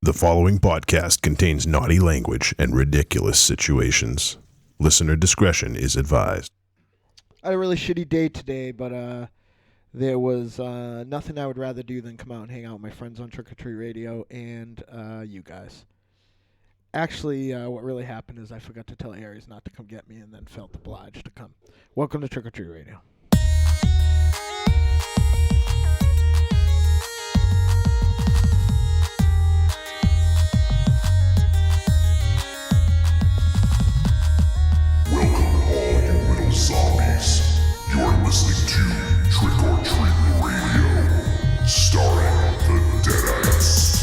The following podcast contains naughty language and ridiculous situations. Listener discretion is advised. I had a really shitty day today, but there was nothing I would rather do than come out and hang out with my friends on Trick or Treat Radio and you guys. Actually, what really happened is I forgot to tell Aries not to come get me and then felt obliged to come. Welcome to Trick or Treat Radio. Zombies. You're listening to Trick or Treat Radio, starring the Deadites.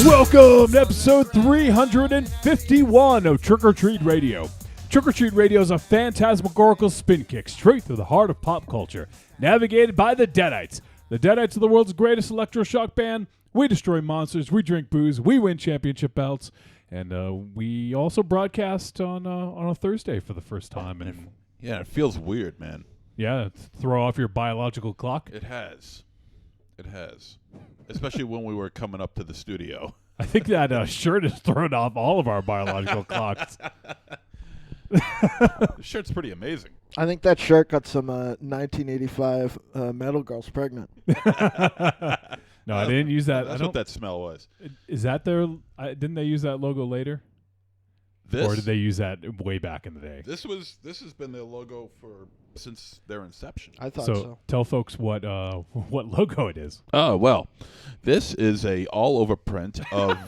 Welcome to episode 351 of Trick or Treat Radio. Trick or Treat Radio is a phantasmagorical spin kick straight through the heart of pop culture, navigated by the Deadites. The Deadites are the world's greatest electroshock band. We destroy monsters, we drink booze, we win championship belts, and we also broadcast on a Thursday for the first time. And yeah, it feels weird, man. Yeah, throw off your biological clock. It has. Especially when we were coming up to the studio. I think that shirt has thrown off all of our biological clocks. The shirt's pretty amazing. I think that shirt got some 1985 metal girls pregnant. No, I didn't use that. That's what that smell was. Is that their? Didn't they use that logo later? This, or did they use that way back in the day? This has been their logo since their inception. I thought so. Tell folks what logo it is. Oh well, this is a all over print of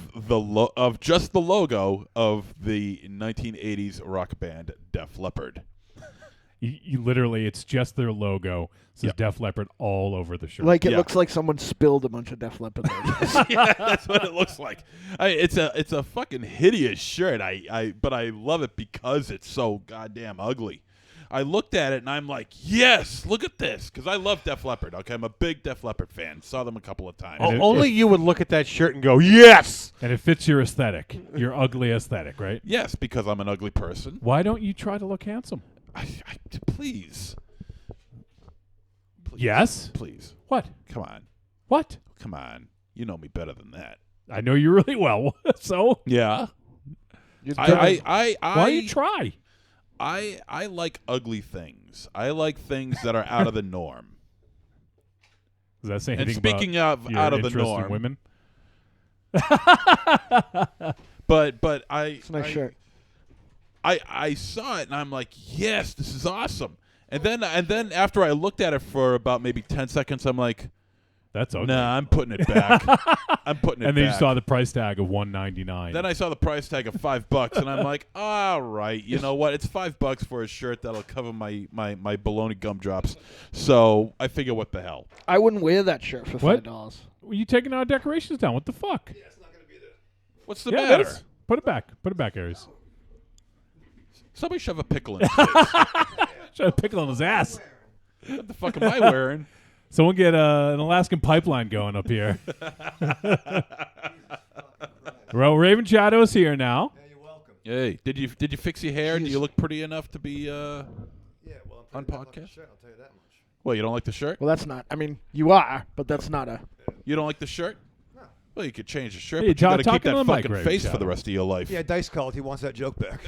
of just the logo of the 1980s rock band Def Leppard. You literally, it's just their logo. It says Def Leppard all over the shirt. Like it looks like someone spilled a bunch of Def Leppard logos. Yeah, that's what it looks like. It's a fucking hideous shirt. But I love it because it's so goddamn ugly. I looked at it and I'm like, yes, look at this, because I love Def Leppard. Okay, I'm a big Def Leppard fan. Saw them a couple of times. Only you would look at that shirt and go, yes! And it fits your aesthetic, your ugly aesthetic, right? Yes, because I'm an ugly person. Why don't you try to look handsome? Please. Yes? Please. What? Come on. What? Come on. You know me better than that. I know you really well. So? Yeah. Why don't you try? I like ugly things. I like things that are out of the norm. Does that say And anything speaking about of your out of the interest in norm, women? but It's a nice shirt. I saw it and I'm like, yes, this is awesome. And then after I looked at it for about maybe 10 seconds, I'm like, that's ugly. nah, I'm putting it back. I'm putting it back. And then you saw the price tag of $199. Then I saw the price tag of $5, and I'm like, all right, you know what? It's $5 for a shirt that'll cover my baloney gumdrops. So I figure, what the hell? I wouldn't wear that shirt for What? $5. Well, you taking our decorations down? What the fuck? Yeah, it's not going to be there. What's the Yeah, matter? it is. Put it back. Put it back, Aries. Somebody shove a pickle in his face. Try to pickle on his ass. What the fuck am I wearing? Someone get an Alaskan pipeline going up here. Well, Raven Shadow's here now. Yeah, you're welcome. Hey, did you fix your hair? Do you look pretty enough to be Yeah, well, on I'm pretty podcast? Shirt, I'll tell you that much. Well, you don't like the shirt? Well, that's not. I mean, you are, but that's not a. You don't like the shirt? No. Well, you could change the shirt, Hey, but you got to talk keep into that the mic, fucking Raven face for Shadow. the rest of your life. Yeah, Dice called. He wants that joke back.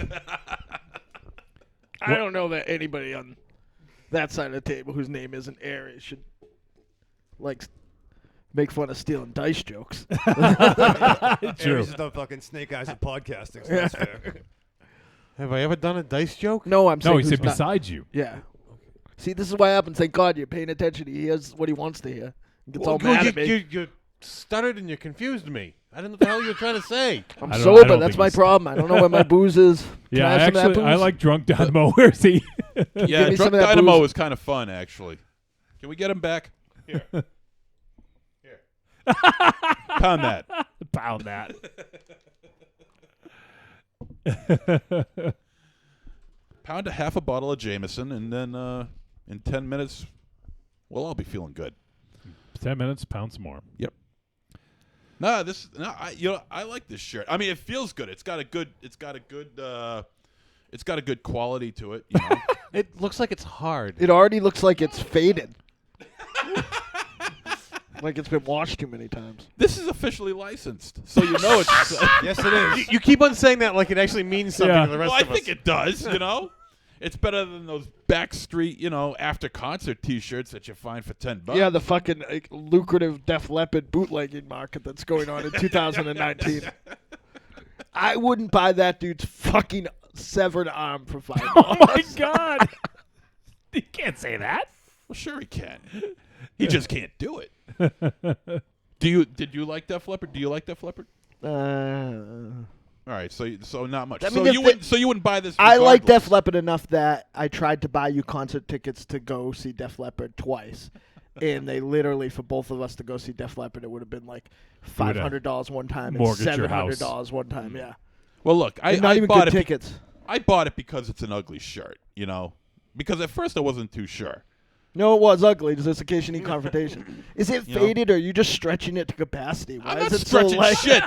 I don't know that anybody on that side of the table whose name isn't Aries should make fun of stealing dice jokes. True. Aries has done fucking snake eyes at podcasting, so that's fair. Have I ever done a dice joke? No, I'm saying No, he who's said not. beside you. Yeah. See, this is what happens. Thank God you're paying attention. He hears what he wants to hear. He gets all mad at me. You stuttered and you confused me. I didn't know what the hell you were trying to say. I'm I don't sober. think That's my he's- problem. I don't know where my booze is. Can Yeah, I have some of that actually, I booze? like Drunk Dynamo. Where's he? Yeah, me some Drunk of that Dynamo booze. is kind of fun, actually. Can we get him back? Here. Pound that. Pound that. Pound a half a bottle of Jameson, and then in 10 minutes, we'll all be feeling good. 10 minutes, pound some more. Yep. I like this shirt. I mean, it feels good. It's got a good It's got a good quality to it. You know? It looks like it's hard. It already looks like it's faded. Like it's been washed too many times. This is officially licensed, so you know it's. Yes, it is. You keep on saying that like it actually means something Yeah. to the rest Well, I of us. think it does. You know, it's better than those backstreet, after concert T-shirts that you find for $10. Yeah, the fucking lucrative Def Leppard bootlegging market that's going on in 2019. I wouldn't buy that dude's fucking severed arm for $5. Oh my God! You can't say that. Well, sure he can. He just can't do it. Did you like Def Leppard? Do you like Def Leppard? All right, so not much. I mean, So if you wouldn't buy this. I like regardless. Def Leppard enough that I tried to buy you concert tickets to go see Def Leppard twice. And they literally, for both of us to go see Def Leppard, it would have been like $500 one time and mortgage your house. $700 one time. Yeah, Well, look, and not I even bought good it. tickets. I bought it because it's an ugly shirt. Because at first I wasn't too sure. No, it was ugly. Just in case you need confrontation. Is it faded or are you just stretching it to capacity? Why I'm is not it stretching so like shit.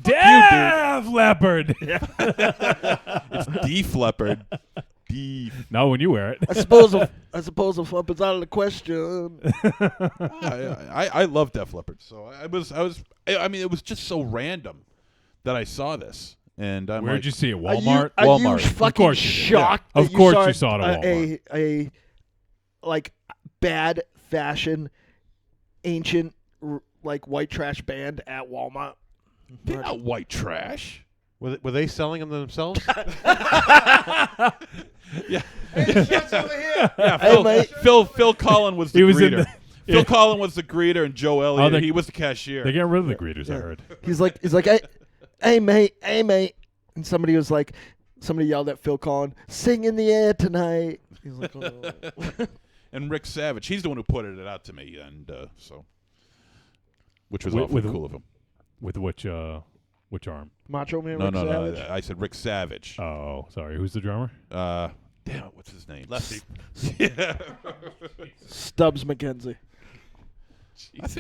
Def Leppard. It's Def Leppard. Def. Not when you wear it. I suppose the flip is out of the question. I love Def Leppard, so I mean, it was just so random that I saw this, and I'm Where'd like, you see it? Are Walmart. you Walmart. Of fucking course you did. shocked? Yeah. that Of course saw you saw it at Walmart. A like bad fashion, ancient like white trash band at Walmart. They're not white trash. Were they selling them themselves? Yeah, Hey, Phil, mate. Phil Collin was the He was in greeter. the- Phil Collin was the greeter, and Joe Elliott, they- he was the cashier. They get rid of the greeters, I heard. He's like, hey mate, and somebody yelled at Phil Collins, "Sing in the air tonight." He's like, oh. And Rick Savage, he's the one who pointed it out to me, and which was With- awfully with- cool of him. With which arm? Macho Man. No, Rick no, Savage? no. I said Rick Savage. Oh, sorry. Who's the drummer? Damn it, what's his name? Lefty. Yeah. Stubbs McKenzie.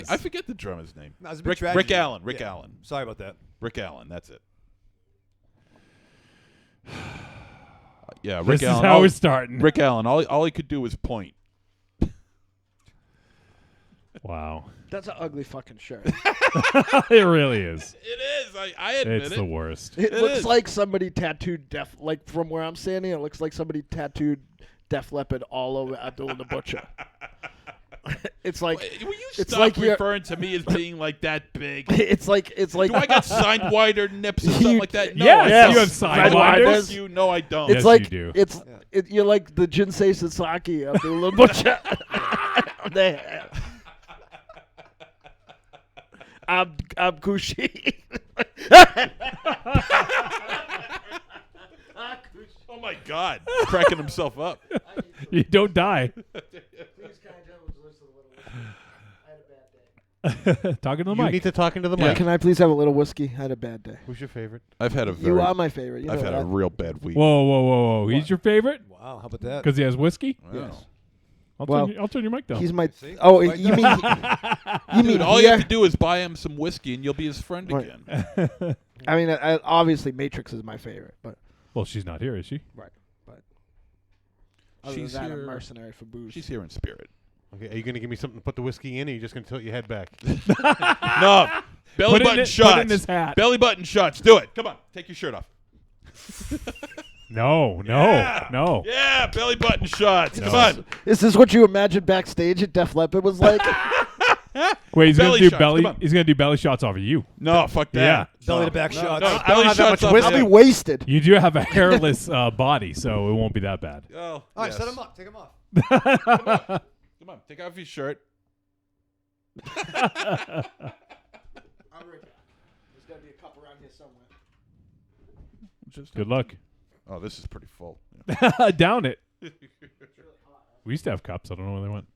I forget the drummer's name. No, it's a big Rick tragedy. Allen. Rick Yeah. Allen. Sorry about that. Rick Allen. That's it. Yeah, Rick This is Allen. how we're starting. Rick Allen. All he could do was point. Wow. That's an ugly fucking shirt. It really is. It is. I admit It's it. the worst. It It looks is. like somebody tattooed like from where I'm standing, it looks like somebody tattooed Def Leppard all over Abdullah the Butcher. It's like Will you it's stop like you're- referring to me as being like that big? it's like Do I got signed wider nips or something You- like that? No, Yes, I don't. you have signed Red winders. winders. Fuck you. No, I don't. it's Yes, like you do. you're like the Jinsei Sasaki Abdullah the Butcher. There. I'm Kushi. Oh my God, cracking himself up. You don't die. Talking to the You mic. need to talk into the Yeah. mic. Can I please have a little whiskey? I had a bad day. Who's your favorite? I've had a You are my favorite. You know I've had that. a real bad week. Whoa. He's your favorite? Wow, how about that? Because he has whiskey? Wow. I'll turn your mic down. He's my. See? Oh, Right you there. mean you mean Dude, all you here? have to do is buy him some whiskey, and you'll be his friend Right. again. I mean, obviously Matrix is my favorite, but Well, she's not here, is she? other She's than that, here. I'm mercenary for booze. She's here in spirit. Okay, are you going to give me something to put the whiskey in, or are you just going to tilt your head back? No, belly button Put shots. it in his hat. Belly button shots. Do it. Come on, take your shirt off. No. Yeah, belly button shots. Come on. Is this what you imagined backstage at Def Leppard was like? Wait, he's Belly gonna do shots, belly. come on. He's gonna do belly shots off of you. No, fuck that. Yeah. Belly No. to back shots. No, I don't belly have that shots much off whiskey. I'll be him. wasted. You do have a hairless body, so it won't be that bad. Oh, All right, yes. set him up. Take him off. Come on, take off your shirt. There's got to be a cup around here somewhere. Good luck. Oh, this is pretty full. Down it. We used to have cups. I don't know where they went.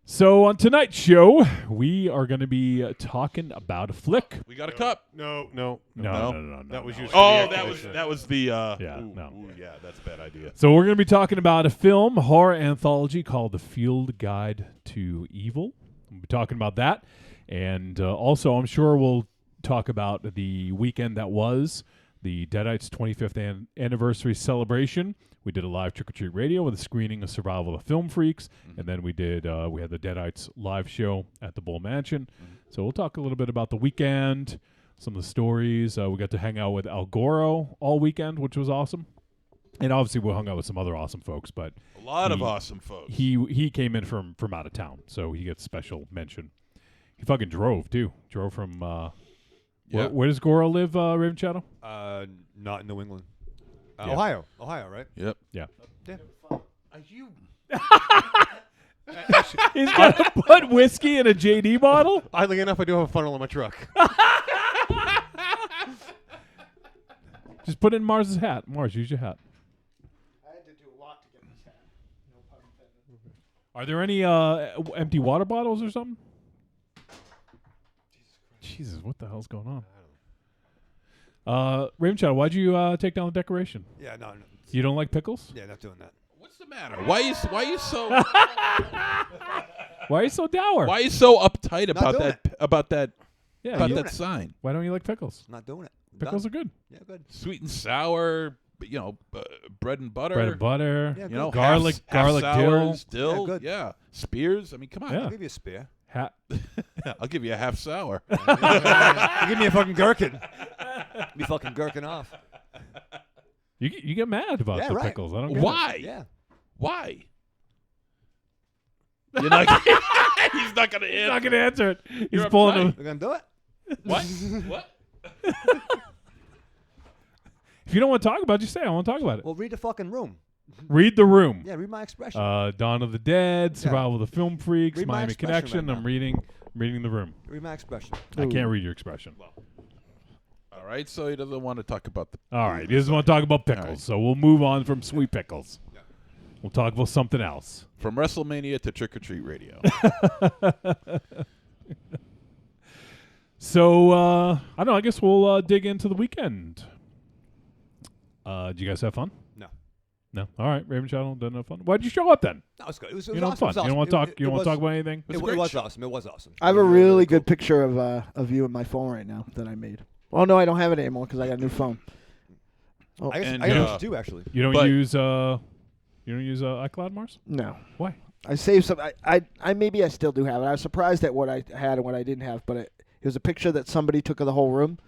So on tonight's show, we are going to be talking about a flick. We got a cup. No. No. That was no. you. Oh, that was the. Yeah, ooh, no. ooh, yeah, that's a bad idea. So we're going to be talking about a film horror anthology called The Field Guide to Evil. We'll be talking about that, and also I'm sure we'll talk about the weekend that was the Deadites 25th anniversary celebration. We did a live Trick or Treat Radio with a screening of Survival of the Film Freaks, and then we had the Deadites live show at the Bull Mansion. So we'll talk a little bit about the weekend, some of the stories. We got to hang out with Al Goro all weekend, which was awesome. And obviously we hung out with some other awesome folks, but A lot of awesome folks. he came in from out of town, so he gets special mention. He fucking drove too. Drove from where does Goro live, Raven Shadow? Not in New England. Yeah. Ohio, right? Yep. Yeah. Are you? He's gonna put whiskey in a JD bottle? Oddly enough, I do have a funnel in my truck. Just put it in Mars's hat. Mars, use your hat. I had to do a lot to get this hat. No pun intended. Are there any empty water bottles or something? Jesus, what the hell's going on? Raven Shadow, why'd you take down the decoration? Yeah, no. You don't like pickles? Yeah, not doing that. What's the matter? Why you so Why are you so dour? why are you so uptight Not about doing that about that Yeah, about you- that sign? why don't you like pickles? Not doing it. Pickles are good. Yeah, good. Sweet and sour, bread and butter. Bread and butter. Yeah, You know, Garlic- half garlic sours, Yeah, dill, good. yeah, spears. I mean, come on. Yeah. I'll give you a spear. I'll give you a half sour. Give me a fucking gherkin. Be fucking gherkin off. You get mad about Yeah, the right. pickles. I don't get it. Why? Yeah. Why? You're not. He's not gonna He's not answer. going to answer it. He's You're pulling uptight. a, We're gonna do it. What? What? If you don't want to talk about it, just say I want to talk about it. Well, read the fucking room. Read the room. Yeah, read my expression. Dawn of the Dead, Survival of the Film Freaks, Read my Miami expression Connection. right I'm now. reading the room. read my expression. I can't read your expression. All right. So he doesn't want to talk about the. All right, he doesn't want to talk about pickles, right. so we'll move on from sweet pickles. We'll talk about something else. From WrestleMania to Trick or Treat Radio. So I don't know. I guess we'll dig into the weekend. Did you guys have fun? No. No. All right, Raven Shadow didn't have fun. Why'd you show up then? No, it's good. It was You know, awesome. It fun. was You awesome. don't want to talk. You don't want to talk was- about anything. It great was show. awesome. It was awesome. I have It a was really cool. good picture of you in my phone right now that I made. Well, no, I don't have it anymore because I got a new phone. Oh, I guess And, I got uh, what you do actually. You don't But- use iCloud, Mars? no. Why? I saved some. I maybe I still do have it. I was surprised at what I had and what I didn't have, but it was a picture that somebody took of the whole room,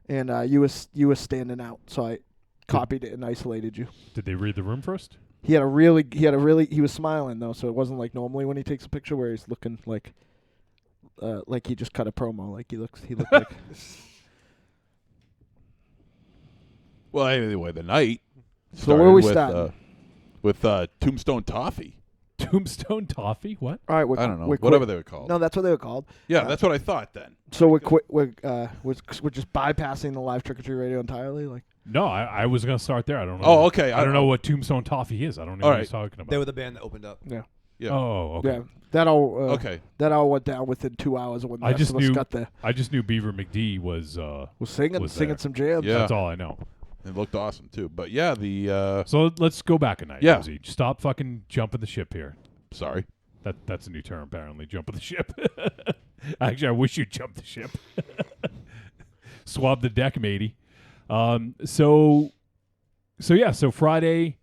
and you was standing out, so I copied it and isolated you. Did they read the room first? He was smiling though, so it wasn't like normally when he takes a picture where he's looking like he just cut a promo. Like he looked like. Well, anyway, the night. So where we started starting? with Tombstone Toffee. Tombstone Toffee? What? All right, I don't know, we're whatever quit- they were called. No, that's what they were called. Yeah, that's what I thought then. So we're just bypassing the live Trick or Treat Radio entirely. Like No, I was gonna start there. I don't know. Oh, okay. I don't know what Tombstone Toffee is. I don't know All what right. he's talking about. They were the band that opened up. yeah, Yeah. Oh, okay. yeah. That all Okay. that all went down within 2 hours when the I rest just of us knew- got there. I just knew Beaver McD was. Was singing was there. some jams. Yeah. That's all I know. It looked awesome too. But yeah, the So let's go back a night. Yeah. Rosie. Stop fucking jumping the ship here. sorry. That's a new term apparently. Jumping the ship. Actually, I wish you'd jump the ship. Swab the deck, matey. So Friday,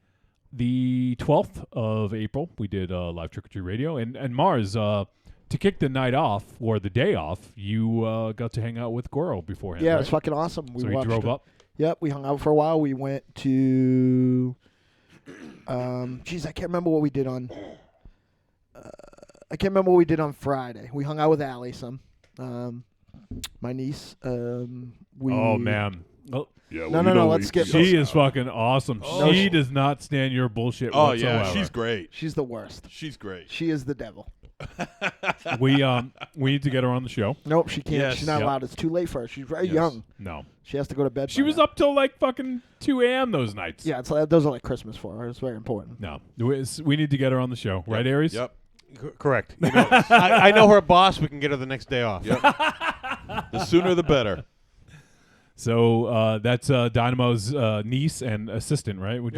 the 12th of April, we did live Trick or Treat Radio, and Mars. To kick the night off or the day off, you got to hang out with Goro beforehand. Yeah, it right? was fucking awesome. We So he watched drove it. up. Yep, we hung out for a while. We went to, I can't remember what we did on. I can't remember what we did on Friday. We hung out with Allie some, my niece. We Oh man. Oh, Yeah, No, let's skip she is fucking awesome. Oh. She does not stand your bullshit Oh whatsoever. yeah, she's great. She's the worst. She's great. She is the devil. we need to get her on the show. Nope, she can't. Yes. She's not Yep. allowed. It's too late for her. She's very Yes. young. No. She has to go to bed. She by was now. up till like fucking 2 a.m. those nights. Yeah, it's like, those are like Christmas for her. It's very important. No. We need to get her on the show. Right, Aries? Yep. Correct. You know, I know her boss. We can get her the next day off. Yep. The sooner the better. So that's Dynamo's niece and assistant, right? Would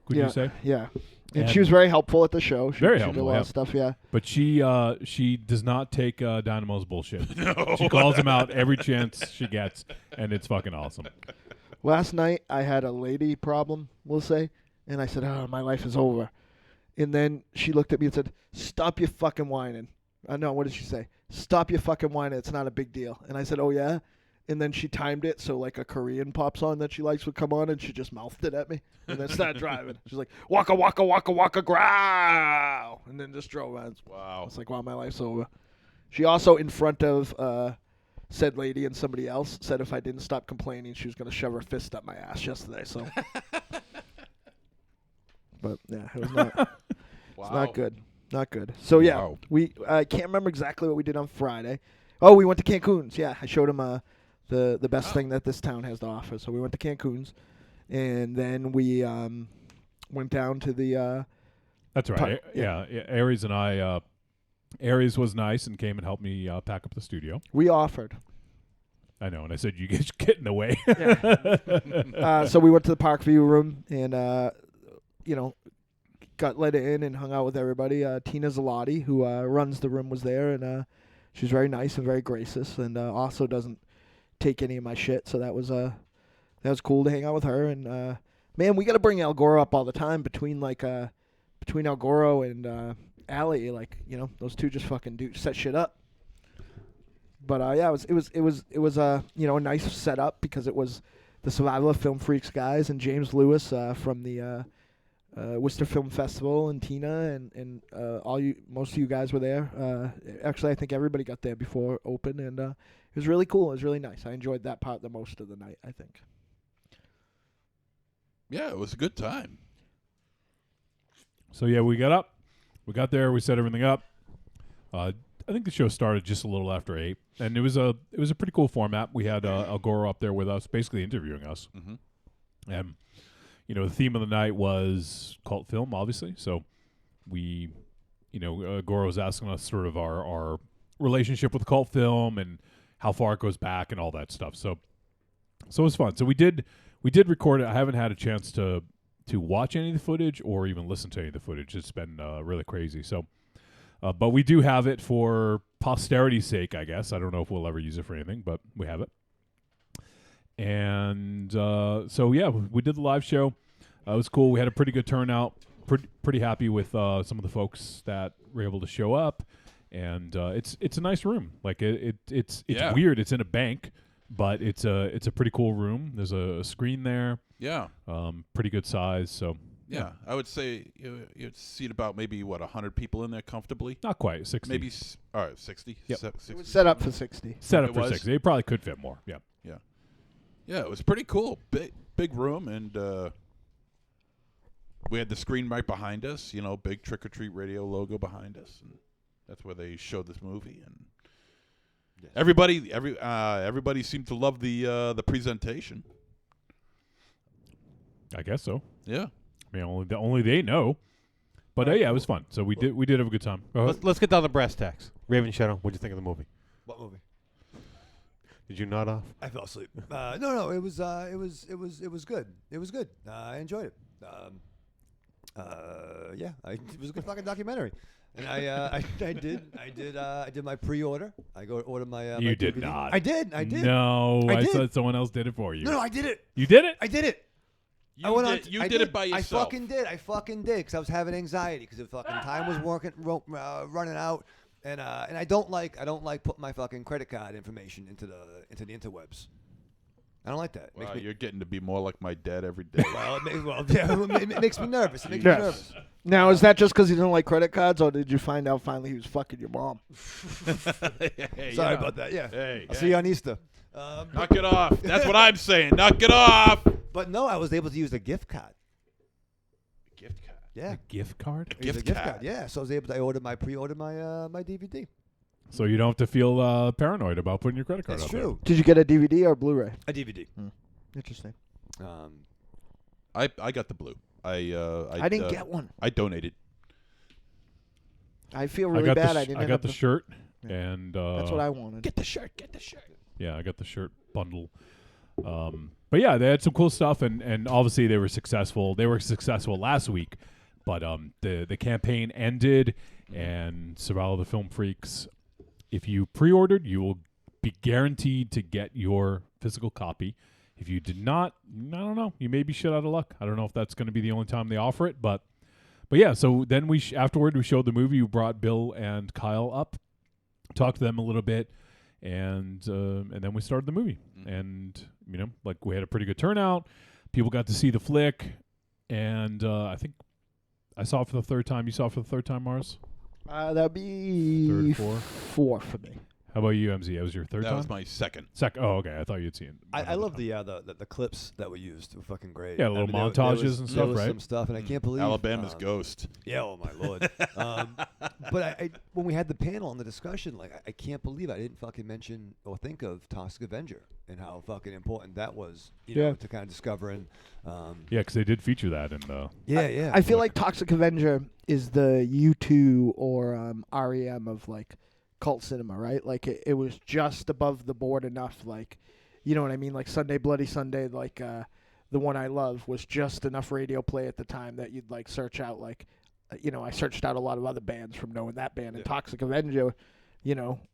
you say? Yeah. And And- she was very helpful at the show. She Very did helpful, a lot yeah. of stuff. Yeah. But she does not take Dynamo's bullshit. She calls him out every chance she gets, and it's fucking awesome. Last night I had a lady problem, we'll say, and I said, "Oh, my life is over." And then she looked at me and said, "Stop your fucking whining." No, what did she say? "Stop your fucking whining. It's not a big deal." And I said, "Oh yeah." And then she timed it so like a Korean pop song that she likes would come on, and she just mouthed it at me, and then started driving. She's like, "Waka waka waka waka growl," and then just drove on. I Wow. was like, "Wow, my life's over." She also, in front of said lady and somebody else, said if I didn't stop complaining, she was gonna shove her fist up my ass yesterday. So, but yeah, it was not. Wow. It's not good. Not good. So yeah, Wow. I can't remember exactly what we did on Friday. Oh, we went to Cancun's. Yeah, I showed him the best thing that this town has to offer. So we went to Cancun's, and then we went down to the. That's right. Yeah, Aries and I. Aries was nice and came and helped me pack up the studio. We offered. I know, and I said you get in the way. So we went to the Parkview room and got let in and hung out with everybody. Tina Zalotti, who runs the room, was there, and she was very nice and very gracious, and also doesn't take any of my shit. So that was cool to hang out with her. And man, we got to bring Al Goro up all the time between Al Goro and Allie. Like, those two just fucking set shit up. But yeah, it was a nice setup because it was the Survival of Film Freaks guys and James Lewis from the Worcester Film Festival, and Tina and most of you guys were there. Actually, I think everybody got there before open, and it was really cool. It was really nice. I enjoyed that part the most of the night, I think. Yeah, it was a good time. So yeah, we got there, we set everything up. I think the show started just a little after 8, and it was a pretty cool format. We had Al Goro up there with us, basically interviewing us. Mm-hmm. And the theme of the night was cult film, obviously. So we, Goro was asking us sort of our relationship with cult film and how far it goes back and all that stuff. So it was fun. So we did record it. I haven't had a chance to watch any of the footage or even listen to any of the footage. It's been really crazy. So, but we do have it for posterity's sake, I guess. I don't know if we'll ever use it for anything, but we have it. And so yeah, we did the live show. It was cool. We had a pretty good turnout. Pretty happy with some of the folks that were able to show up. And it's a nice room. Like it's weird. It's in a bank, but it's a pretty cool room. There's a screen there. Yeah. Pretty good size. So yeah, I would say you'd seat about maybe 100 people in there comfortably. Not quite 60. Maybe 60. Yep. 60. It was set up for 60. Set up It for was? 60. It probably could fit more. Yeah. Yeah, it was pretty cool. Big room, and we had the screen right behind us. Big Trick or Treat Radio logo behind us, and that's where they showed this movie. And yes. Everybody seemed to love the presentation. I guess so. Yeah. I mean, only they know. But yeah, it was fun. So we did have a good time. Let's get down to brass tacks. Raven Shadow, what'd you think of the movie? What movie? Did you nod off? I fell asleep. No, it was good. It was good. I enjoyed it. Yeah, it was a good fucking documentary. And I did my pre-order. I go order my. You my did DVD. not. I did. No, I I did. thought someone else did it for you. No, I did it. You did it? I did it. You did it by yourself. I fucking did because I was having anxiety because the fucking time was running out, and I don't like putting my fucking credit card information into the interwebs. I don't like that. Wow, you're getting to be more like my dad every day. It makes me nervous. It makes me nervous. Now, is that just because you don't like credit cards, or did you find out finally he was fucking your mom? Sorry about that. Yeah. Hey, I'll see you on Easter. Knock it off. That's what I'm saying. Knock it off. But no, I was able to use the gift card. Gift card. Yeah. A gift card? I used a gift card. Yeah. So I was able to pre-order my my DVD. So you don't have to feel paranoid about putting your credit card That's out true. Did you get a DVD or Blu-ray? A DVD. Interesting. I got the blue. I didn't get one. I donated. I feel there. really bad. I didn't. I end got up the with- shirt, Yeah. and That's what I wanted. Get the shirt. Get the shirt. yeah, I got the shirt bundle. But yeah, they had some cool stuff, and obviously they were successful. They were successful last week, but the campaign ended, and Survival of the Film Freaks, if you pre-ordered, you will be guaranteed to get your physical copy. If you did not, I don't know. You may be shit out of luck. I don't know if that's going to be the only time they offer it, but yeah. So then afterward we showed the movie. We brought Bill and Kyle up, talked to them a little bit, and then we started the movie. And like we had a pretty good turnout. People got to see the flick, and I think I saw it for the third time. You saw it for the third time, Mars? That'd be Third, four for me. How about you, MZ? That was your third That time? was my second. Oh, okay. I thought you'd seen it. I love the clips that we used. They were fucking great. Yeah, little there montages was- and there stuff, was right? Some stuff, and I can't believe Alabama's Ghost. Yeah, oh my lord. But I when we had the panel and the discussion, like I can't believe I didn't fucking mention or think of Toxic Avenger and how fucking important that was, you know, to kind of discovering. Yeah, because they did feature that in the. Yeah. I feel like Toxic Avenger is the U2 or REM of like cult cinema, right? Like it was just above the board enough, like, you know what I mean? Like Sunday Bloody Sunday, like the one I love was just enough radio play at the time that you'd like search out, like, I searched out a lot of other bands from knowing that band, and Toxic Avenger,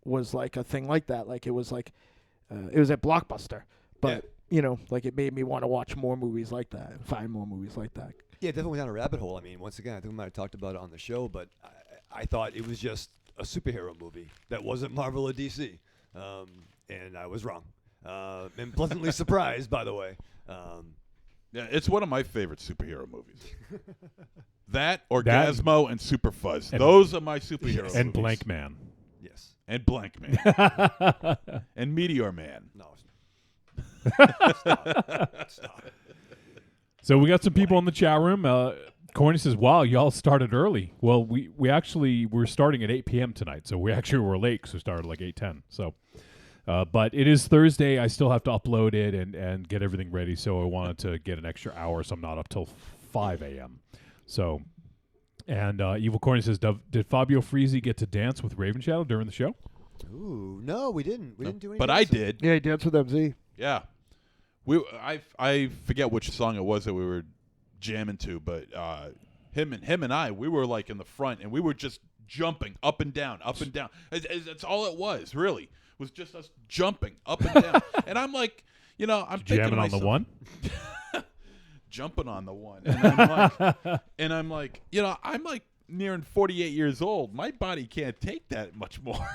was like a thing like that. Like it was like it was at Blockbuster, but like it made me want to watch more movies like that and find more movies like that. Yeah, definitely went down a rabbit hole. I mean, once again, I think we might have talked about it on the show, but I thought it was just a superhero movie that wasn't Marvel or DC, and I was wrong. And pleasantly surprised, by the way. Yeah, it's one of my favorite superhero movies. That, Orgasmo, and Super Fuzz. Those are my superhero movies. And Blank Man. Yes. And Blank Man. And Meteor Man. No. Stop. So we got some people in the chat room. Corny says, "Wow, y'all started early." Well, we actually were starting at 8 p.m. tonight, so we actually were late because we started like 8:10. So, but it is Thursday. I still have to upload it and get everything ready. So I wanted to get an extra hour, so I'm not up till 5 a.m. So, and Evil Corny says, "Did Fabio Frizzi get to dance with Raven Shadow during the show?" Ooh, no, we didn't. We didn't do anything. But I did. Yeah, he danced with MZ. Yeah. I forget which song it was that we were jamming to, but him and I, we were like in the front, and we were just jumping up and down, up and down. That's all it was, really. Was just us jumping up and down. And I'm like, I'm thinking Jamming to on myself, the one. jumping on the one, and I'm like, I'm like nearing 48 years old. My body can't take that much more.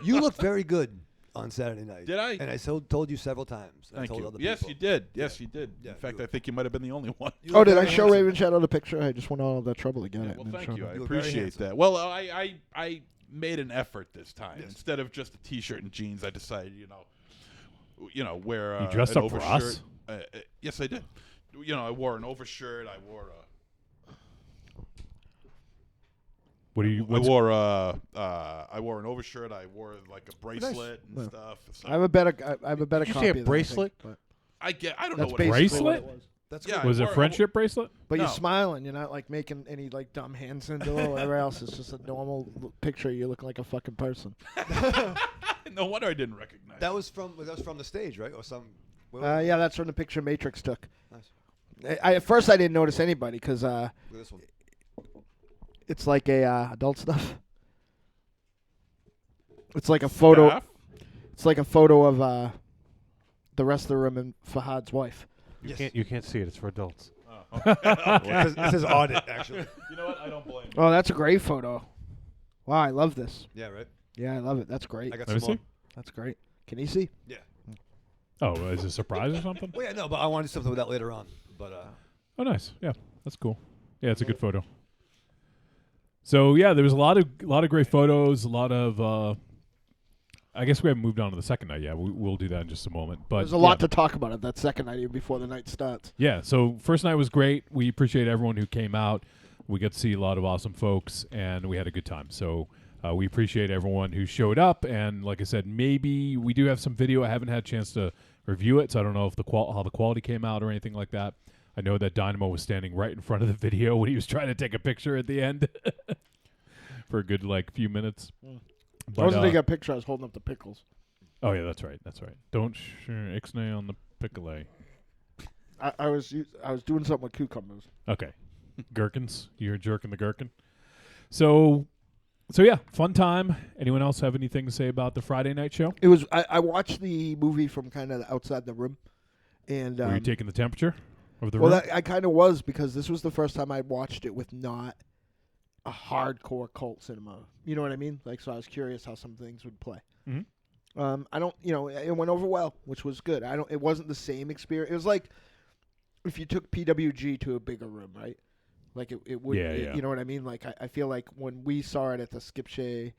You looked very good on Saturday night. Did I? And I told you several times. I Thank told you. other Yes, people. you did. Yes, you did. Yeah, In fact, you- I think you might have been the only one. You Oh, look did I very show handsome. Raven Shadow the picture? I just went all that trouble to get it. Well, and then thank show you. him. I You look very appreciate handsome. that. Well, I made an effort this time. Yes. Instead of just a T-shirt and jeans, I decided, wear. You dressed an up for overshirt. us? Yes, I did. I wore an overshirt. I wore What do you? I wore an overshirt. I wore like a bracelet and Well, stuff. So I have a better Did you copy say a of that, I bracelet? think, I don't know that's what it was. basically what Bracelet? it was. That's Yeah, good. Was it I a wore- friendship bracelet? But you're No. smiling. You're not like making any like dumb hand symbol or whatever else. It's just a normal picture. You look like a fucking person. No wonder I didn't recognize. That was from the stage, right? Or some. Yeah, that's from the picture Matrix took. Nice. At first I didn't notice anybody because Look at this one. it's like a adult stuff. It's like a photo. Staff? It's like a photo of the rest of the room and Fahad's wife. You can't see it. It's for adults. It says audit, actually. You know what? I don't blame you. Oh, that's a great photo. Wow, I love this. Yeah, right. Yeah, I love it. That's great. I got Let me some more. see. That's great. Can you see? Yeah. Oh, is it a surprise or something? Well, yeah, no, but I want to do something with that later on. But Oh, nice. Yeah, that's cool. Yeah, it's a good photo. So yeah, there was a lot of great photos. A lot of. I guess we haven't moved on to the second night yet. We'll do that in just a moment. But There's a lot to talk about at that second night, even before the night starts. Yeah. So first night was great. We appreciate everyone who came out. We got to see a lot of awesome folks, and we had a good time. So we appreciate everyone who showed up. And like I said, maybe we do have some video. I haven't had a chance to review it, so I don't know if how the quality came out or anything like that. I know that Dynamo was standing right in front of the video when he was trying to take a picture at the end for a good few minutes. But, I wasn't taking a picture. I was holding up the pickles. Oh yeah, that's right. That's right. Don't ixnay on the pickle. I was doing something with cucumbers. Okay, gherkins. You're jerking the gherkin. So yeah, fun time. Anyone else have anything to say about the Friday night show? It was. I watched the movie from kind of outside the room, And Were you taking the temperature of the well, room? I kind of was, because this was the first time I watched it with not a hardcore cult cinema. You know what I mean? Like, so I was curious how some things would play. Mhm. I don't, it went over well, which was good. It wasn't the same experience. It was like if you took PWG to a bigger room, right? Like it would, Yeah. you know what I mean? Like I feel like when we saw it at the Skip Shea,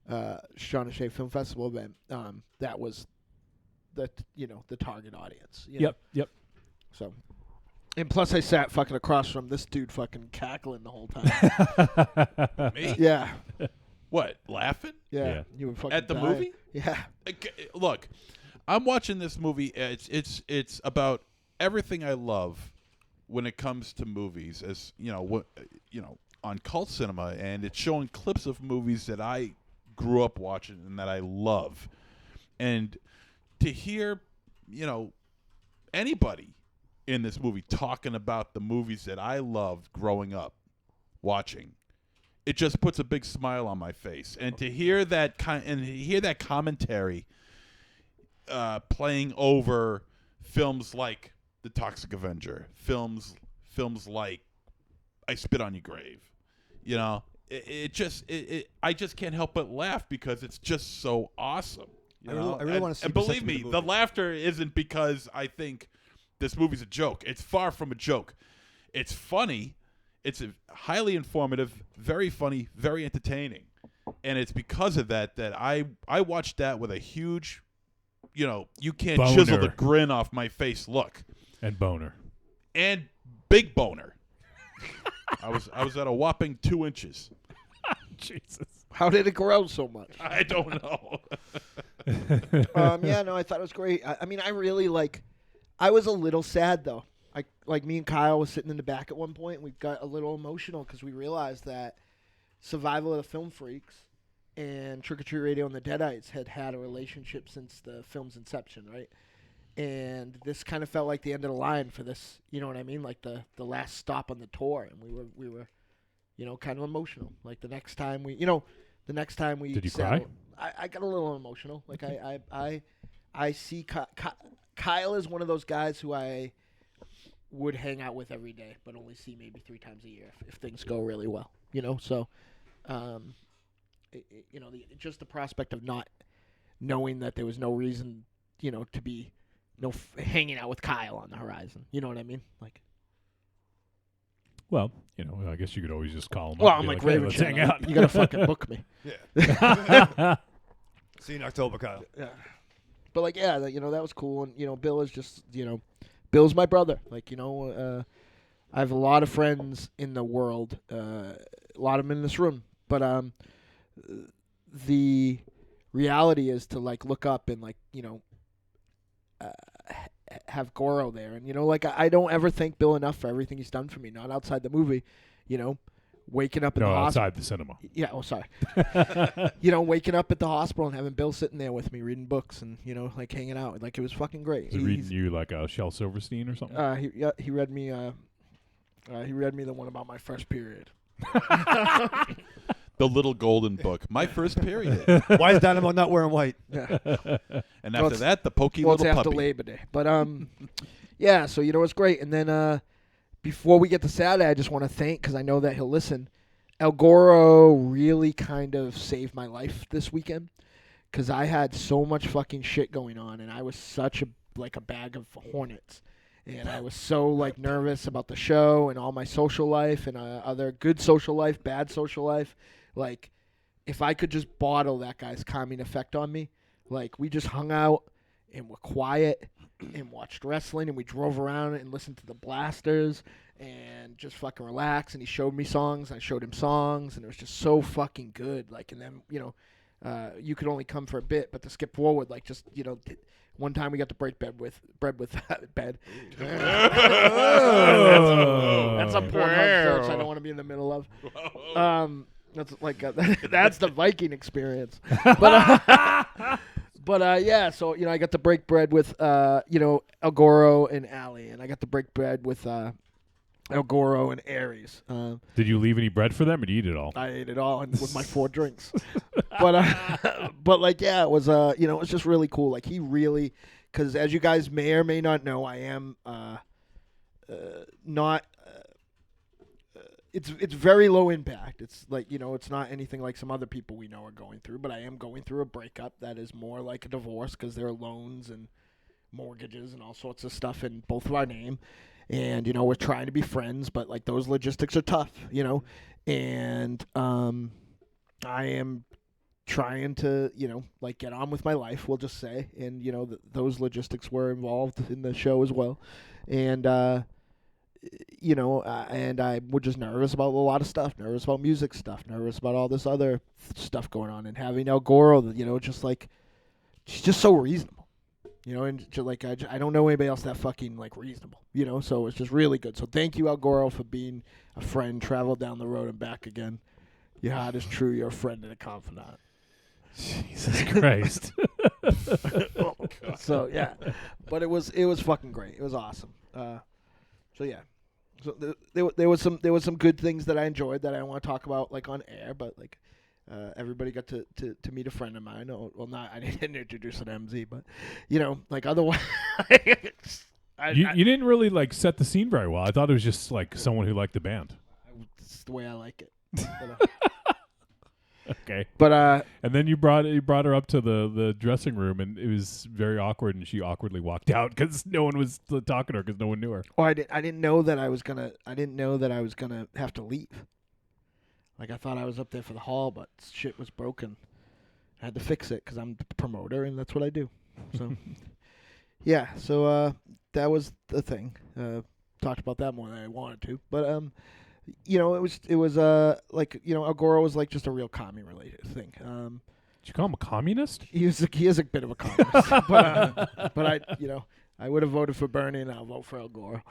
Shauna Shea Film Festival event, that was the target audience. You know? Yep. So, and plus I sat fucking across from this dude fucking cackling the whole time. Me? Yeah. What? Laughing? Yeah. Yeah. You were fucking At the dying. movie? Yeah. Look, I'm watching this movie. It's about everything I love when it comes to movies, as on cult cinema, and it's showing clips of movies that I grew up watching and that I love, and to hear anybody in this movie talking about the movies that I loved growing up watching, it just puts a big smile on my face. And to hear that commentary playing over films like The Toxic Avenger, films like I Spit on Your Grave, I just can't help but laugh because it's just so awesome. I really want to see. And believe me, the laughter isn't because I think this movie's a joke. It's far from a joke. It's funny. It's highly informative, very funny, very entertaining. And it's because of that I watched that with a huge, you can't Boner. chisel the grin off my face look. And boner. And big boner. I was at a whopping 2 inches. Jesus. How did it grow so much? I don't know. Yeah, no, I thought it was great. I mean, I really I was a little sad though. Me and Kyle was sitting in the back at one point, and we got a little emotional because we realized that Survival of the Film Freaks and Trick or Treat Radio and the Deadites had a relationship since the film's inception, right? And this kind of felt like the end of the line for this, you know what I mean? Like the last stop on the tour, and we were kind of emotional. Like the next time we Did you sat cry? I got a little emotional. Like I see Kyle is one of those guys who I would hang out with every day, but only see maybe 3 times a year if things go really well. So, just the prospect of not knowing that there was no reason, to be hanging out with Kyle on the horizon. You know what I mean? Like, Well, I guess you could always just call him well, up. I'm and like be hey, Raven let's Channel. hang out. You gotta fucking book me. Yeah. See you in October, Kyle. Yeah. But that was cool, and Bill is just, Bill's my brother. I have a lot of friends in the world, a lot of them in this room. But the reality is to look up and have Goro there, and I don't ever thank Bill enough for everything he's done for me. Not outside the movie, waking up in No, the hospital. outside the cinema. Yeah, sorry. Waking up at the hospital and having Bill sitting there with me reading books and, hanging out. It was fucking great. Is he reading you like a Shel Silverstein or something? He read me the one about my first period. The Little Golden Book. My first period. Why is Dynamo not wearing white? Yeah. And Well, after that, the pokey Well, it's little after puppy. Labor Day. But, yeah, so, it's great. And then before we get to Saturday, I just want to thank, because I know that he'll listen, El Goro really kind of saved my life this weekend, because I had so much fucking shit going on, and I was such a bag of hornets. And I was so nervous about the show and all my social life and other good social life, bad social life. If I could just bottle that guy's calming effect on me, we just hung out and were quiet and watched wrestling, and we drove around and listened to the Blasters and just fucking relaxed. And he showed me songs, I showed him songs, and it was just so fucking good. And then you could only come for a bit, but to skip forward, one time we got to break bread with bed. That's a Pornhub search I don't want to be in the middle of. That's that's the Viking experience. But yeah, so I got to break bread with El Goro and Allie, and I got to break bread with El Goro and Aries. Did you leave any bread for them, or did you eat it all? I ate it all with my 4 drinks. But yeah, it was it was just really cool. He really because as you guys may or may not know, I am not. It's very low impact. It's like, it's not anything like some other people we know are going through, but I am going through a breakup that is more like a divorce because there are loans and mortgages and all sorts of stuff in both of our name. And, we're trying to be friends, but like those logistics are tough, and I am trying to, like get on with my life, we'll just say. And, those logistics were involved in the show as well. And, and I was just nervous about a lot of stuff, nervous about music stuff, nervous about all this other stuff going on, and having El Goro, just like, she's just so reasonable, and just like, I don't know anybody else that fucking like reasonable, so it's just really good. So thank you, El Goro, for being a friend, travel down the road and back again. Your heart is true, you're a friend and a confidant. Jesus Christ. Oh, so yeah, but it was fucking great. It was awesome. So yeah. So there was some good things that I enjoyed that I don't want to talk about like on air, but like everybody got to meet a friend of mine. Well, not I didn't introduce an MZ, but like otherwise, you didn't really like set the scene very well. I thought it was just like someone who liked the band. It's the way I like it. Okay. But and then you brought her up to the dressing room, and it was very awkward, and she awkwardly walked out because no one was talking to her because no one knew her. Oh, I didn't know that I was gonna have to leave. Like I thought I was up there for the hall, but shit was broken. I had to fix it because I'm the promoter, and that's what I do. So yeah, so that was the thing. Talked about that more than I wanted to, but it was like El Goro was like just a real commie related thing. Did you call him a communist? He is a bit of a communist, but I I would have voted for Bernie, and I'll vote for El Goro.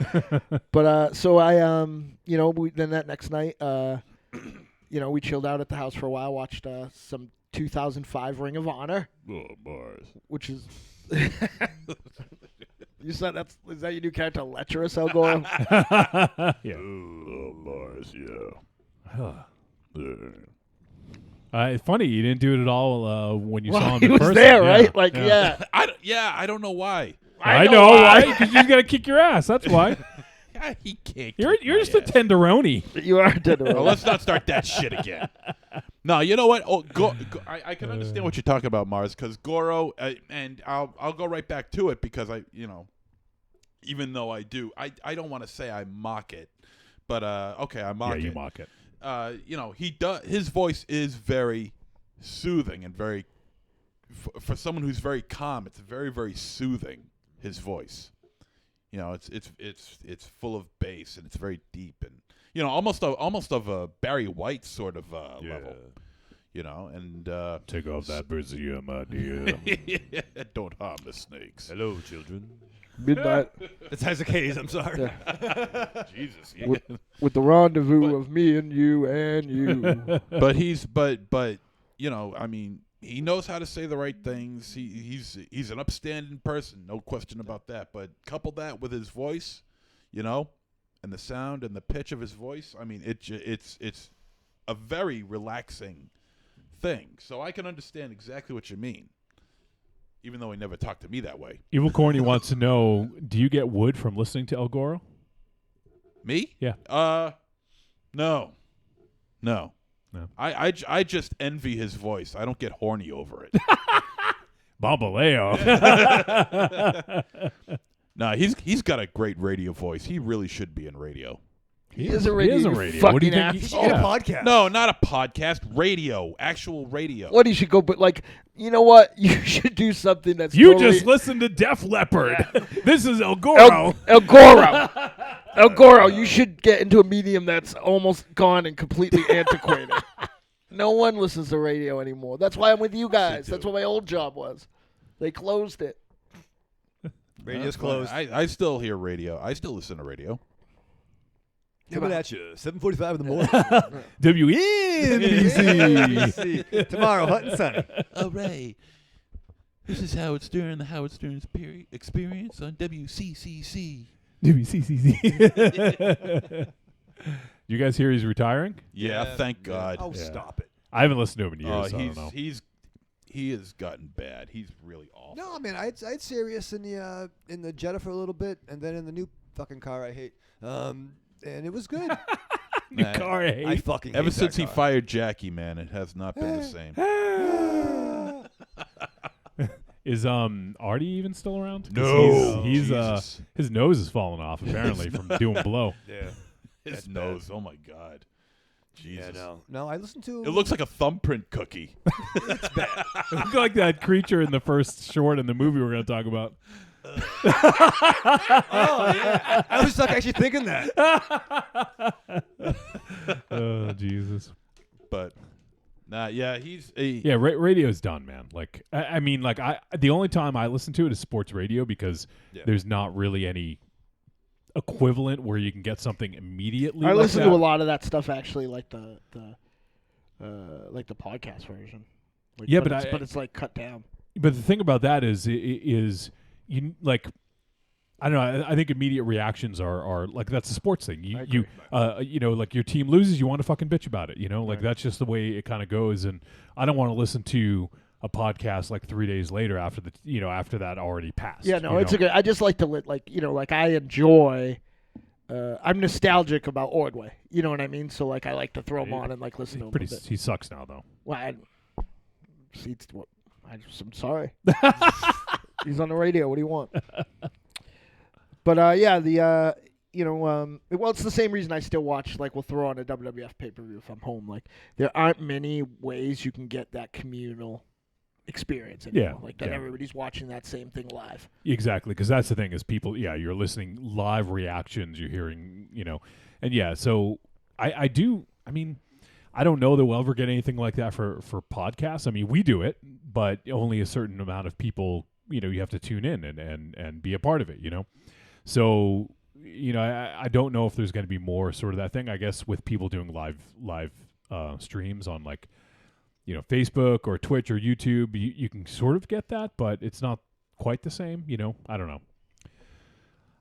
But so I then that next night we chilled out at the house for a while, watched some 2005 Ring of Honor. Oh, bars. Which is. You said is that your new character, Lecherous El Goro? Yeah. Oh, bars, yeah. It's funny you didn't do it at all when you saw him he in was person. there, Yeah. right? Like, yeah. I don't know why. I know why. Because he's gonna kick your ass. That's why. He can't. You're just a tenderoni. You are a tenderoni. Well, let's not start that shit again. No, you know what? Oh, I can understand what you're talking about, Mars, because Goro, and I'll go right back to it because even though I do, I don't want to say I mock it, but okay, I mock it. Yeah, you mock it. He does. His voice is very soothing and very, for someone who's very calm, it's very, very soothing. His voice, it's full of bass and it's very deep and almost of a Barry White sort of level. And Take off that brazier, my dear. Don't harm the snakes. Hello, children. Midnight It's Isaac Hayes. I'm sorry. Jesus, yeah. with the rendezvous of me and you and you. But I mean, he knows how to say the right things. He's an upstanding person, no question about that. But couple that with his voice, and the sound and the pitch of his voice. I mean, it's a very relaxing thing. So I can understand exactly what you mean, even though he never talked to me that way. Evil Corny wants to know: do you get wood from listening to El Goro? Me? Yeah. No. No. I just envy his voice. I don't get horny over it. Bambaleo. No, he's got a great radio voice. He really should be in radio. He is a radio. What do you think? He should get a podcast. No, not a podcast. Radio. Actual radio. What he should go, but like, you know what? You should do something that's You totally just listened to Def Leppard. This is El Goro. El Goro. El Goro, you should get into a medium that's almost gone and completely antiquated. No one listens to radio anymore. That's why I'm with you guys. That's what my old job was. They closed it. Radio's closed. I still hear radio. I still listen to radio. Coming at you, 7:45 in the morning. WNBC. Tomorrow, hot and sunny. All right. This is Howard Stern, the Howard Stern Experience on WCCC. WCCC. You guys hear he's retiring? Yeah, thank God. Oh, Yeah. stop it. I haven't listened to him in years. So I don't know. he has gotten bad. He's really awful. No, I mean I had Sirius in the Jetta for a little bit, and then in the new fucking car I hate. And it was good. New Man, car I hate. I fucking Ever hate since that he car. fired Jackie, man, it has not been the same. Is Artie even still around? 'Cause No. he's Jesus. his nose is falling off apparently from doing blow. Yeah. His That's nose. Oh my God. Jesus. Yeah, no, I listened to. It looks like a thumbprint cookie. it's bad. Look like that creature in the first short in the movie we're going to talk about. Oh yeah, I was actually thinking that. Oh Jesus. But yeah, he's Yeah, radio's done, man. Like I mean, like the only time I listen to it is sports radio because there's not really any equivalent where you can get something immediately. I like listen that. to a lot of that stuff actually, like the podcast version. Like, Yeah, but but it's like cut down. But the thing about that is you like. I don't know. I think immediate reactions are like that's a sports thing. You know, like your team loses, you want to fucking bitch about it. You know, like that's just the way it kind of goes. And I don't want to listen to a podcast like 3 days later after after that already passed. Yeah, no, it's a good. I just like to I enjoy. I'm nostalgic about Ordway. You know what I mean? So like I like to throw him on and like listen to him. He sucks now though. Well, I'm sorry. He's on the radio. What do you want? But well, it's the same reason I still watch. Like, we'll throw on a WWF pay-per-view if I'm home. Like, there aren't many ways you can get that communal experience anymore. Like that, everybody's watching that same thing live. Exactly, because that's the thing is people. Yeah, you're listening live reactions. You're hearing, and yeah. So I do. I mean, I don't know that we'll ever get anything like that for podcasts. I mean, we do it, but only a certain amount of people. You have to tune in and be a part of it. So, I don't know if there's going to be more sort of that thing. I guess with people doing live streams on like, Facebook or Twitch or YouTube, you can sort of get that, but it's not quite the same. I don't know.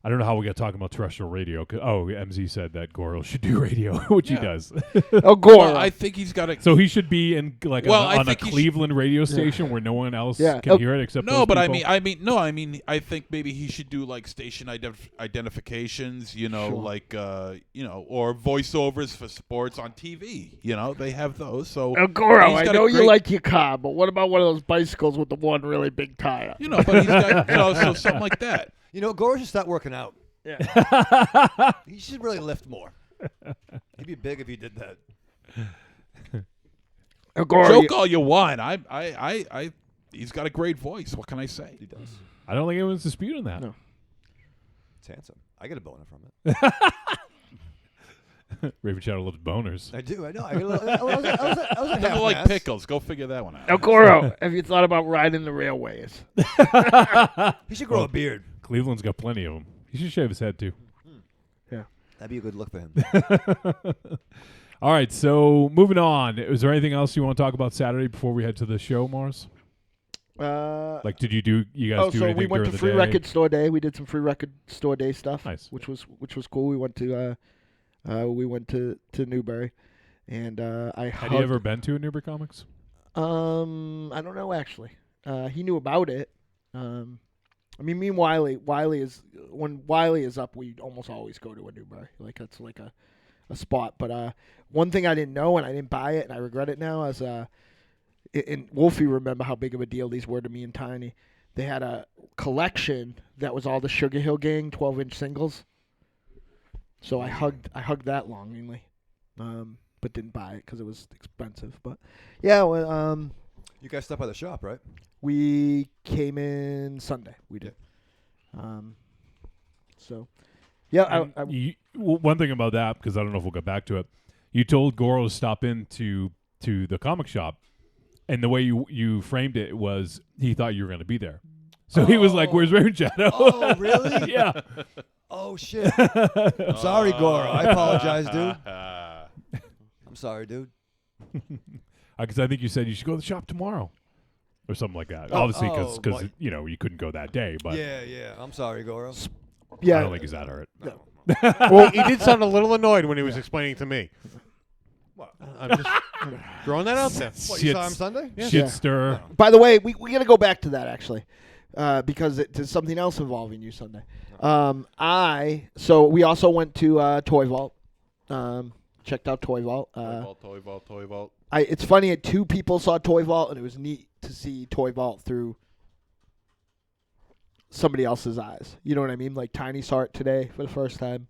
I don't know how we got talking about terrestrial radio. MZ said that Goro should do radio, which he does. Oh, Goro. Well, I think he's got to. So he should be in like on a Cleveland radio station where no one else can hear it except no. But people. I think maybe he should do like station identifications. Like or voiceovers for sports on TV. They have those. So Goro, I know you like your car, but what about one of those bicycles with the one really big tire? But he's got so something like that. Goro should start working out. Yeah. He should really lift more. He'd be big if he did that. Goro, Joke all you want. He's got a great voice. What can I say? He does. I don't think anyone's disputing that. No. It's handsome. I get a boner from it. Raven Shadow loves boners. I do. I know. I was a half People like mass. pickles. Go figure that one out. El Goro, have you thought about riding the railways? He should grow a beard. Cleveland's got plenty of them. He should shave his head too. Yeah. That'd be a good look for him. All right, so moving on. Is there anything else you want to talk about Saturday before we head to the show, Mars? Like, did you guys do anything we went during to Free the day? Record Store Day. We did some Free Record Store Day stuff. Nice. Which was cool. We went to Newbury, and Had you ever been to a Newbury Comics? I don't know actually. He knew about it. Me and Wiley when Wiley is up, we almost always go to a Newbury. Like that's like a spot. But one thing I didn't know and I didn't buy it and I regret it now is and Wolfie remember how big of a deal these were to me and Tiny. They had a collection that was all the Sugar Hill Gang 12-inch singles. So I hugged that longingly, but didn't buy it because it was expensive. But yeah, well, You guys stopped by the shop, right? we came in Sunday. We did. So, yeah. One thing about that, because I don't know if we'll get back to it, you told Goro to stop into the comic shop, and the way you framed it was he thought you were going to be there. So he was like, "Where's Raven Shadow?" Oh, really? Yeah. Oh, shit. I'm sorry, Goro. I apologize, dude. I'm sorry, dude. Because I think you said you should go to the shop tomorrow. Or something like that. Oh, Obviously, because boy. you couldn't go that day. But Yeah. I'm sorry, Goro. Yeah. I don't think he's that hurt. No. Well, he did sound a little annoyed when he was explaining to me. What? I'm just throwing that out there. What, you saw him Sunday? Shit Yeah. stir. By the way, we got to go back to that actually, because it's something else involving you Sunday. So we also went to Toy Vault. Checked out Toy Vault. Toy Vault. It's funny. 2 people saw Toy Vault, and it was neat to see Toy Vault through somebody else's eyes. You know what I mean? Like Tiny saw it today for the first time.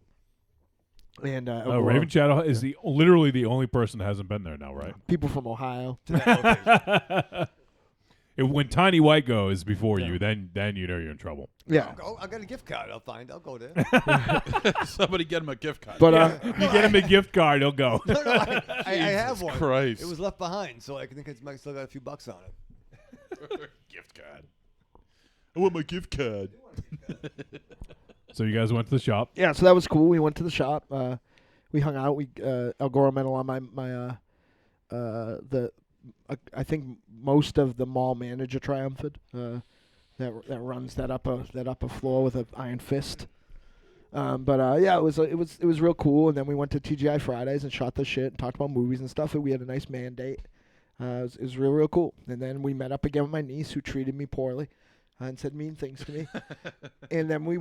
And Raven Shadow is literally the only person that hasn't been there now, right? people from Ohio. When Tiny White goes before you, then you know you're in trouble. Yeah. I got a gift card. I'll go there. Somebody get him a gift card. But You get him a gift card, he'll go. No, I have one. Christ. It was left behind, so I think I still got a few bucks on it. Gift card. I want my gift card. So you guys went to the shop. yeah, so that was cool. We went to the shop. We hung out. El Goro met along I think most of the mall manager triumphed. That runs that upper floor with an iron fist. Yeah, it was real cool. And then we went to TGI Fridays and shot the shit and talked about movies and stuff. And we had a nice man date. It was real cool. And then we met up again with my niece, who treated me poorly and said mean things to me. And then we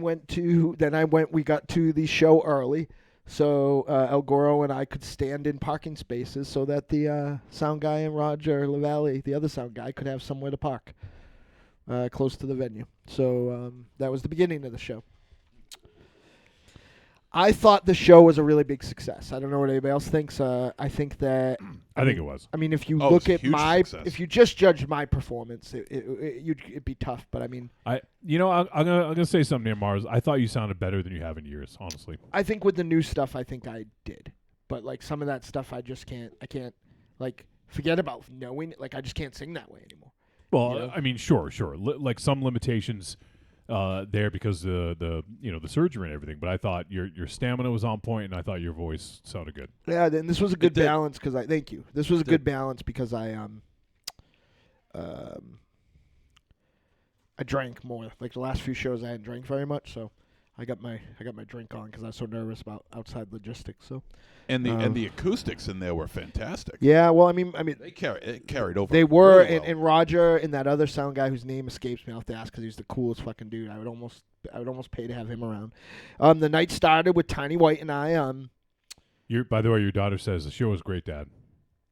got to the show early. So El Goro and I could stand in parking spaces so that the sound guy and Roger LaValle, the other sound guy, could have somewhere to park close to the venue. So that was the beginning of the show. I thought the show was a really big success. I don't know what anybody else thinks. I think that. I think it was. I mean, if you Oh, look it's a at huge success. if you just judged my performance, it'd be tough. But I mean, I'm gonna say something here, Mars. I thought you sounded better than you have in years, honestly. I think with the new stuff, I think I did. But like some of that stuff, I can't like forget about knowing. Like I just can't sing that way anymore. Well, You know? I mean, sure. Like some limitations there because the surgery and everything. But I thought your stamina was on point, and I thought your voice sounded good. Yeah, and this was a good did. balance because thank you. This was a did. good balance because I drank more. Like the last few shows, I hadn't drank very much, so I got my drink on because I was so nervous about outside logistics. So And the acoustics in there were fantastic. yeah, well, I mean, It carried over. they were, really well. and Roger and that other sound guy whose name escapes me. I'll have to ask because he's the coolest fucking dude. I would almost pay to have him around. The night started with Tiny White and I. By the way, your daughter says the show was great, Dad.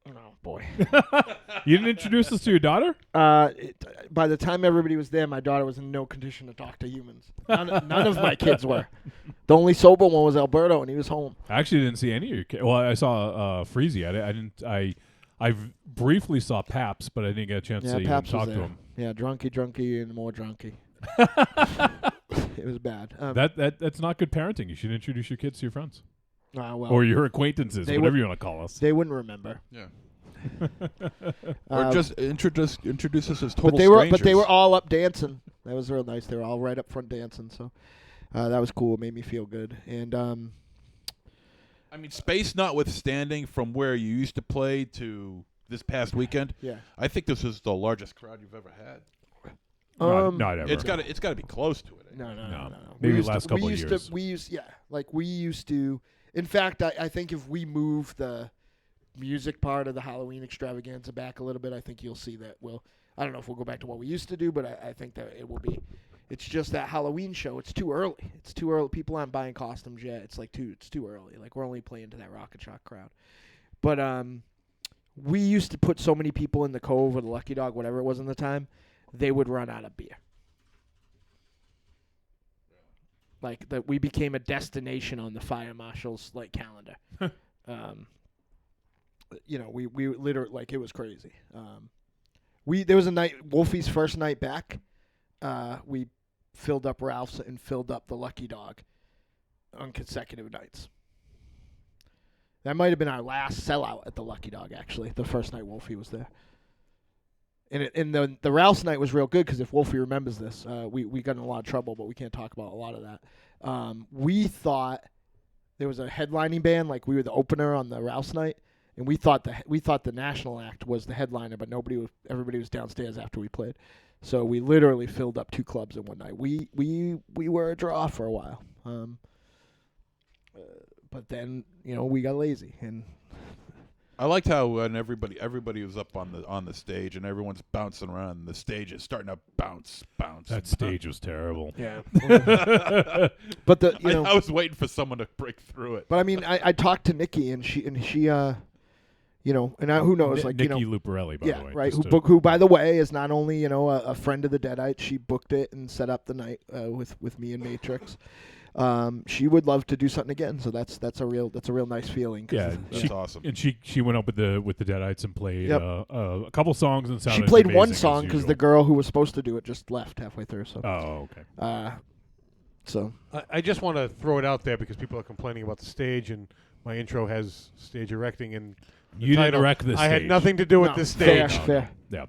Oh boy. You didn't introduce us to your daughter? By the time everybody was there, my daughter was in no condition to talk to humans. None of my kids were. The only sober one was Alberto, and he was home. I actually didn't see any of your kids. Well, I saw Freezy. I briefly saw Paps, but I didn't get a chance to see him Paps talk was to there. him. Yeah, drunky, and more drunky. It was bad. That's not good parenting. You should introduce your kids to your friends Well, or your acquaintances, they whatever would- you want to call us. they wouldn't remember. Yeah. Or Um, just introduce us as total But they were strangers. all up dancing. That was real nice. They were all right up front dancing. So that was cool. It made me feel good. And I mean, space notwithstanding, from where you used to play to this past weekend, yeah, I think this is the largest crowd you've ever had. Not ever. It's got to be close to it. no. Maybe the last couple of years. We used to. In fact, I think if we move the music part of the Halloween extravaganza back a little bit, I think you'll see that I don't know if we'll go back to what we used to do, but I think that it will be. It's just that Halloween show. It's too early. It's too early. People aren't buying costumes yet. It's too early. Like we're only playing to that Rocket Shock crowd. But we used to put so many people in the Cove or the Lucky Dog, whatever it was in the time, they would run out of beer. Like that, we became a destination on the fire marshal's calendar. We literally it was crazy. There was a night, Wolfie's first night back. We filled up Ralph's and filled up the Lucky Dog on consecutive nights. That might have been our last sellout at the Lucky Dog, actually, the first night Wolfie was there. And the Ralph's night was real good because if Wolfie remembers this, we got in a lot of trouble, but we can't talk about a lot of that. We thought there was a headlining band, like we were the opener on the Ralph's night, and we thought the national act was the headliner, but everybody was downstairs after we played. So we literally filled up 2 clubs in one night. We were a draw for a while. But then, we got lazy and I liked how when everybody was up on the stage and everyone's bouncing around, and the stage is starting to bounce. That stage was terrible. Yeah. But I was waiting for someone to break through it. But I mean, I talked to Nikki, and she who knows, like, Nikki Luparelli, by the way. right, just who by the way is not only a friend of the Deadites. She booked it and set up the night with me and Matrix. She would love to do something again, so that's a real nice feeling. Yeah, That's awesome. And she went up with the Deadites and played Yep. a couple songs and She sounded played amazing one as song because the usual. girl who was supposed to do it just left halfway through. So, Oh, okay. So I just want to throw it out there because people are complaining about the stage, and my intro has stage erecting and the You didn't title. erect this I had stage. nothing to do with no, this fair, stage. fair. Yeah.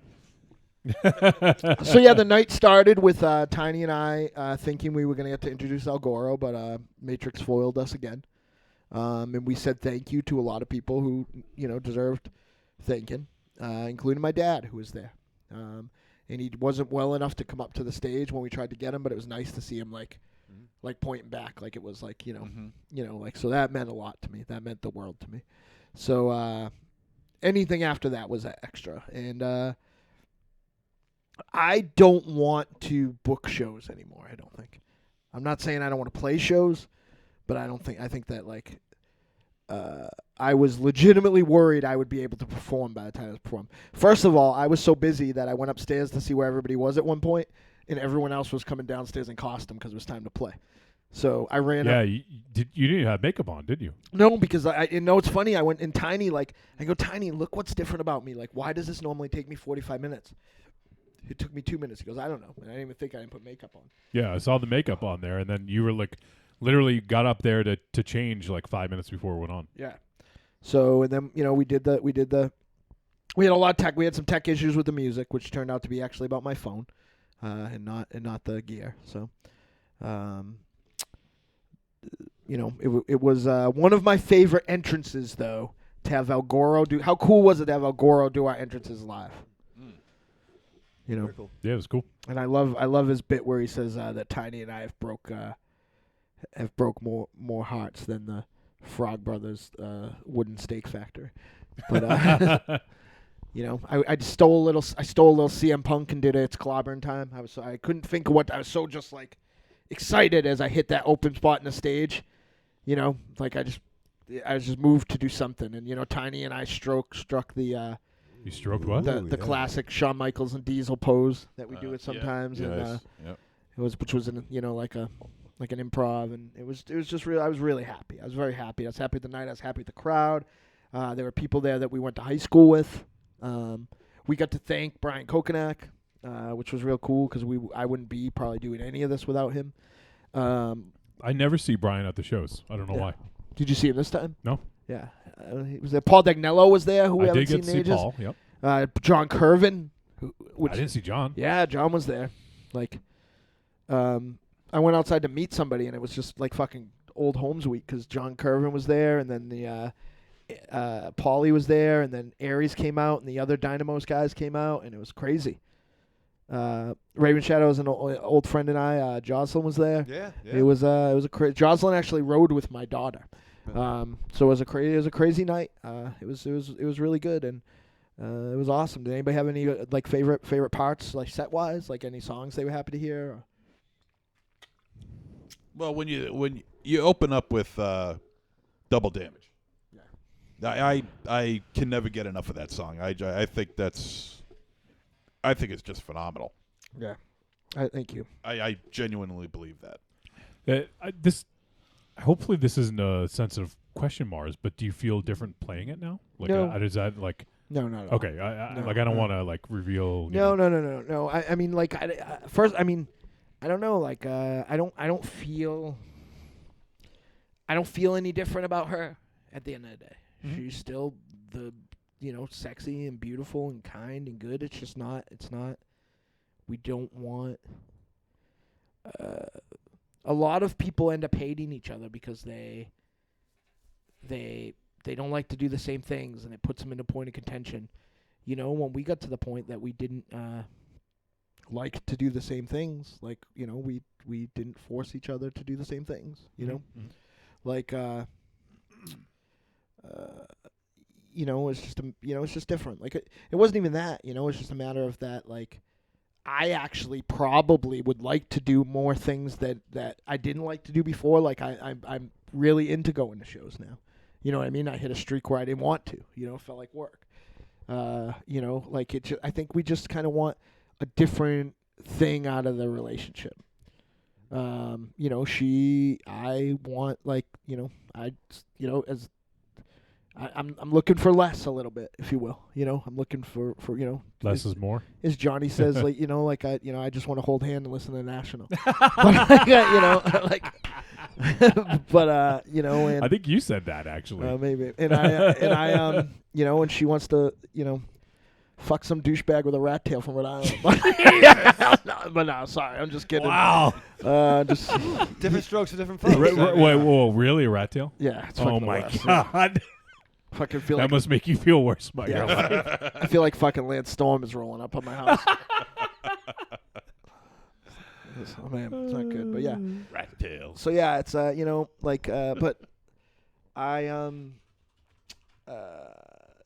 So yeah, the night started with Tiny and I thinking we were going to get to introduce El Goro, but Matrix foiled us again. And we said thank you to a lot of people who deserved thanking, including my dad, who was there. And he wasn't well enough to come up to the stage when we tried to get him, but it was nice to see him like pointing back, like it was like like, so that meant a lot to me. That meant the world to me. So anything after that was extra, and I don't want to book shows anymore. I don't think. I'm not saying I don't want to play shows, but I think that like I was legitimately worried I would be able to perform by the time I was perform. First of all, I was so busy that I went upstairs to see where everybody was at one point, and everyone else was coming downstairs in costume because it was time to play. So I ran up. Yeah, you didn't have makeup on, did you? No, because it's funny. I went in Tiny, like, I go, Tiny, look what's different about me. Like, why does this normally take me 45 minutes? It took me 2 minutes. He goes, I don't know. And I didn't even think I didn't put makeup on. Yeah, I saw the makeup on there, and then you were like, literally got up there to change like 5 minutes before it went on. Yeah. So, and then, we had a lot of tech. We had some tech issues with the music, which turned out to be actually about my phone, and not the gear. So, it was one of my favorite entrances, though, to have El Goro do. How cool was it to have El Goro do our entrances live? Very cool. Yeah, it was cool. And I love his bit where he says that Tiny and I have broke more hearts than the Frog Brothers wooden steak factory. But I stole a little CM Punk and did it. It's clobbering time. I couldn't think of what I was so just like excited as I hit that open spot in the stage. Like I was just moved to do something, and Tiny and I struck the. You stroked what? The classic Shawn Michaels and Diesel pose that we do it sometimes, Yes. and Yep. which was an like an improv, and it was just real. I was really happy. I was very happy. I was happy at the night. I was happy at the crowd. There were people there that we went to high school with. We got to thank Brian Kokonak, which was real cool because I wouldn't be probably doing any of this without him. I never see Brian at the shows. I don't know why. Did you see him this time? No. Yeah, he was there. Paul Dagnello was there, who we I haven't did seen get to in see ages. Paul. Yep. John Curvin. I didn't see John. Yeah, John was there. Like, I went outside to meet somebody, and it was just like fucking old Holmes week because John Curvin was there, and then the Paulie was there, and then Aries came out, and the other Dynamos guys came out, and it was crazy. Raven Shadows, an old friend, and I, Jocelyn was there. Yeah. It was a Jocelyn actually rode with my daughter. So it was a crazy night. It was really good, and it was awesome. Did anybody have any like favorite parts, like set wise, like any songs they were happy to hear? Or? Well, when you open up with Double Damage, I can never get enough of that song. I think it's just phenomenal. Yeah, thank you. I genuinely believe that. Hopefully this isn't a sensitive question, Mars. But do you feel different playing it now? Like, No. Is that like? No. Okay, No, I don't no. want to like reveal. No. I mean, like, first, I mean, I don't know. Like, I don't feel any different about her at the end of the day. Mhm. She's still the, sexy and beautiful and kind and good. It's just not. It's not. We don't want. A lot of people end up hating each other because they don't like to do the same things, and it puts them in a point of contention. When we got to the point that we didn't like to do the same things, like, we didn't force each other to do the same things, Mhm. like it's just it's just different. Like it wasn't even that. It's just a matter of that. Like I actually probably would like to do more things that I didn't like to do before. Like I'm really into going to shows now. You know what I mean? I hit a streak where I didn't want to. It felt like work. Like I think we just kind of want a different thing out of the relationship. I want like, as I'm looking for less a little bit, if you will. I'm looking for Less is more. as Johnny says, like I just want to hold hand and listen to the National. But like but and I think you said that actually. maybe and I and she wants to fuck some douchebag with a rat tail from Rhode Island. But no, sorry, I'm just kidding. Wow. Just Different strokes for different folks. Wait, whoa, really a rat tail? yeah. It's Oh fucking the my worst. god. Fucking feel That like must make you feel worse about Yeah. your life. I feel like fucking Lance Storm is rolling up on my house. Oh, man, it's not good, but yeah. Rat tails. So yeah, it's but I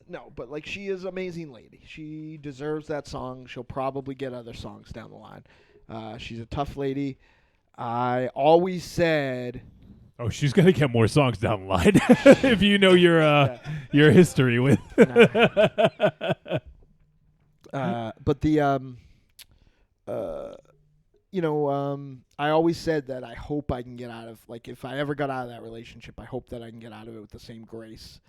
no, but like she is an amazing lady. She deserves that song. She'll probably get other songs down the line. She's a tough lady. I always said Oh, she's gonna get more songs down the line if you know your history with. But the I always said that I hope I can get out of, like, if I ever got out of that relationship, I hope that I can get out of it with the same grace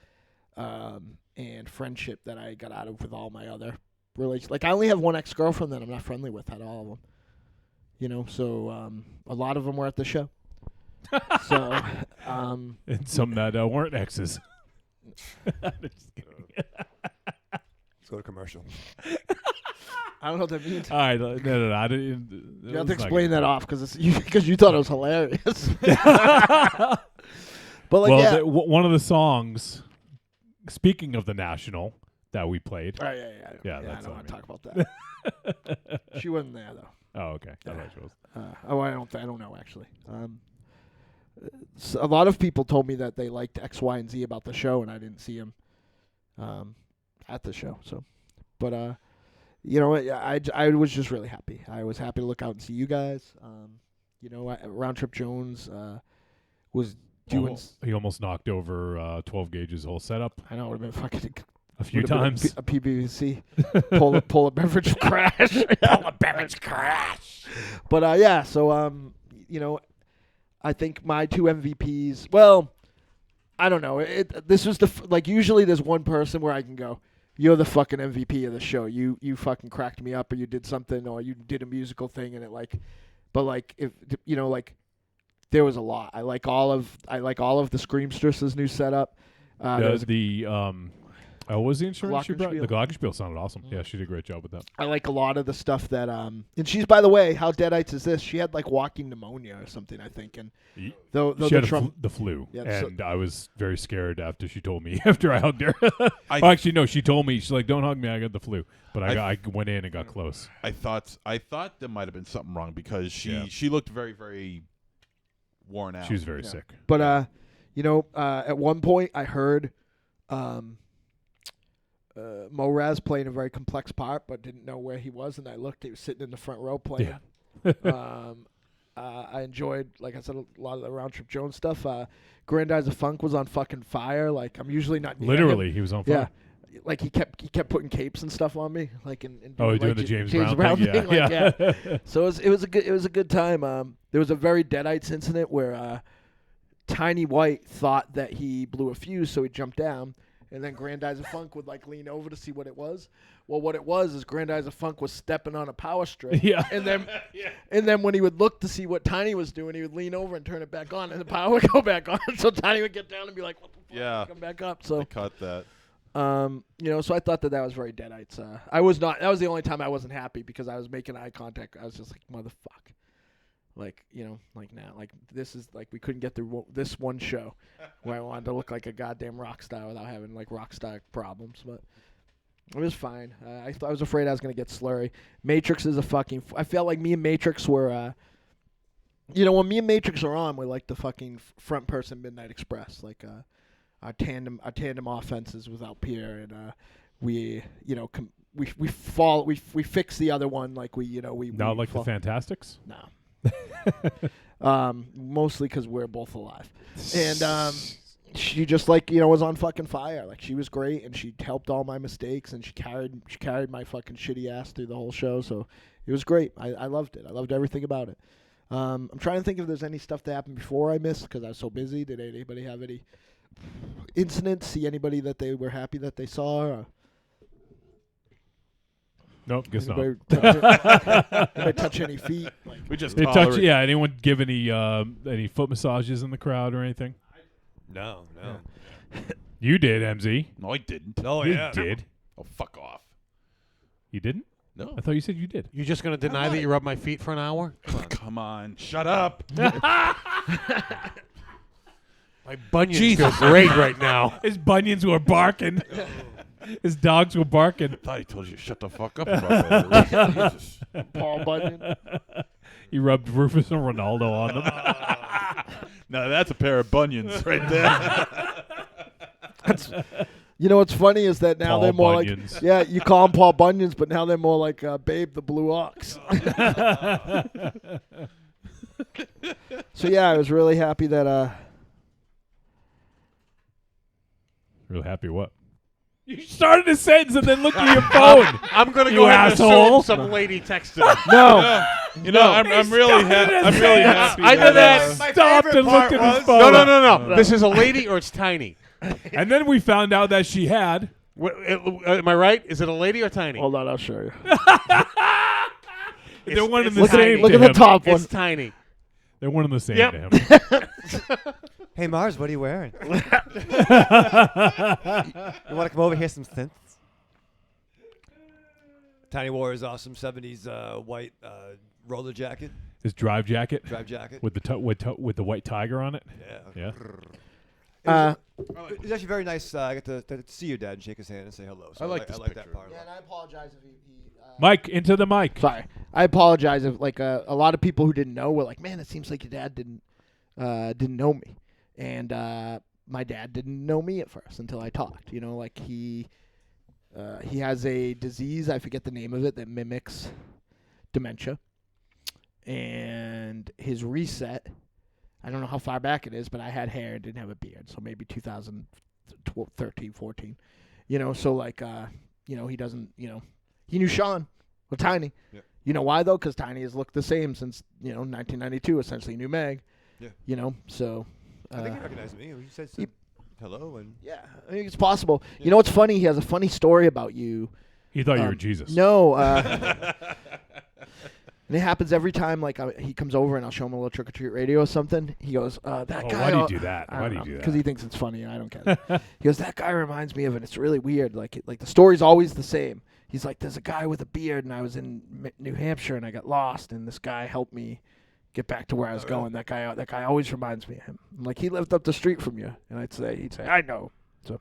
and friendship that I got out of with all my other relations. Like, I only have one ex-girlfriend that I'm not friendly with out of all of them. So a lot of them were at the show. So, And some that weren't exes. Just kidding. Let's go to commercial. I don't know what that means. All right, no. I didn't. You have to explain that off because you thought it was hilarious. But like, Well, yeah. one of the songs, speaking of the National that we played. Oh, yeah. Yeah, I that's don't what I want to mean. talk about that. She wasn't there though. Oh, okay. I thought she was. I don't know actually. So a lot of people told me that they liked X, Y, and Z about the show, and I didn't see them at the show. So, but I was just really happy. I was happy to look out and see you guys. Round Trip Jones was doing. He almost knocked over 12 Gauge's whole setup I know it would have been fucking a few would've been times. a PBC pull a beverage crash. Pull a beverage crash. But yeah, so I think my two MVPs. Well, I don't know. This was usually there's one person where I can go, you're the fucking MVP of the show. You fucking cracked me up, or you did something, or you did a musical thing, and if there was a lot. I like all of the Screamstress's new setup. What was the insurance she brought? Glockenspiel. The Glockenspiel sounded awesome. Yeah, she did a great job with that. I like a lot of the stuff that and she's, by the way, how Deadites is this? She had like walking pneumonia or something, I think, and though She had the flu, Yeah, and I was very scared after she told me after I hugged her. She told me, she's like, "Don't hug me, I got the flu." But I went in and got close. I thought there might have been something wrong because she looked very, very worn out. She was very sick. But at one point I heard Moraz playing a very complex part, but didn't know where he was, and I looked. He was sitting in the front row playing. Yeah. I enjoyed, like I said, a lot of the Round Trip Jones stuff. Grandize of Funk was on fucking fire. Like, I'm usually not near Literally, him. he was on fire. Yeah, like he kept putting capes and stuff on me, like in Doing like the James Brown Brown thing. thing. Like, yeah. So it was a good time. There was a very Deadites incident where Tiny White thought that he blew a fuse, so he jumped down. And then Grandize of Funk would like lean over to see what it was. Well, what it was is Grandize of Funk was stepping on a power strip. Yeah. And then when he would look to see what Tiny was doing, he would lean over and turn it back on, and the power would go back on. So Tiny would get down and be like, "What the fuck?" Yeah. Come back up. So I caught that. so I thought that was very Deadites. I was not. That was the only time I wasn't happy because I was making eye contact. I was just like, "Motherfuck." Like, like now, like this is like we couldn't get through this one show where I wanted to look like a goddamn rock star without having like rock star problems, but it was fine. I was afraid I was gonna get slurry. Matrix is a fucking. I felt like me and Matrix were, when me and Matrix are on, we're like the fucking front person Midnight Express. Like, our tandem offenses without Pierre, and we fix the other one like we Not like the Fantastics? No. Mostly because we're both alive, and she just was on fucking fire. Like, she was great, and she helped all my mistakes, and she carried my fucking shitty ass through the whole show. So it was great. I loved it. I loved everything about it. I'm trying to think if there's any stuff that happened before I missed because I was so busy. Did anybody have any incidents? See anybody that they were happy that they saw? Or Nope, guess not. Anybody touch any feet? Like, We just Touch, anyone give any foot massages in the crowd or anything? No. You did, MZ. No, I didn't. Oh, You yeah. did. Oh, fuck off. You didn't? No. I thought you said you did. You're just going to deny that you rubbed my feet for an hour? Come on. Shut up. My bunions feel great right now. His bunions were barking. His dogs were barking. I thought he told you to shut the fuck up about that. Jesus. Paul Bunyan. He rubbed Rufus and Ronaldo on them. No, that's a pair of bunions right there. You know what's funny is that now Paul they're more Bunions. like, yeah, you call them Paul Bunions, but now they're more like Babe the Blue Ox. So yeah, I was really happy that. Real happy what? You started a sentence and then looked at your phone. I'm going to You go ahead and asshole. assume some lady texted him. No, You know, I'm really happy. Either that- My Stopped favorite and looked at part his was- phone. No. This is a lady or it's tiny? And then we found out that she had. Am I right? Is it a lady or tiny? hold on, I'll show you. They're one and the Look same. at look to at the him. top one. It's tiny. They're one and the same Yep. to him. Hey Mars, what are you wearing? You want to come over here some synths? Tiny wore his awesome 70s white roller jacket, His drive jacket drive jacket. with the white tiger on it. Yeah. Yeah. It was actually very nice. I got to see your dad and shake his hand and say hello. So I like this that picture. part. a lot. and I apologize if he Mike, into the mic. Sorry, I apologize if a lot of people who didn't know were like, man, it seems like your dad didn't know me, and my dad didn't know me at first until I talked. You know, like he has a disease, I forget the name of it, that mimics dementia, and his reset. I don't know how far back it is, but I had hair and didn't have a beard, so maybe 2013, 14. You know, so like, he doesn't, he knew Sean, or Tiny. Yeah. You know why, though? Because Tiny has looked the same since, 1992, essentially knew Meg. Yeah. So. I think he recognized me. He said hello and. Yeah, I think it's possible. You know what's funny? He has a funny story about you. He thought you were Jesus. No. And it happens every time, like, he comes over and I'll show him a little Trick or Treat Radio or something. He goes, that guy. Why do you do that? Why do you do that? Because he thinks it's funny and I don't get it. He goes, that guy reminds me of it. It's really weird. Like the story's always the same. He's like, there's a guy with a beard and I was in New Hampshire and I got lost and this guy helped me get back to where I was going. That guy always reminds me of him. I'm like, he lived up the street from you. And he'd say, I know. So,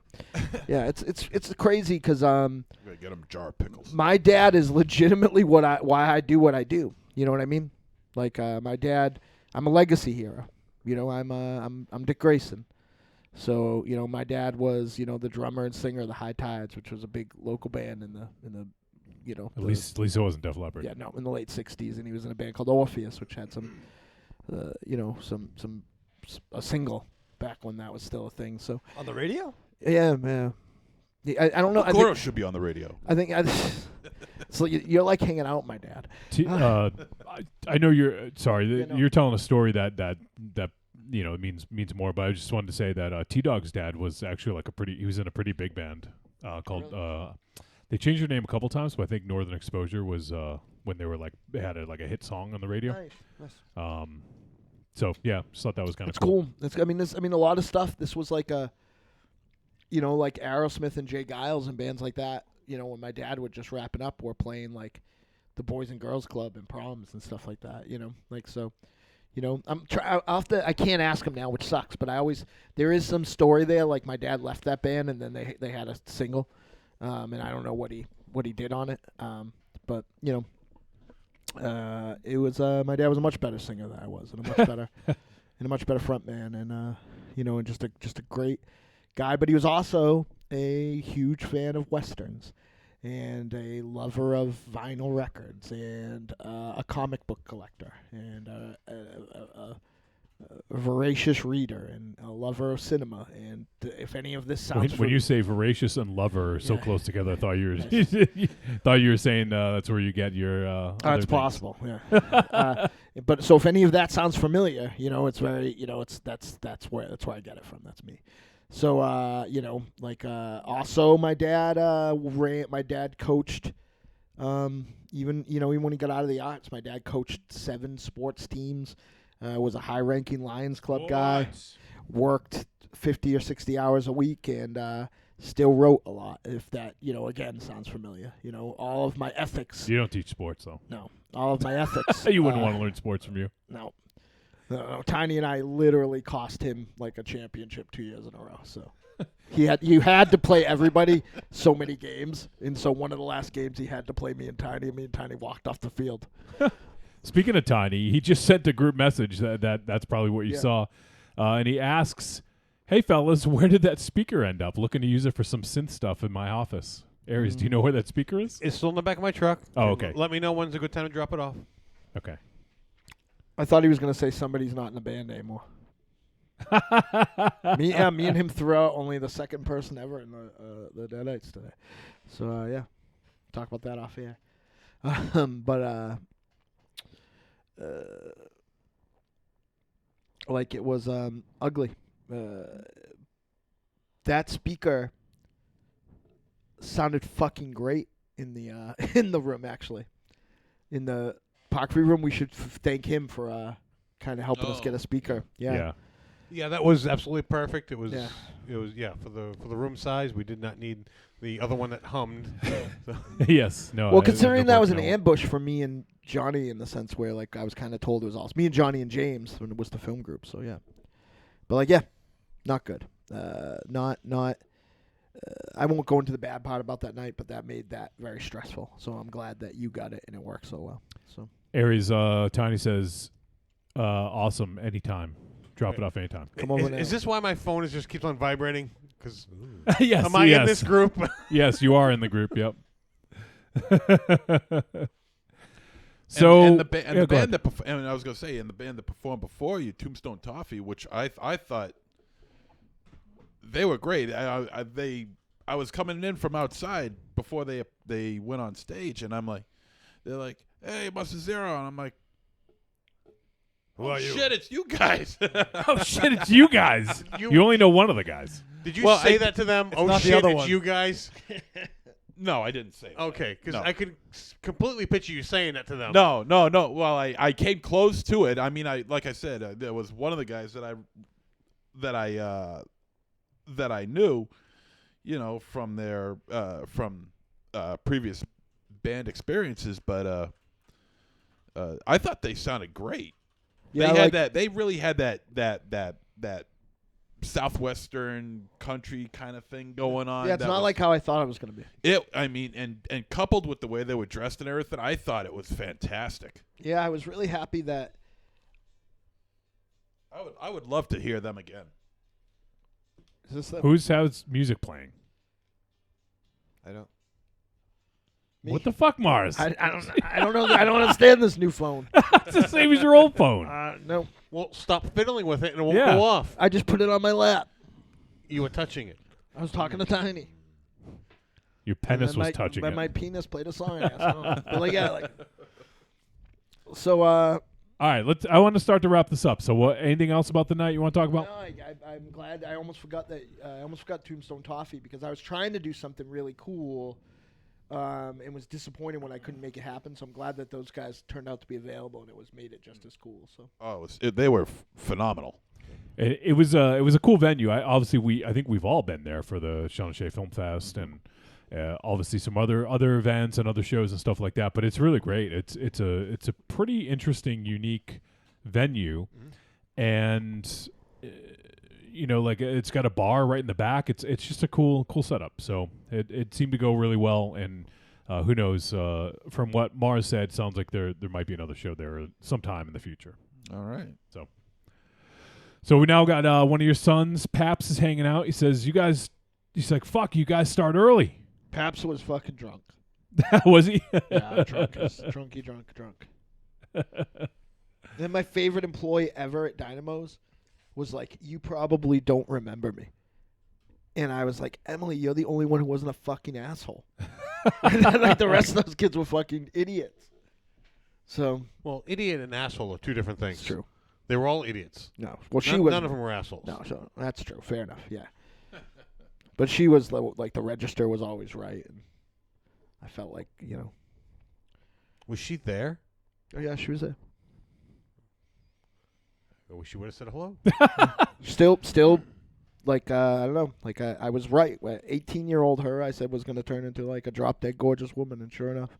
yeah, it's crazy because Gotta get him a jar of pickles. my dad is legitimately why I do what I do. You know what I mean? Like my dad, I'm a legacy hero. You know, I'm Dick Grayson. So my dad was the drummer and singer of the High Tides, which was a big local band in the At least it wasn't Def Leppard. yeah, no, in the late '60s, and he was in a band called Orpheus, which had some a single back when that was still a thing. So On the radio? yeah. I don't know. Goro should be on the radio. I think so. You're like hanging out, with my dad. I know you're sorry. Yeah, no. You're telling a story that means more. But I just wanted to say that T Dog's dad was actually he was in a pretty big band called. They changed their name a couple times, but I think Northern Exposure was when they had a hit song on the radio. Nice. So yeah, just thought that was kind of It's cool. A lot of stuff. This was like like Aerosmith and Jay Giles and bands like that. When my dad would just wrap it up, we're playing like the Boys and Girls Club and proms and stuff like that. I can't ask him now, which sucks. But there is some story there. Like my dad left that band and then they had a single, and I don't know what he did on it. But it was my dad was a much better singer than I was, and a much better front man, and and just a great guy, but he was also a huge fan of westerns and a lover of vinyl records and a comic book collector and a voracious reader and a lover of cinema. And if any of this sounds When you say voracious and lover so Yeah. close together, I thought you were thought you were saying that's where you get your. other it's things. possible, yeah. But so if any of that sounds familiar, it's very, it's that's where I get it from. That's me. So also my dad my dad coached even when he got out of the arts, my dad coached 7 sports teams. Was a high-ranking Lions Club guy. Worked 50 or 60 hours a week and still wrote a lot. If that again sounds familiar. All of my ethics. You don't teach sports though. No, all of my ethics. You wouldn't want to learn sports from you. No. Tiny and I literally cost him like a championship 2 years in a row. So you had to play everybody so many games, and so one of the last games he had to play me and Tiny. Me and Tiny walked off the field. Speaking of Tiny, he just sent a group message that's probably what you Yeah. saw, and he asks, "Hey fellas, where did that speaker end up? Looking to use it for some synth stuff in my office." Aries, do you know where that speaker is? It's still in the back of my truck. Oh, okay. Let me know when's a good time to drop it off. Okay. I thought he was going to say somebody's not in the band anymore. me and him threw out only the second person ever in the Deadites today. So yeah, talk about that off air. Like it was ugly. That speaker sounded fucking great in the in the room actually. In the Park Free room, we should thank him for kind of helping us get a speaker. Yeah. Yeah, that was absolutely perfect. It was. Yeah. It was. Yeah, for the room size, we did not need the other one that hummed. So. Yes. No. Well, considering that was an ambush for me and Johnny in the sense where like I was kind of told it was all me and Johnny and James when it was the film group. So yeah, but not good. Not. I won't go into the bad part about that night, but that made that very stressful. So I'm glad that you got it and it worked so well. So Aries, Tiny says, "Awesome, anytime. Drop it off anytime." come over now. Is this why my phone just keeps on vibrating? Because Yes. am I in this group? Yes, you are in the group. Yep. So and the band go ahead. that and I was gonna say, and the band that performed before you, Tombstone Toffee, which I thought they were great. I was coming in from outside before they went on stage, and they're like, "Hey, Buster Zero," and I'm like, Who are you? Shit, it's you guys. Oh shit, it's you guys. You only know one of the guys. Did you Well, say that to them? Oh not the shit, other it's one. you guys. No, I didn't say that. Okay, because No. I could completely picture you saying that to them. No. Well, I came close to it. I mean, like I said, there was one of the guys that I knew, from their previous band experiences, but I thought they sounded great. Yeah, they had like- that. They really had that southwestern country kind of thing going on. Yeah, it's that not was- like how I thought it was going to be. it. I mean, and coupled with the way they were dressed and everything, I thought it was fantastic. Yeah, I was really happy that. I would love to hear them again. Is this the, Who's how's music playing? I don't. me? What the fuck, Mars? I don't know. I don't understand this new phone. It's the same as your old phone. No, Well, stop fiddling with it and it won't Yeah. go off. I just put it on my lap. You were touching it. I was talking to Tiny. Your And penis then was my, touching then it. my penis played a song. I guess. I don't know. But like, yeah, like. So, All right, I want to start to wrap this up. So, what? Anything else about the night you want to talk no, about? I'm glad. I almost forgot that. I almost forgot Tombstone Toffee because I was trying to do something really cool, and was disappointed when I couldn't make it happen. So I'm glad that those guys turned out to be available and made it just as cool. So Oh, they were phenomenal. It was a cool venue. I think we've all been there for the Sean and Shea Film Fest and obviously some other events and other shows and stuff like that. But it's really great. It's a pretty interesting, unique venue, and like it's got a bar right in the back. It's just a cool setup. So it seemed to go really well. And who knows? From what Mars said, sounds like there might be another show there sometime in the future. All right. So we now got one of your sons, Paps, is hanging out. He says, he's like, fuck, you guys start early. Paps was fucking drunk. Was he? Yeah, drunk. Drunk. Then my favorite employee ever at Dynamo's was like, you probably don't remember me. And I was like, Emily, you're the only one who wasn't a fucking asshole. And then, like, the rest of those kids were fucking idiots. So. Well, idiot and asshole are two different things. It's true. They were all idiots. No. Well, she was. None of them were assholes. No, so that's true. Fair enough. Yeah. But she was like the register was always right, and I felt like Was she there? Oh yeah, she was there. I wish she would have said hello. Still, like I don't know, like I was right. 18-year-old her, I said was going to turn into like a drop dead gorgeous woman, and sure enough,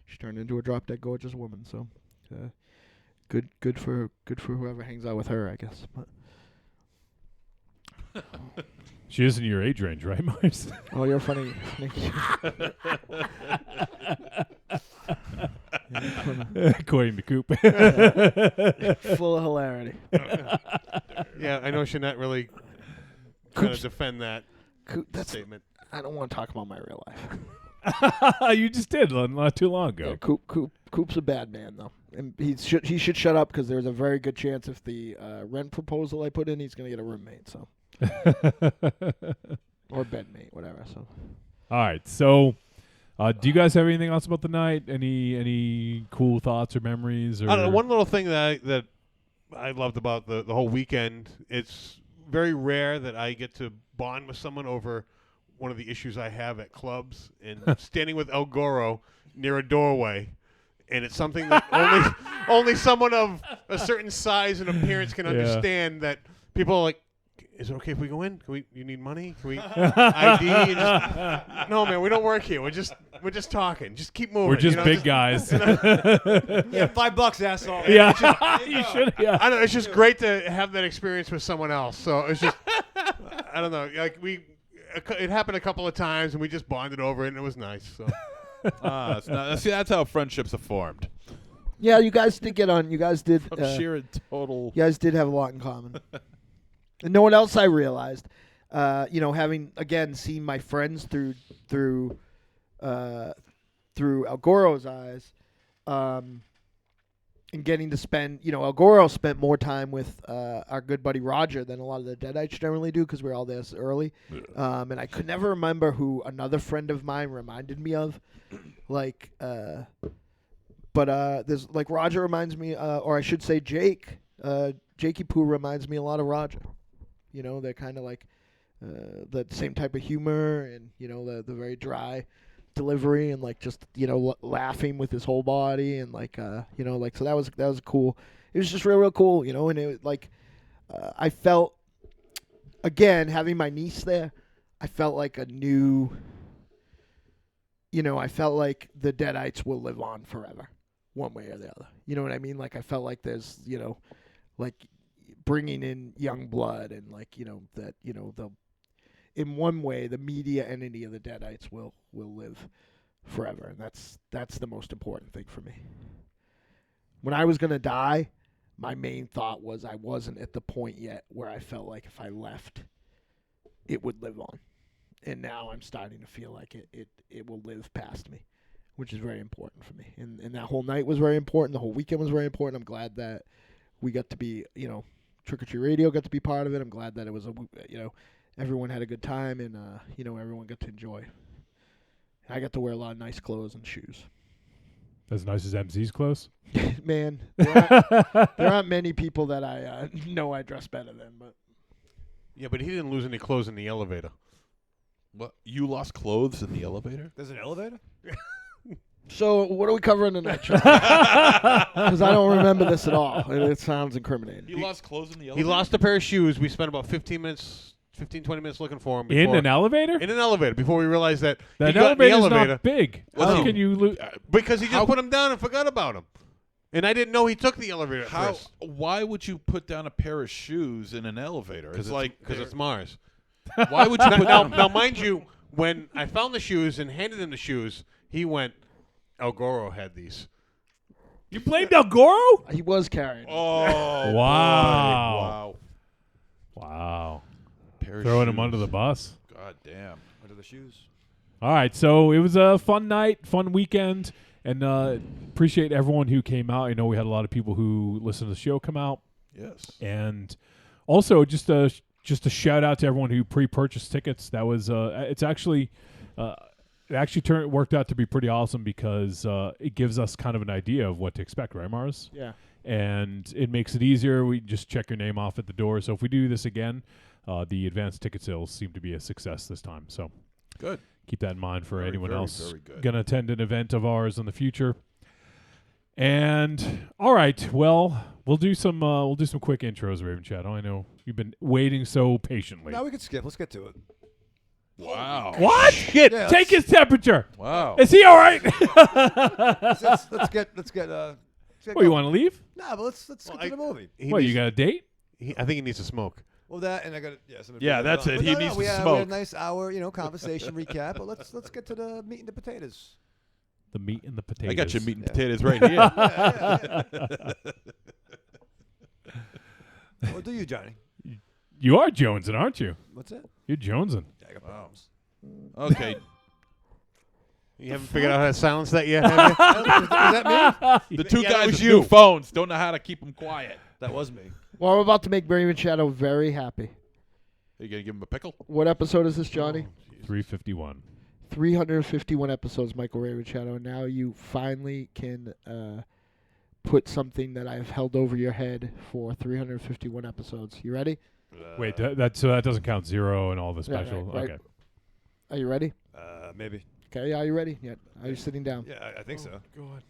she turned into a drop dead gorgeous woman. So, good for whoever hangs out with her, I guess. But. She is in your age range, right, Mars? Oh, you're funny. According to Coop. Full of hilarity. Yeah, I know Jeanette really going to defend that statement. I don't want to talk about my real life. You just did not too long ago. Yeah, Coop's a bad man, though. And he should shut up because there's a very good chance if the rent proposal I put in, he's going to get a roommate. So. Or bedmate, whatever. So. All right. So, do you guys have anything else about the night? Any cool thoughts or memories? Or I don't know. One little thing that I loved about the whole weekend. It's very rare that I get to bond with someone over one of the issues I have at clubs, and standing with El Goro near a doorway. And it's something that only someone of a certain size and appearance can understand. That people are like, is it okay if we go in? You need money? Can we ID? No, man, we don't work here. We're just talking. Just keep moving. We're just big guys. Yeah, $5, asshole. Yeah, you should. Yeah. I don't know. It's just great to have that experience with someone else. So it's just, I don't know. Like it happened a couple of times, and we just bonded over it, and it was nice. So. That's how friendships are formed. Yeah, you guys did get on. You guys did. From sheer and total. You guys did have a lot in common. And no one else I realized, having again seen my friends through El Goro's eyes, and getting to spend, El Goro spent more time with our good buddy Roger than a lot of the Deadites generally do because we're all there early. And I could never remember who another friend of mine reminded me of, but there's like Roger reminds me, or I should say Jake, Jakey Poo reminds me a lot of Roger. They're kind of like the same type of humor and, the very dry delivery and, like, just, laughing with his whole body and, so that was cool. It was just real cool, and it, I felt, again, having my niece there, I felt like a new, I felt like the Deadites will live on forever, one way or the other. You know what I mean? Like, I felt like there's, bringing in young blood and they'll in one way the media entity of the Deadites will live forever, and that's the most important thing for me. When I was going to die, my main thought was I wasn't at the point yet where I felt like if I left it would live on, and now I'm starting to feel like it will live past me, which is very important for me. And that whole night was very important, the whole weekend was very important. I'm glad that we got to be, Trick or Treat Radio got to be part of it. I'm glad that it was everyone had a good time and everyone got to enjoy. I got to wear a lot of nice clothes and shoes. As nice as MC's clothes? Man, there aren't many people that I know I dress better than, but Yeah, but he didn't lose any clothes in the elevator. What? You lost clothes in the elevator? There's an elevator? So what are we covering tonight, Chuck? Because I don't remember this at all. It sounds incriminating. You lost clothes in the elevator? He lost a pair of shoes. We spent about 20 minutes looking for him. In an elevator? In an elevator before we realized that That he got in the elevator's elevator. not big. Well, How can you lose? Because he just put him down and forgot about him. And I didn't know he took the elevator at first. Why would you put down a pair of shoes in an elevator? Because it's Mars. Why would you put down? Now, mind you, when I found the shoes and handed him the shoes, he went, El Goro had these. You blamed El Goro? He was carrying. Oh, Wow. boy. Wow. Throwing him under the bus. God damn. Under the shoes. All right, so it was a fun night, fun weekend, and appreciate everyone who came out. I know we had a lot of people who listened to the show come out. Yes. And also just a shout out to everyone who pre-purchased tickets. That was it actually worked out to be pretty awesome because it gives us kind of an idea of what to expect, right, Mars? Yeah. And it makes it easier. We just check your name off at the door. So if we do this again, the advanced ticket sales seem to be a success this time. So Good. keep that in mind for anyone else very good. going to attend an event of ours in the future. And all right, well, we'll do some quick intros, Raven Shadow. I know you've been waiting so patiently. Now we could skip. Let's get to it. Wow. What? Yeah, Take his temperature. Wow. Is he all right? Let's get. Oh, you want to leave? Nah, but let's get to the movie. What, you got a date? I think he needs to smoke. Well, that and I got Yeah, that's it. He needs to we had smoke. a nice hour, conversation recap. But let's get to the meat and the potatoes. The meat and the potatoes. I got your meat and Yeah. potatoes right here. What do you, Johnny? You are jonesing, aren't you? What's it? You're jonesing. I got Wow. problems. Okay. You haven't figured out how to silence that yet, have you? Was that me? The two Yeah, that guys was with you. new phones don't know how to keep them quiet. That was me. Well, I'm about to make Raven Shadow very happy. Are you going to give him a pickle? What episode is this, Johnny? 351. 351 episodes, Michael Raven Shadow. And now you finally can put something that I've held over your head for 351 episodes. You ready? Wait, that doesn't count 0 and all the Yeah, special. right. Okay. Are you ready? Maybe. Okay, are you ready? Yeah. Are you sitting down? Yeah, I think so. God.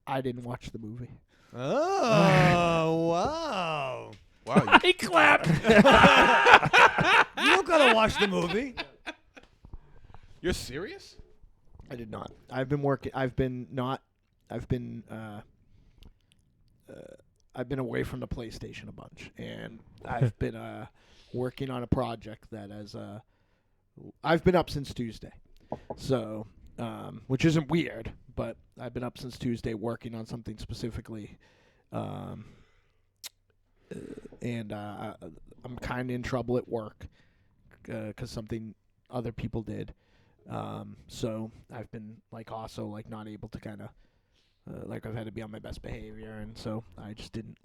I didn't watch the movie. Oh, wow. Wow. He clapped. You don't gotta watch the movie. You're serious? I did not. I've been working. I've been away from the PlayStation a bunch, and I've been working on a project that has. I've been up since Tuesday, so which isn't weird, but I've been up since Tuesday working on something specifically, and I'm kind of in trouble at work because something other people did. So I've been also not able to kind of I've had to be on my best behavior, and so I just didn't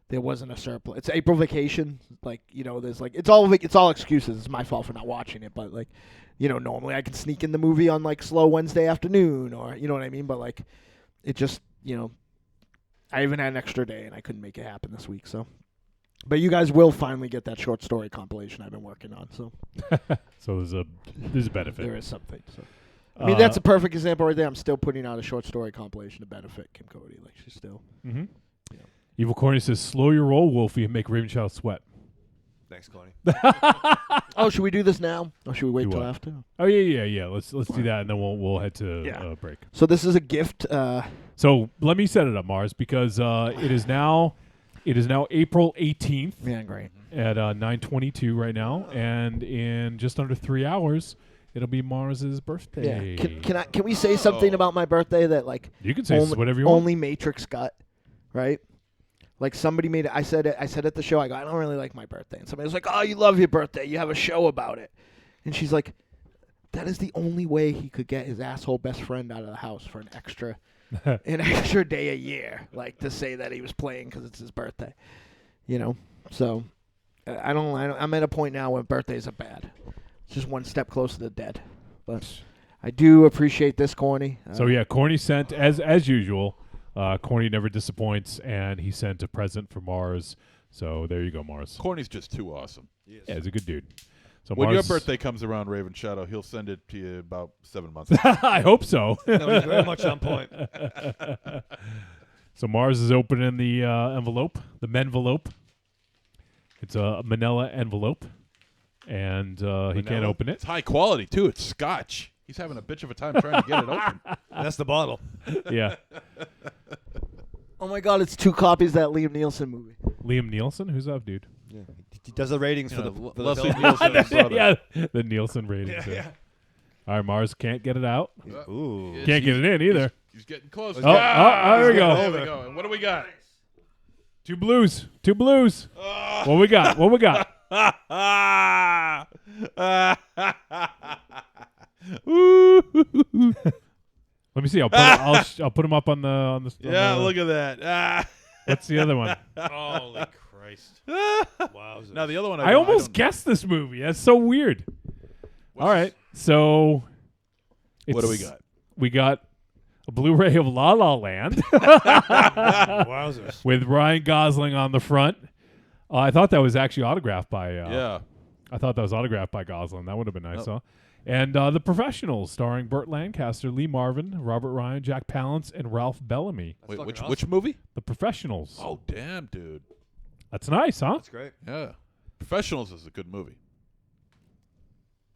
there wasn't a surplus. It's April vacation, there's it's all excuses. It's my fault for not watching it, but normally I could sneak in the movie on slow Wednesday afternoon, or you know what I mean. But it just I even had an extra day and I couldn't make it happen this week. So, but you guys will finally get that short story compilation I've been working on. So. So there's a benefit. There is something. So, I mean, that's a perfect example right there. I'm still putting out a short story compilation to benefit Kim Cody. She's still. Mm-hmm. Yeah. Evil Corny says, "Slow your roll, Wolfie, and make Raven Shadow sweat." Thanks, Connie. Oh, should we do this now? Or should we wait Do till what? after? Oh yeah. Let's do that, and then we'll head to break. So this is a gift. So let me set it up, Mars, because it is now April 18th Yeah, great. at 9:22 right now, and in just under 3 hours, it'll be Mars's birthday. Yeah. Can we say something about my birthday that You can say only, whatever you want. only Matrix got, right? Somebody made it. I said at the show. I go, I don't really like my birthday, and somebody was like, "Oh, you love your birthday. You have a show about it," and she's like, "That is the only way he could get his asshole best friend out of the house for an extra day a year, to say that he was playing because it's his birthday, So I don't. I'm at a point now where birthdays are bad. It's just one step closer to dead. But I do appreciate this, Corny. So yeah, Corny sent as usual. Corny never disappoints, and he sent a present for Mars. So there you go, Mars. Corny's just too awesome. Yes. Yeah, he's a good dude. So When Mars, your birthday comes around, Raven Shadow, he'll send it to you about 7 months. I hope so. No, he's very much on point. So Mars is opening the envelope, the menvelope. It's a manila envelope, and he can't open it. It's high quality, too. It's scotch. He's having a bitch of a time trying to get it open. That's the bottle. Yeah. Oh my God, it's 2 copies of that Liam Neeson movie. Liam Nielsen? Who's up, dude? Yeah. He does the ratings You for know, the Leslie film. Nielsen's brother. Yeah, the Nielsen ratings. Yeah. All right, Mars can't get it out. Ooh. Can't get it in either. He's getting close. Oh, there we go. There we go. And what do we got? Two blues. What we got? Let me see. I'll put him up on the. Yeah, look at that. What's the other one? Holy Christ! Wowzers. Now the other one. I almost guessed this movie. That's so weird. All right, so What do we it's- got? We got a Blu-ray of La La Land Wowzers. with Ryan Gosling on the front. I thought that was actually autographed by. Yeah. I thought that was autographed by Gosling. That would have been nice, Nope. huh? And The Professionals, starring Burt Lancaster, Lee Marvin, Robert Ryan, Jack Palance, and Ralph Bellamy. Wait, fucking which movie? The Professionals. Oh, damn, dude. That's nice, huh? That's great. Yeah. Professionals is a good movie.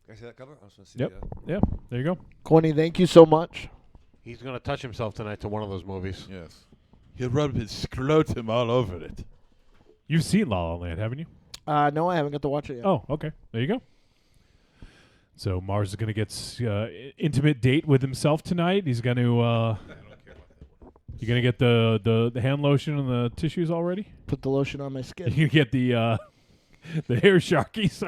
Can I see that cover? I just want to see. Yep. Yeah, there you go. Corny, thank you so much. He's gonna touch himself tonight to one of those movies. Yes. He'll rub his scrotum all over it. You've seen La La Land, haven't you? No, I haven't got to watch it yet. Oh, okay. There you go. So Mars is going to get intimate date with himself tonight. He's going to. You're going to get the hand lotion and the tissues already. Put the lotion on my You're skin. going to get the hair sharkies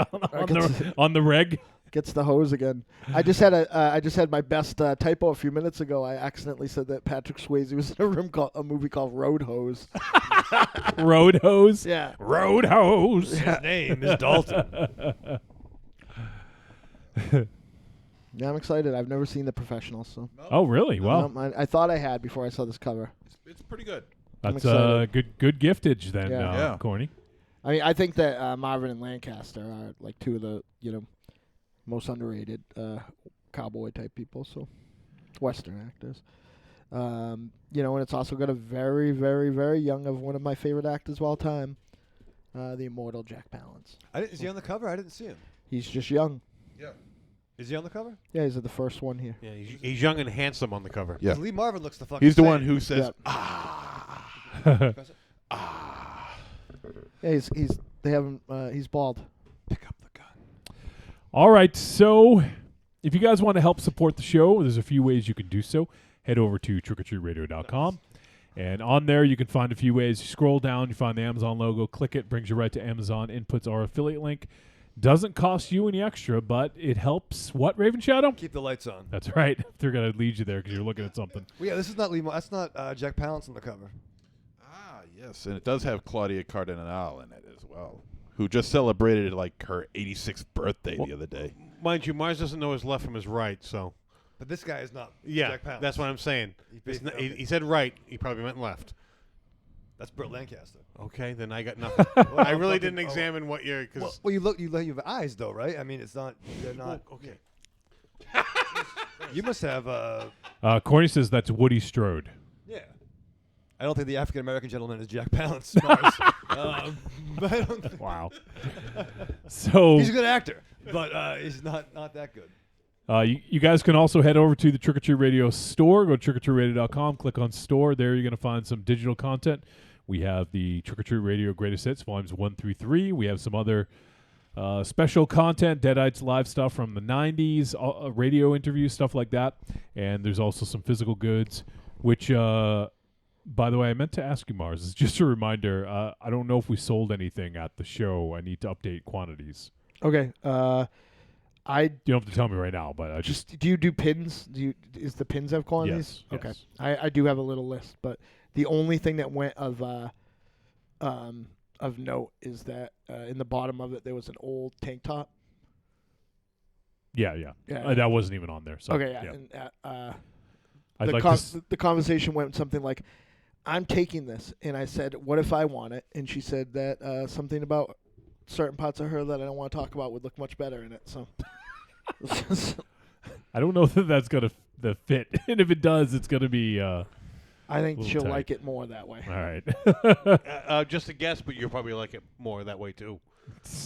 on the reg. Gets the hose again. I just had my best typo a few minutes ago. I accidentally said that Patrick Swayze was in a movie called Road Hose. Road hose. Yeah. Road hose. His name is Dalton. Yeah, I'm excited. I've never seen The Professionals, so Oh, really? Well, I thought I had before I saw this cover. It's pretty good. I'm that's excited. good giftage then, Yeah. Yeah. Corny. I mean, I think that Marvin and Lancaster are like two of the most underrated cowboy type people. So Western actors. And it's also got a very, very, very young of one of my favorite actors of all time, the immortal Jack Palance. Is he on the cover? I didn't see him. He's just young. Is he on the cover? Yeah, he's the first one here. Yeah, he's young and handsome on the cover. Yeah. 'Cause Lee Marvin looks the fucking He's the same. one who says, Yeah. Yeah, he's bald. pick up the gun. All right, so if you guys want to help support the show, there's a few ways you can do so. Head over to trickortreatradio.com, and on there you can find a few ways. You scroll down, you find the Amazon logo, click it, brings you right to Amazon, inputs our affiliate link. Doesn't cost you any extra, but it helps. What, Raven Shadow? Keep the lights on. That's right. They're going to lead you there because you're looking at something. Well, yeah, this is not Lee. That's not Jack Palance on the cover. Ah, yes. And it does have Claudia Cardinale in it as well, who just celebrated like her 86th birthday the other day. Mind you, Mars doesn't know his left from his right, so But this guy is not yeah, Jack Palance. that's what I'm saying. He's basically- He said right. He probably meant left. That's Burt Lancaster. Okay, then I got nothing. I really didn't examine what you're because Well, you have eyes though, right? I mean, it's not. They're not. okay. You must have. Corny says that's Woody Strode. Yeah. I don't think the African American gentleman is Jack Palance. Mars. But I don't think Wow. So he's a good actor, but he's not that good. you guys can also head over to the Trick or Treat Radio store. Go to trickortreatradio.com, click on store. There you're going to find some digital content. We have the Trick or Treat Radio Greatest Hits, volumes 1 through 3. We have some other special content, Deadites live stuff from the 90s, radio interviews, stuff like that. And there's also some physical goods, which, by the way, I meant to ask you, Mars. It's just a reminder. I don't know if we sold anything at the show. I need to update quantities. Okay. You don't have to tell me right now, but I just Do you do pins? Is the pins have quantities? Yes, Okay. yes. I do have a little list, but the only thing that went of note is that in the bottom of it there was an old tank top. Yeah. Yeah. That wasn't even on there. So, Okay, yeah. And, I'd the, like con- to. the conversation went something like, "I'm taking this," and I said, "What if I want it?" And she said that something about certain parts of her that I don't want to talk about would look much better in it. So. I don't know that that's gonna fit, and if it does, it's gonna be. I think Little she'll tight. like it more that way. All right. Just a guess, but you'll probably like it more that way too.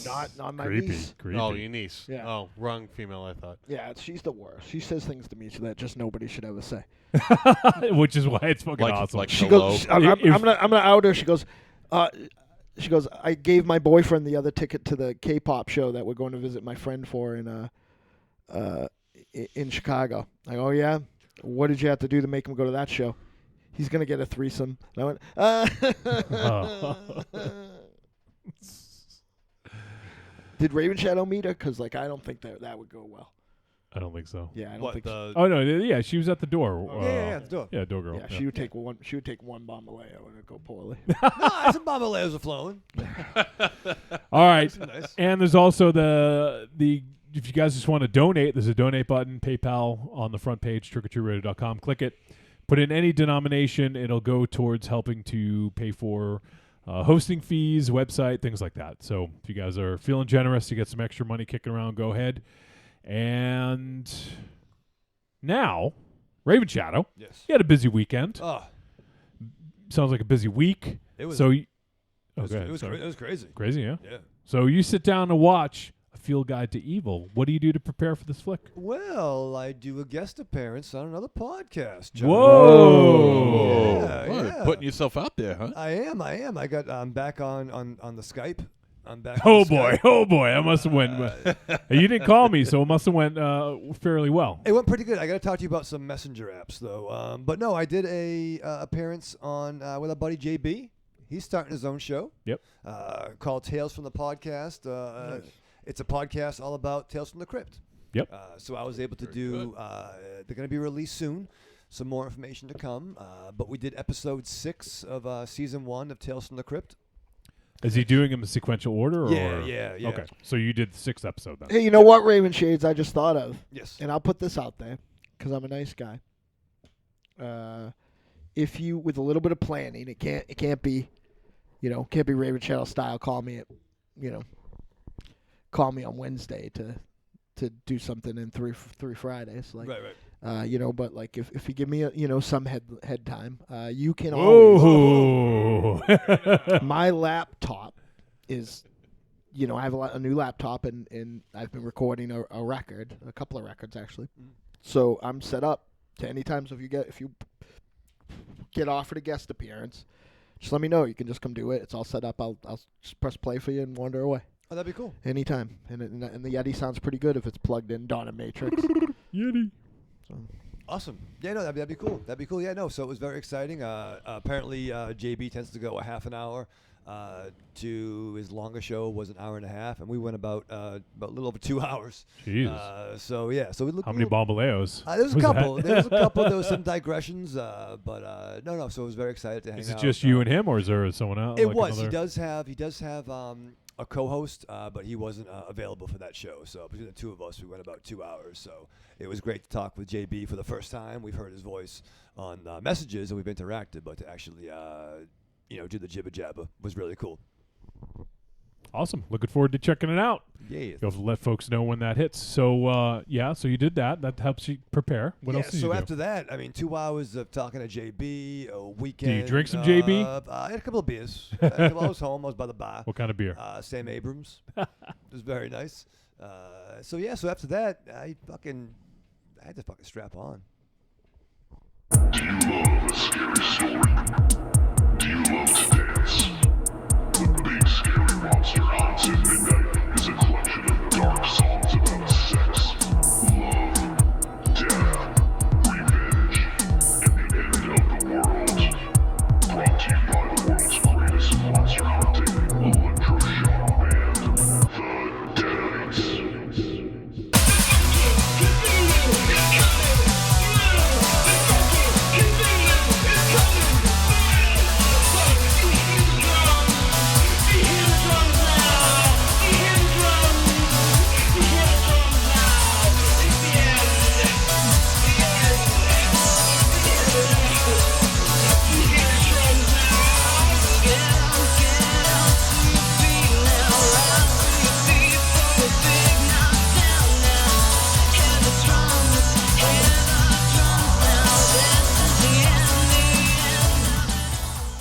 Not my creepy. niece. Creepy. Oh, your niece. Yeah. Oh, wrong female. I thought. Yeah, she's the worst. She says things to me that just nobody should ever say. Which is why it's fucking Like, awesome. like She hello. goes, I'm If- gonna out her. She goes, I gave my boyfriend the other ticket to the K-pop show that we're going to visit my friend for in Chicago. I go, oh yeah. What did you have to do to make him go to that show? He's gonna get a threesome. And I went, Did Raven Shadow meet her? Because like I don't think that would go well. I don't think so. Yeah, I don't What think. the? Oh no, yeah, she was at the door. Yeah, the door. Yeah, door girl. Yeah, she would take one. She would take one Bombaleo and it'd go poorly. No, some Bombaleos are flowing. All right, Nice. and there's also the if you guys just want to donate, there's a donate button, PayPal on the front page, trickortreatradio.com. Click it, put in any denomination, it'll go towards helping to pay for hosting fees, website, things like that. So if you guys are feeling generous to get some extra money kicking around, go ahead. And now, Raven Shadow, Yes. you had a busy weekend. Oh, Sounds like a busy week. it was. So, it go was, ahead, it was, sorry. it was crazy. Crazy, yeah? Yeah. So you sit down to watch A Field Guide to Evil. What do you do to prepare for this flick? Well, I do a guest appearance on another podcast. John. Whoa! Yeah, Well, yeah. Putting yourself out there, huh? I am. I'm back on the Skype. I'm back. Oh on boy, Skype. oh boy! I must have went. You didn't call me, so it must have went fairly well. It went pretty good. I got to talk to you about some messenger apps, though. But no, I did a appearance on with our buddy JB. He's starting his own show. Yep. Called Tales from the Podcast. Nice. It's a podcast all about Tales from the Crypt. Yep. So I was able to do. They're going to be released soon. Some more information to come. But we did episode 6 of season 1 of Tales from the Crypt. Is he doing them in sequential order? Or? Yeah. Okay, so you did the 6th episode then. Hey, you know what, Raven Shades? I just thought of, Yes. and I'll put this out there because I'm a nice guy. If you, with a little bit of planning, it can't be, can't be Raven Shadow style. Call me on Wednesday to do something in three Fridays, like. Right. But like if you give me some head time, you can always. Oh! My laptop is, I have a new laptop and I've been recording a couple of records actually. So I'm set up to any time. So if you get offered a guest appearance, just let me know. You can just come do it. It's all set up. I'll just press play for you and wander away Oh, that'd be cool. anytime. And the Yeti sounds pretty good if it's plugged in Donna Matrix. Yeti. So. Awesome. Yeah, no, that'd be cool. That'd be cool. Yeah, no. So it was very exciting. Apparently, JB tends to go a half an hour. To his longest show was an hour and a half, and we went about a little over 2 hours. Jesus. So yeah. So we looked. How many Bombaleos? There was a was couple. that? There was a couple. There was some digressions. But no. So I was very excited to hang out. Is it just you and him, or is there someone else? It like was. another- He does have a co-host, but he wasn't available for that show. So between the two of us, we went about 2 hours. So it was great to talk with JB for the first time. We've heard his voice on messages and we've interacted, but to actually, do the jibber jabber was really cool. Awesome. Looking forward to checking it out. Yeah. You'll have to let folks know when that hits. So, so you did that. That helps you prepare. What else did so you do? after that, 2 hours of talking to JB, a weekend. drink some JB? I had a couple of beers. I was home. I was by the bar. What kind of beer? Sam Abrams. It was very nice. So after that, I had to fucking strap on. Do you love a scary story? Do you love to dance? The Big Scary Monster Hunts at Midnight is a collection of dark songs about sex, love, death, revenge, and the end of the world. Brought to you by the world's greatest monster hunting electroshock band, the Deadites.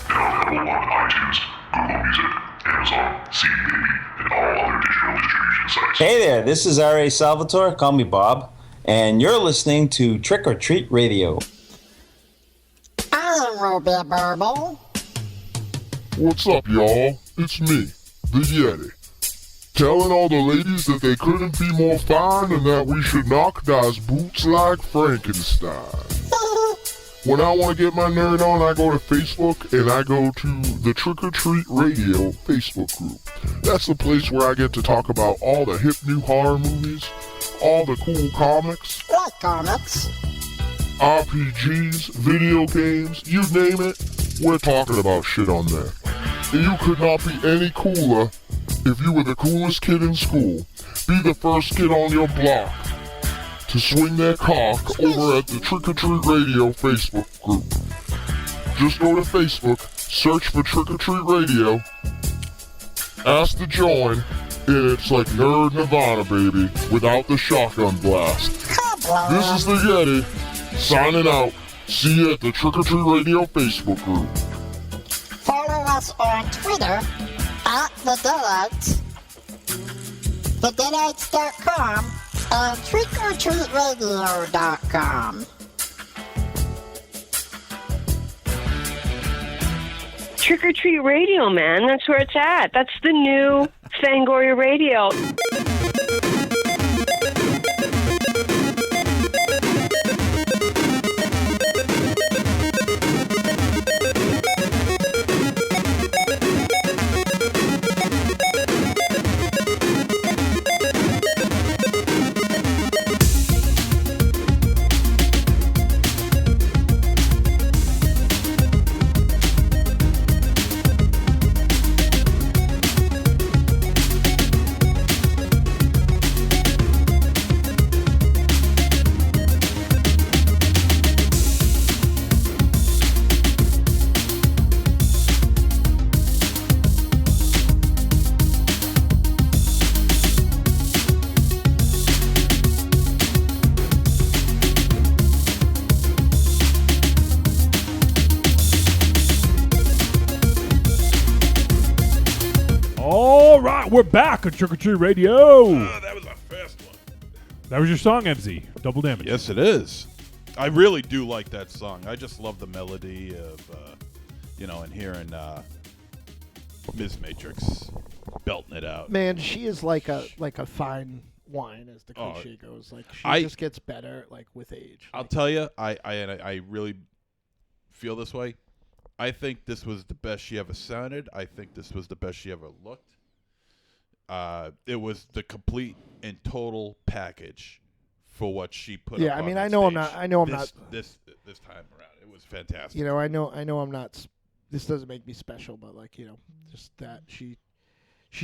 Available on iTunes, Google Music, Amazon, CD Baby, and all other digital distribution sites. Hey there, this is R.A. Salvatore, call me Bob, and you're listening to Trick or Treat Radio. I'm Ruby Burble. What's up, y'all? It's me, the Yeti. Telling all the ladies that they couldn't be more fine and that we should knock those boots like Frankenstein. When I want to get my nerd on, I go to Facebook and I go to the Trick or Treat Radio Facebook group. That's the place where I get to talk about all the hip new horror movies, all the cool comics, Like comics. RPGs, video games, you name it, we're talking about shit on there. And you could not be any cooler if you were the coolest kid in school. Be the first kid on your block to swing their cock over at the Trick or Treat Radio Facebook group. Just go to Facebook, search for Trick or Treat Radio, ask to join, and it's like Nerd Nirvana, baby, without the shotgun blast. This is the Yeti, signing out. See you at the Trick or Treat Radio Facebook group. Follow us on Twitter at The Deadites, TheDeadites.com, and TrickOrTreatRadio.com. Trick or Treat Radio, man. That's where it's at. That's the new Fangoria Radio. All right, we're back on Trick or Treat Radio. Oh, that was a fast one. That was your song, MZ. Double damage. Yes, it is. I really do like that song. I just love the melody of, and hearing Ms. Matrix belting it out. Man, she is like a fine wine, as the Oh, cliche goes. Like she I- just gets better, like with age. I'll tell you, I really feel this way. I think this was the best she ever sounded. I think this was the best she ever looked. It was the complete and total package for what she put. Yeah, up I on mean, that I know I'm stage. not. I know I'm not. This time around. It was fantastic. You know, I know I'm not. This doesn't make me special, but like, just that she's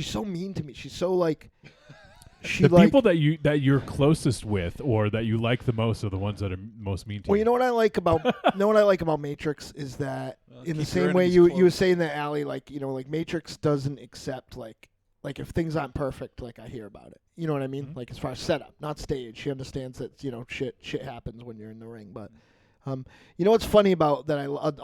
so mean to me. She's so like. She The like. people that you're closest with or that you like the most are the ones that are most mean to Well, you. you know what I like about Matrix is that in the keep your same way enemies you close. were saying that, Allie, like like Matrix doesn't accept like if things aren't perfect, like I hear about it. You know what I mean? Mm-hmm. Like as far as setup, not stage. She understands that shit happens when you're in the ring. But you know what's funny about that? I love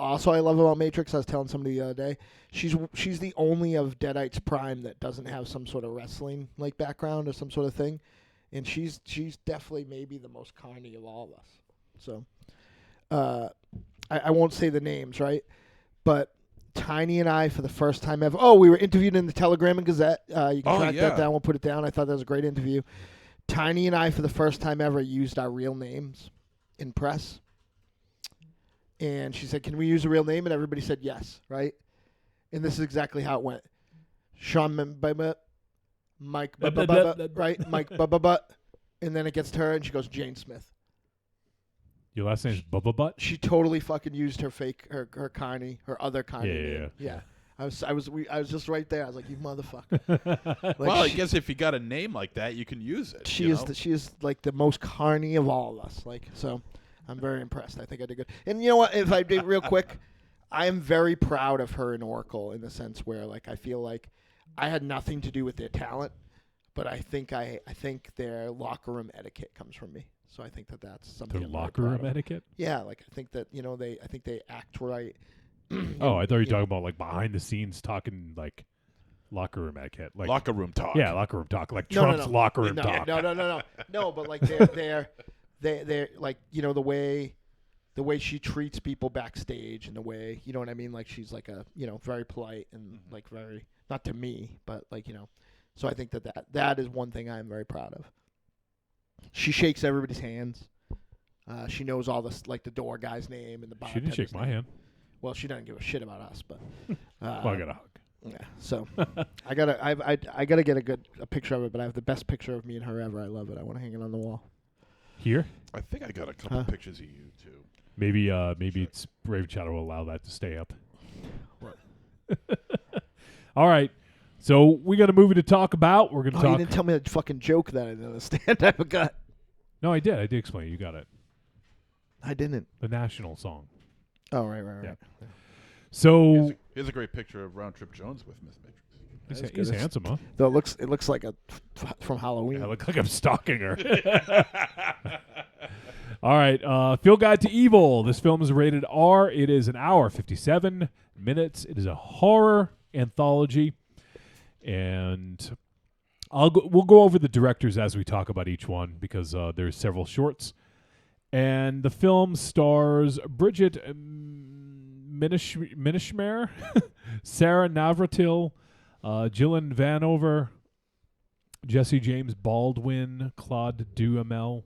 about Matrix. I was telling somebody the other day. She's the only of Deadites Prime that doesn't have some sort of wrestling like background or some sort of thing, and she's definitely maybe the most carny of all of us. So I won't say the names, right? But Tiny and I, for the first time ever. Oh, we were interviewed in the Telegram and Gazette. You can track that down. We'll put it down. I thought that was a great interview. Tiny and I, for the first time ever, used our real names in press. And she said, "Can we use a real name?" And everybody said yes, right? And this is exactly how it went. Sean Mike, right? Mike, and then it gets to her, and she goes, "Jane Smith." Your last name is Bubba Butt? She totally fucking used her fake, her Connie, her other Connie Yeah, name. Yeah. I was just right there. I was like, "You motherfucker!" Like, Well, I guess if you got a name like that, you can use it. she is like the most carny of all of us. Like, so I'm very impressed. I think I did good. And you know what? If I did real quick, I am very proud of her and Oracle in the sense where like I feel like I had nothing to do with their talent, but I think their locker room etiquette comes from me. So I think that's something. Their I'm very locker proud room of. etiquette? Yeah, like I think that I think they act right. Oh, I thought you were talking about like behind the scenes talking like locker room etiquette. Like locker room talk. Yeah, locker room talk. Like No, Trump's locker room no, talk. No, but like they're like the way she treats people backstage and the way, you know what I mean? Like she's like a, very polite and like very, not to me, but like, so I think that is one thing I'm very proud of. She shakes everybody's hands. She knows all this, like the door guy's name and the She didn't shake bartender's my name. hand. Well, she doesn't give a shit about us, but Well, I got a hug. yeah. So I gotta get a picture of it, but I have the best picture of me and her ever. I love it. I want to hang it on the wall. Here? I think I got a couple pictures of you too. Maybe it's Brave Chatter will allow that to stay up. What? All right. So we got a movie to talk about. We're gonna Oh, talk. you didn't tell me that fucking joke that I didn't understand. I forgot. No, I did. I did explain it. You got it. I didn't. The national song. Oh, right. Yeah. So Here's a great picture of Round Trip Jones with Miss Matrix. he's handsome, huh? Though it looks like from Halloween. I look like I'm stalking her. All right. Field Guide to Evil. This film is rated R. It is an hour, 57 minutes. It is a horror anthology. And we'll go over the directors as we talk about each one because there's several shorts. And the film stars Bridget Minishmare, Sarah Navratil, Gillian Vanover, Jesse James Baldwin, Claude Duhamel,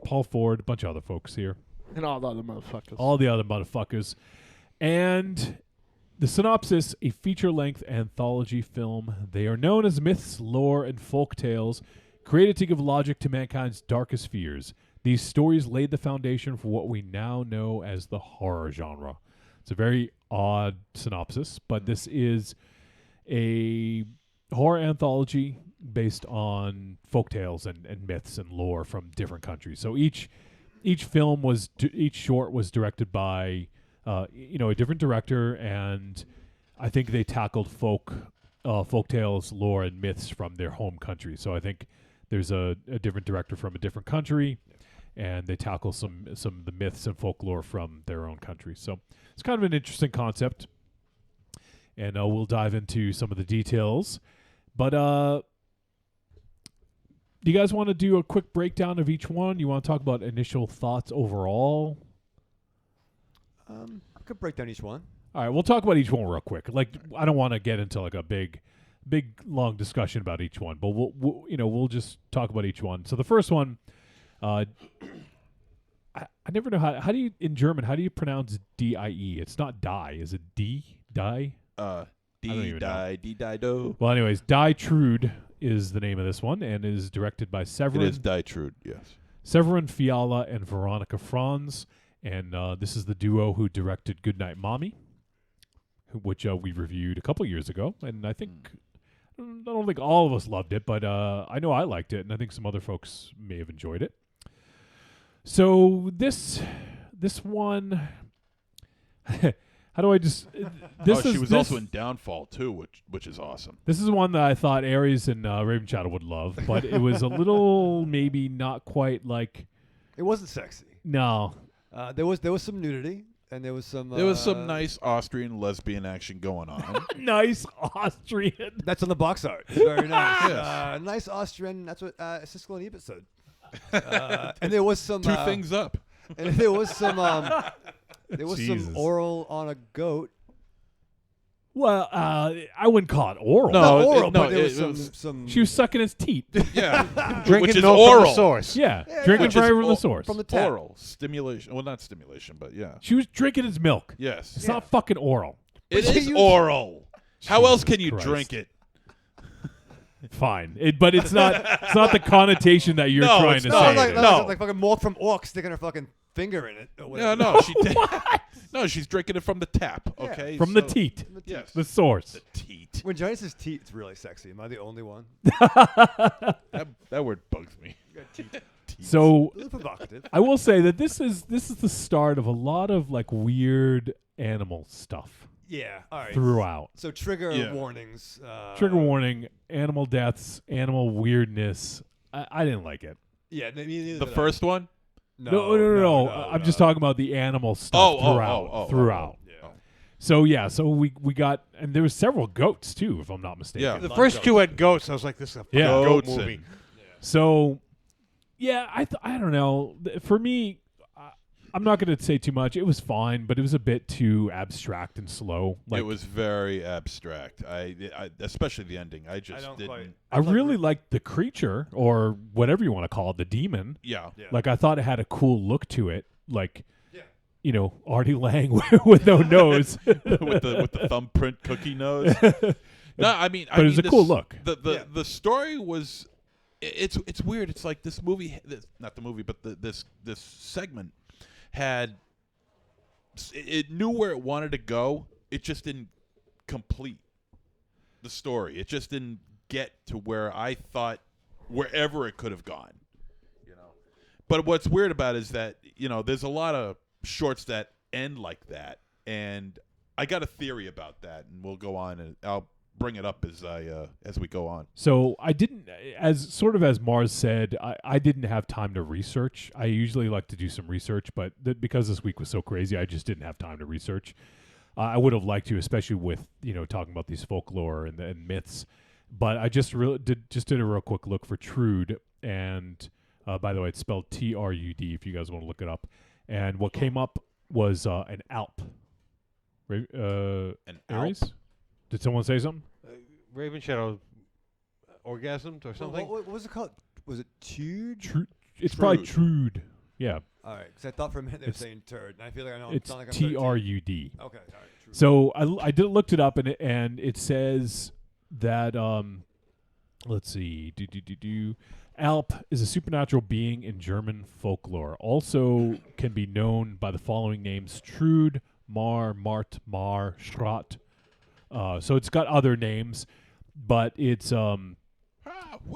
Paul Ford, a bunch of other folks here. And all the other motherfuckers. All the other motherfuckers. And the synopsis, a feature-length anthology film. They are known as myths, lore, and folk tales, created to give logic to mankind's darkest fears. These stories laid the foundation for what we now know as the horror genre. It's a very odd synopsis, but this is a horror anthology based on folktales and myths and lore from different countries. So each short was directed by a different director, and I think they tackled folktales, lore, and myths from their home country. So I think there's a different director from a different country, and they tackle some of the myths and folklore from their own country. So it's kind of an interesting concept, and we'll dive into some of the details. But do you guys want to do a quick breakdown of each one? You want to talk about initial thoughts overall? I could break down each one. All right, we'll talk about each one real quick. Like, I don't want to get into like a big, long discussion about each one, but we'll just talk about each one. So the first one, I never know how do you in German, how do you pronounce D-I-E? It's not die, is it D? Die? D-die-do. Well, anyways, Die Trude is the name of this one, and is directed by Severin. It is Die Trude, yes. Severin Fiala and Veronica Franz, and this is the duo who directed Goodnight Mommy, which we reviewed a couple years ago, and I think I don't think all of us loved it, but I know I liked it, and I think some other folks may have enjoyed it. So this one, how do I just? She was also in Downfall too, which is awesome. This is one that I thought Aries and Raven Shadow would love, but it was a little maybe not quite like. It wasn't sexy. No. There was some nudity, and there was some nice Austrian lesbian action going on. Nice Austrian. That's on the box art. It's very nice. Yes. Nice Austrian. That's what Siskel and Ebert said. And there was some Two things up. And there was some Jesus. some oral on a goat. Well, I wouldn't call it oral. Not oral, but there was some. She was sucking his teeth. Yeah, Drinking which is milk oral. from the source. Yeah, Yeah, drinking Which is right from the source. from the tap. Oral stimulation. Well, not stimulation, but yeah. She was drinking his milk. Yes, It's not fucking oral. it she is used- oral. How else Jesus can you Christ. drink it? Fine, but it's not. It's not the connotation that you're No, trying it's to not. say. like like fucking milk from orc sticking her fucking finger in it. Or No, whatever. no, she did. No, she's drinking it from the tap. Okay, From the so- teat, Yes, the source. the teat. When Johnny says teat, it's really sexy. Am I the only one? That word bugs me. So A little provocative. I will say that this is the start of a lot of like weird animal stuff Yeah. All right. throughout. So trigger Yeah. warnings. Trigger warning: animal deaths, animal weirdness. I didn't like it. Yeah. Neither The did I. first one. No. I'm just talking about the animal stuff throughout. Yeah. So yeah, so we got, and there was several goats too, if I'm not mistaken. Yeah. The first two had goats. I was like, this is a fucking Yeah. goat Goats movie. and- So yeah, I don't know. For me, I'm not going to say too much. It was fine, but it was a bit too abstract and slow. Like, it was very abstract. I especially the ending. I just don't didn't. quite- I really liked the creature, or whatever you want to call it, the demon. Yeah. Like, I thought it had a cool look to it. Like, Artie Lang with no nose. with the thumbprint cookie nose. No, I mean, But it was a cool look. The story was, it's weird. It's like this movie, not the movie, but this segment had, it knew where it wanted to go. It just didn't complete the story. It just didn't get to where I thought, wherever it could have gone. But what's weird about it is that there's a lot of shorts that end like that, and I got a theory about that, and we'll go on, and I'll bring it up as we go on. So I didn't, as Mars said, I didn't have time to research. I usually like to do some research, but because this week was so crazy, I just didn't have time to research. I would have liked to, especially with talking about these folklore and myths. But I just did a real quick look for Trude, and by the way, it's spelled TRUD if you guys want to look it up. And what came up was an Alp. An Aries? Alp? Did someone say something? Raven Shadow orgasmed or something. What was it called? Was it Tude? It's probably Trude. Yeah. All right, because I thought for a minute they were saying turd, and I feel like I know It's sound like I'm TRUD. 13. Okay, all right. True. So I looked it up, and it says that let's see, Alp is a supernatural being in German folklore. Also can be known by the following names: Trude, Mar, Mart, Mar, Schrat. So it's got other names, but it's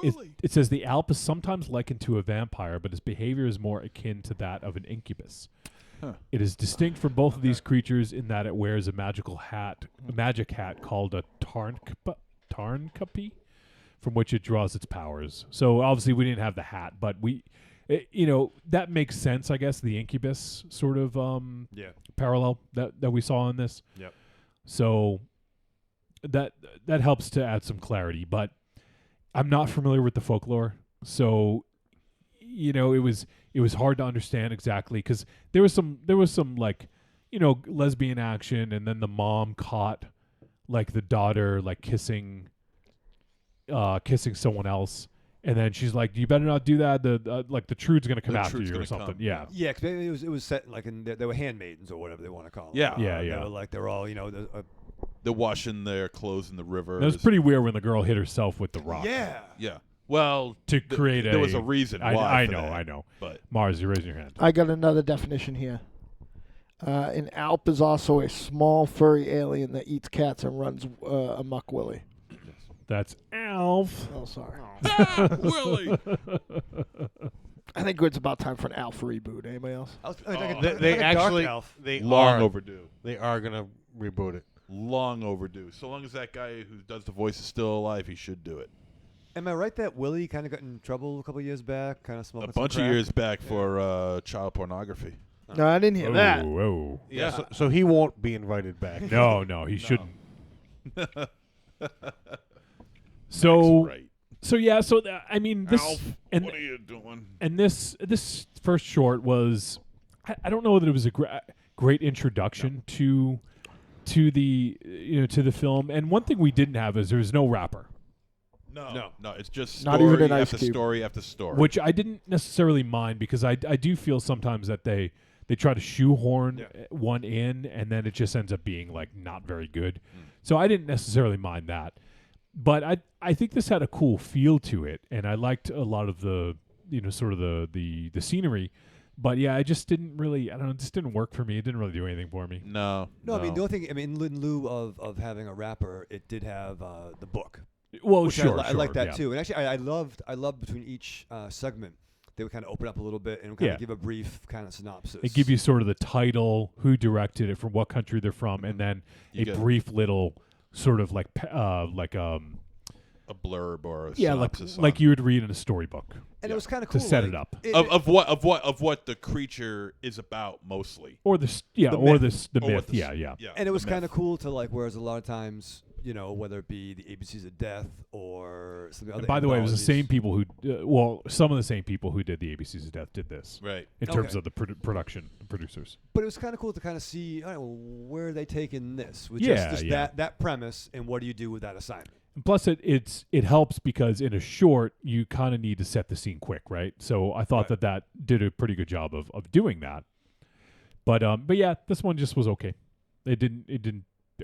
it says the Alp is sometimes likened to a vampire, but its behavior is more akin to that of an incubus. Huh. It is distinct from both of these creatures in that it wears a magic hat called a Tarnkappe, from which it draws its powers. So obviously we didn't have the hat, but that makes sense, I guess, the incubus sort of parallel that we saw in this. Yep. So that helps to add some clarity, but I'm not familiar with the folklore, so it was hard to understand exactly, because there was some like lesbian action, and then the mom caught like the daughter like kissing someone else, and then she's like, "You better not do that. The Trude's gonna come after you or something." Yeah. Yeah, because it was set like they were handmaidens or whatever they want to call them. Yeah. They were all They're washing their clothes in the river. It was pretty weird when the girl hit herself with the rock. Yeah. Yeah. Well, To create there was a reason why. I for know, that, I know. But Mars, you're raising your hand. I got another definition here. An Alp is also a small furry alien that eats cats and runs amok willy. That's Alf. Oh, sorry. Willie. I think it's about time for an Alf reboot. Anybody else? They actually they Long are overdue. They are gonna reboot it. Long overdue. So long as that guy who does the voice is still alive, he should do it. Am I right that Willie kind of got in trouble a couple years back, kind of smoking A bunch some of crack? years back for child pornography. No, I didn't hear that. Whoa. Yeah. So he won't be invited back. No, he shouldn't. So That's right. So yeah, I mean this, Alf, and what are you doing? And this first short was, I don't know that it was a great introduction to the to the film. And one thing we didn't have is there was no rapper, No. It's just Not story even an Ice after Cube. story after story. which I didn't necessarily mind, because I do feel sometimes that they try to shoehorn one in, and then it just ends up being like not very good. So I didn't necessarily mind that. But I think this had a cool feel to it, and I liked a lot of the sort of the scenery. But yeah, I just didn't really, I don't know, it just didn't work for me. It didn't really do anything for me. No. I mean, the only thing, in lieu of having a rapper, it did have the book. Well, which sure, I like that yeah. too. And actually, I loved between each segment, they would kind of open up a little bit and kind of give a brief kind of synopsis. They give you sort of the title, who directed it, from what country they're from, and then You a get- brief little sort of like a blurb or a Yeah, synopsis like on. you would read in a storybook And it was kind of cool to set like, it up, of what the creature is about mostly. or the The or myth. the Or what myth. the Yeah, s- yeah. And it was the kind of myth. cool to like, whereas a lot of times, you know, whether it be the ABCs of Death or some of the other. And by the way, it was the same anthologies. people who, some of the same people who did the ABCs of Death did this Right. in terms Okay. of the production producers. But it was kind of cool to kind of see, all right, well, where are they taking this? With Yeah, just yeah. that premise, and what do you do with that assignment? And plus, it helps because in a short, you kind of need to set the scene quick, right? So I thought that did a pretty good job of doing that. But yeah, this one just was okay. It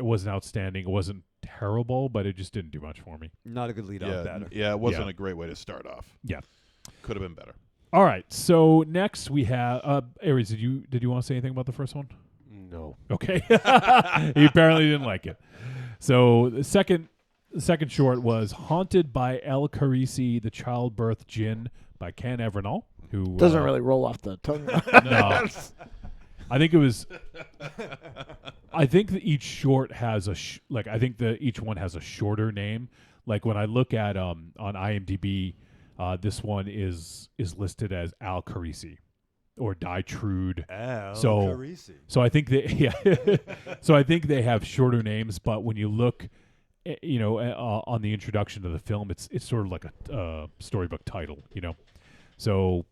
wasn't outstanding. It wasn't terrible, but it just didn't do much for me. Not a good lead Yeah, off batter. yeah, it wasn't Yeah. a great way to start off. Yeah. Could have been better. All right. So next we have Aries. Did you want to say anything about the first one? No. Okay. He apparently didn't like it. So the second short was Haunted by El Carisi, the Childbirth Djinn by Can Evernall, who Doesn't really roll off the tongue. No. I think it was. I think that each short has I think each one has a shorter name. Like when I look at on IMDb, this one is listed as Al Carisi or Die Trude. So I think so I think they have shorter names, but when you look, on the introduction to the film, it's sort of like a storybook title, So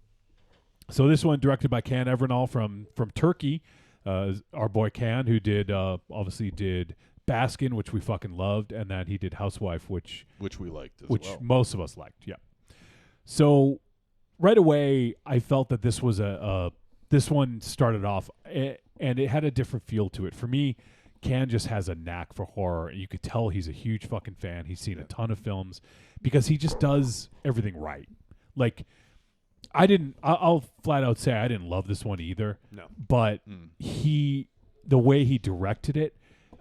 this one directed by Can Evernall from Turkey, our boy Can, who obviously did Baskin, which we fucking loved, and then he did Housewife, which we liked as which well. most of us liked. Yeah. So right away, I felt that this was this one started off and it had a different feel to it. For me, Can just has a knack for horror, and you could tell he's a huge fucking fan. He's seen a ton of films because he just does everything right. Like, I'll flat out say I didn't love this one either. No. But the way he directed it,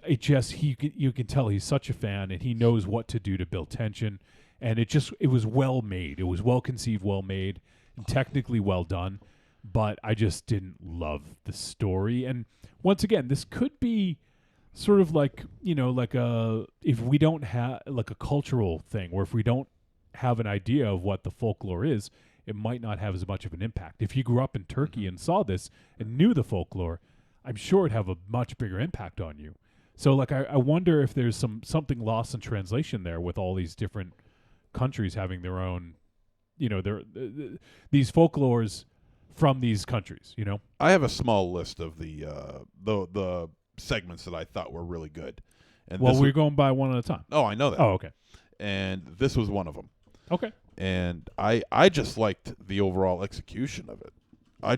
you can tell he's such a fan, and he knows what to do to build tension. And it was well made. It was well conceived, well made, and technically well done. But I just didn't love the story. And once again, this could be sort of like, if we don't have like a cultural thing, or if we don't have an idea of what the folklore is, it might not have as much of an impact. If you grew up in Turkey and saw this and knew the folklore, I'm sure it'd have a much bigger impact on you. So like, I wonder if there's something lost in translation there with all these different countries having their own, these folklores from these countries, I have a small list of the segments that I thought were really good. And well, this we're was- going by one at a time. Oh, I know that. Oh, okay. And this was one of them. Okay. And I just liked the overall execution of it. I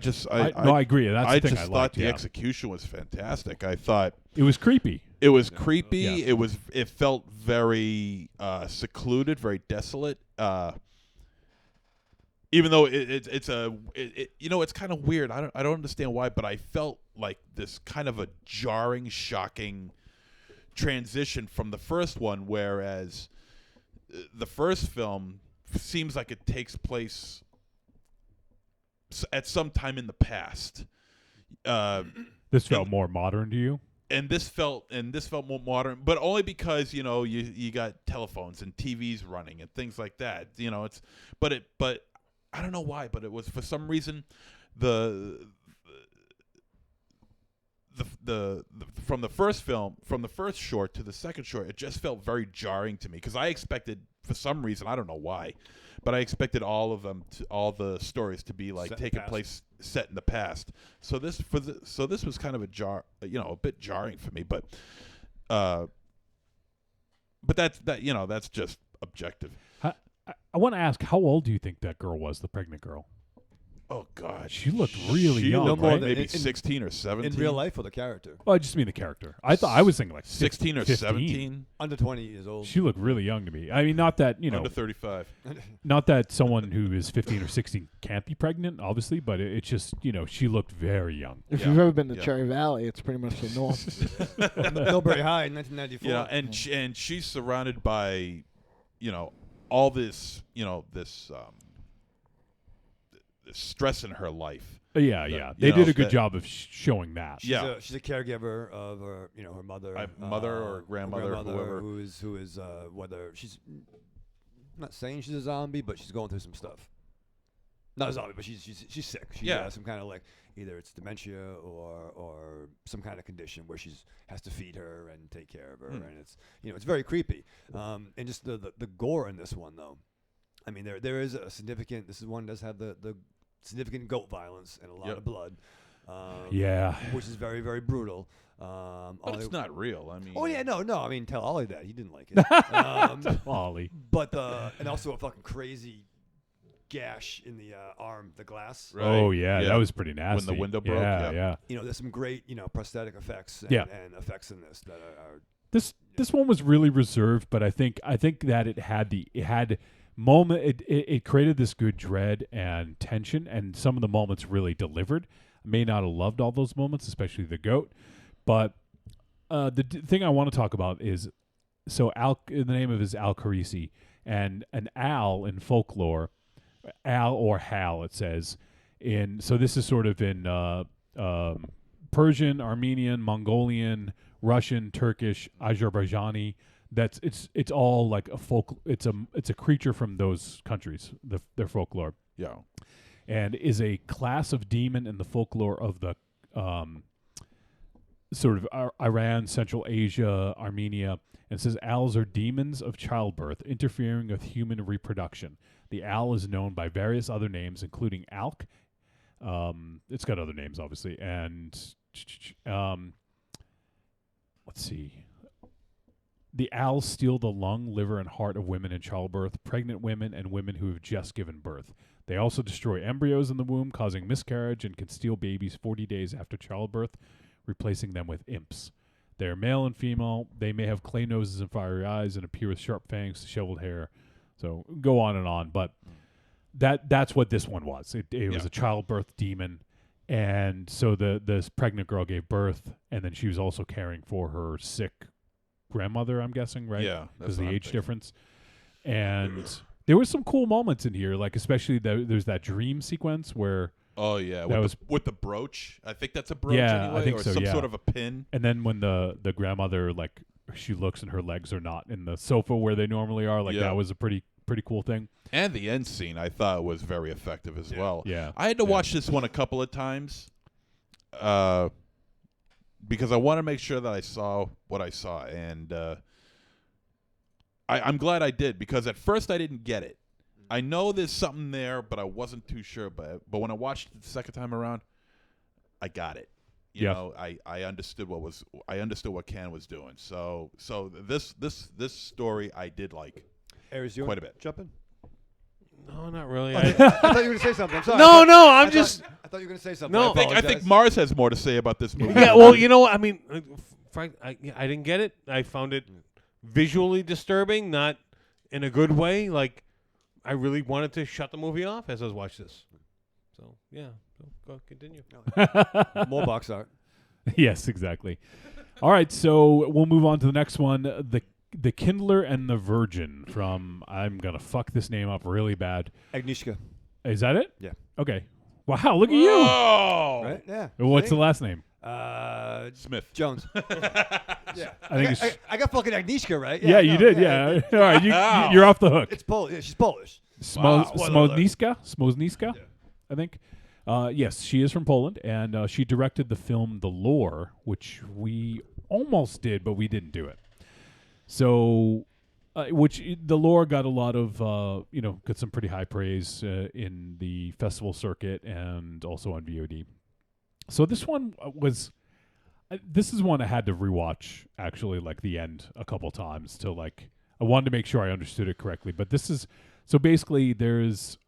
agree. That's I the thing just I thought liked, the yeah. execution was fantastic. I thought It was creepy. it was creepy. Yeah. It felt very secluded, very desolate. Even though it's kind of weird. I don't understand why, but I felt like this kind of a jarring, shocking transition from the first one, whereas the first film seems like it takes place at some time in the past. This felt more modern to you? And this felt more modern, but only because you got telephones and TVs running and things like that. But I don't know why, but it was for some reason the from the first short to the second short, it just felt very jarring to me because I expected, for some reason, I don't know why, but I expected all the stories to be like taking place set in the past. So this was kind of a bit jarring for me, but that's just objective. I want to ask, how old do you think that girl was, the pregnant girl? Oh God, She looked really young, looked right? maybe in- 16 or 17 In real life, or the character? Oh, I just mean the character. I was thinking like 16 or 15. 17, Under 20 years old. She looked really young to me. I mean, not that, under 35. not that someone who is 15 or 16 can't be pregnant, obviously, but it's just, she looked very young. If Yeah. you've ever been to Yeah. Cherry Valley, it's pretty much the norm. Millbury High in 1994. Yeah, and she's surrounded by, all this, this stress in her life. Yeah. They did a good job of showing that. Yeah. She's a caregiver of her mother, Mother or grandmother, whoever. who is whether she's I'm not saying she's a zombie, but she's going through some stuff. Not a zombie, but she's sick. She has some kind of like either it's dementia or some kind of condition where she's has to feed her and take care of her, and it's it's very creepy. And just the gore in this one though, I mean there is a significant. This one does have the significant goat violence and a lot of blood. Which is very, very brutal. But it's not real. I mean, oh yeah, no. I mean, tell Ollie that he didn't like it. Ollie. But and also a fucking crazy gash in the arm, the glass. Right. Oh yeah, that was pretty nasty. When the window broke. Yeah. There's some great prosthetic effects and effects in this that are. This one was really reserved, but I think that it had moment. It created this good dread and tension, and some of the moments really delivered. I may not have loved all those moments, especially the goat, but the thing I want to talk about is the name of it is Al Carisi, and an Al in folklore, Al or Hal it says so this is sort of in Persian, Armenian, Mongolian, Russian, Turkish, Azerbaijani. It's all like a folk. It's a creature from those countries, their folklore. Yeah. And is a class of demon in the folklore of the sort of Iran, Central Asia, Armenia. And it says owls are demons of childbirth, interfering with human reproduction. The owl is known by various other names, including Alk. It's got other names, obviously. And let's see. The owls steal the lung, liver, and heart of women in childbirth, pregnant women, and women who have just given birth. They also destroy embryos in the womb, causing miscarriage, and can steal babies 40 days after childbirth, replacing them with imps. They are male and female. They may have clay noses and fiery eyes and appear with sharp fangs, disheveled hair. So go on and on. But that's what this one was. It was a childbirth demon. And so this pregnant girl gave birth, and then she was also caring for her sick grandmother, I'm guessing, right? Yeah. Because of the age difference. And there were some cool moments in here, like especially there's that dream sequence where... Oh, yeah. With the brooch. I think that's a brooch yeah, anyway, I think or so, some sort of a pin. And then when the grandmother, like, she looks and her legs are not in the sofa where they normally are, like that was a pretty cool thing. And the end scene, I thought, was very effective as well. Yeah. I had to watch this one a couple of times because I want to make sure that I saw what I saw. And I'm glad I did, because at first I didn't get it. I know there's something there, but I wasn't too sure. But when I watched it the second time around, I got it. You know, I understood what Can was doing. So this story I did like quite a bit. Jump in. No, not really. I thought you were going to say something. I'm sorry. No, I thought you were going to say something. No, I think Mars has more to say about this movie. Yeah, well, you know what? I mean, Frank, I didn't get it. I found it visually disturbing, not in a good way. Like, I really wanted to shut the movie off as I was watching this. So, yeah. Go continue. More box art. Yes, exactly. All right, so we'll move on to the next one. The Kindler and the Virgin from, I'm going to fuck this name up really bad. Agnieszka. Is that it? Yeah. Okay. Wow, look at you. Oh! Right? Yeah. What's the last name? Smith. Jones. Yeah. I think I got fucking Agnieszka, right? Yeah, you did. Yeah. All right, you're off the hook. It's Polish. Yeah, she's Polish. Smolniska, I think. Yes, she is from Poland, and she directed the film The Lure, which we almost did, but we didn't do it. So, The Lure got a lot of, got some pretty high praise in the festival circuit and also on VOD. So this one this is one I had to rewatch, actually, like the end a couple times to like, I wanted to make sure I understood it correctly. But this is, so basically there's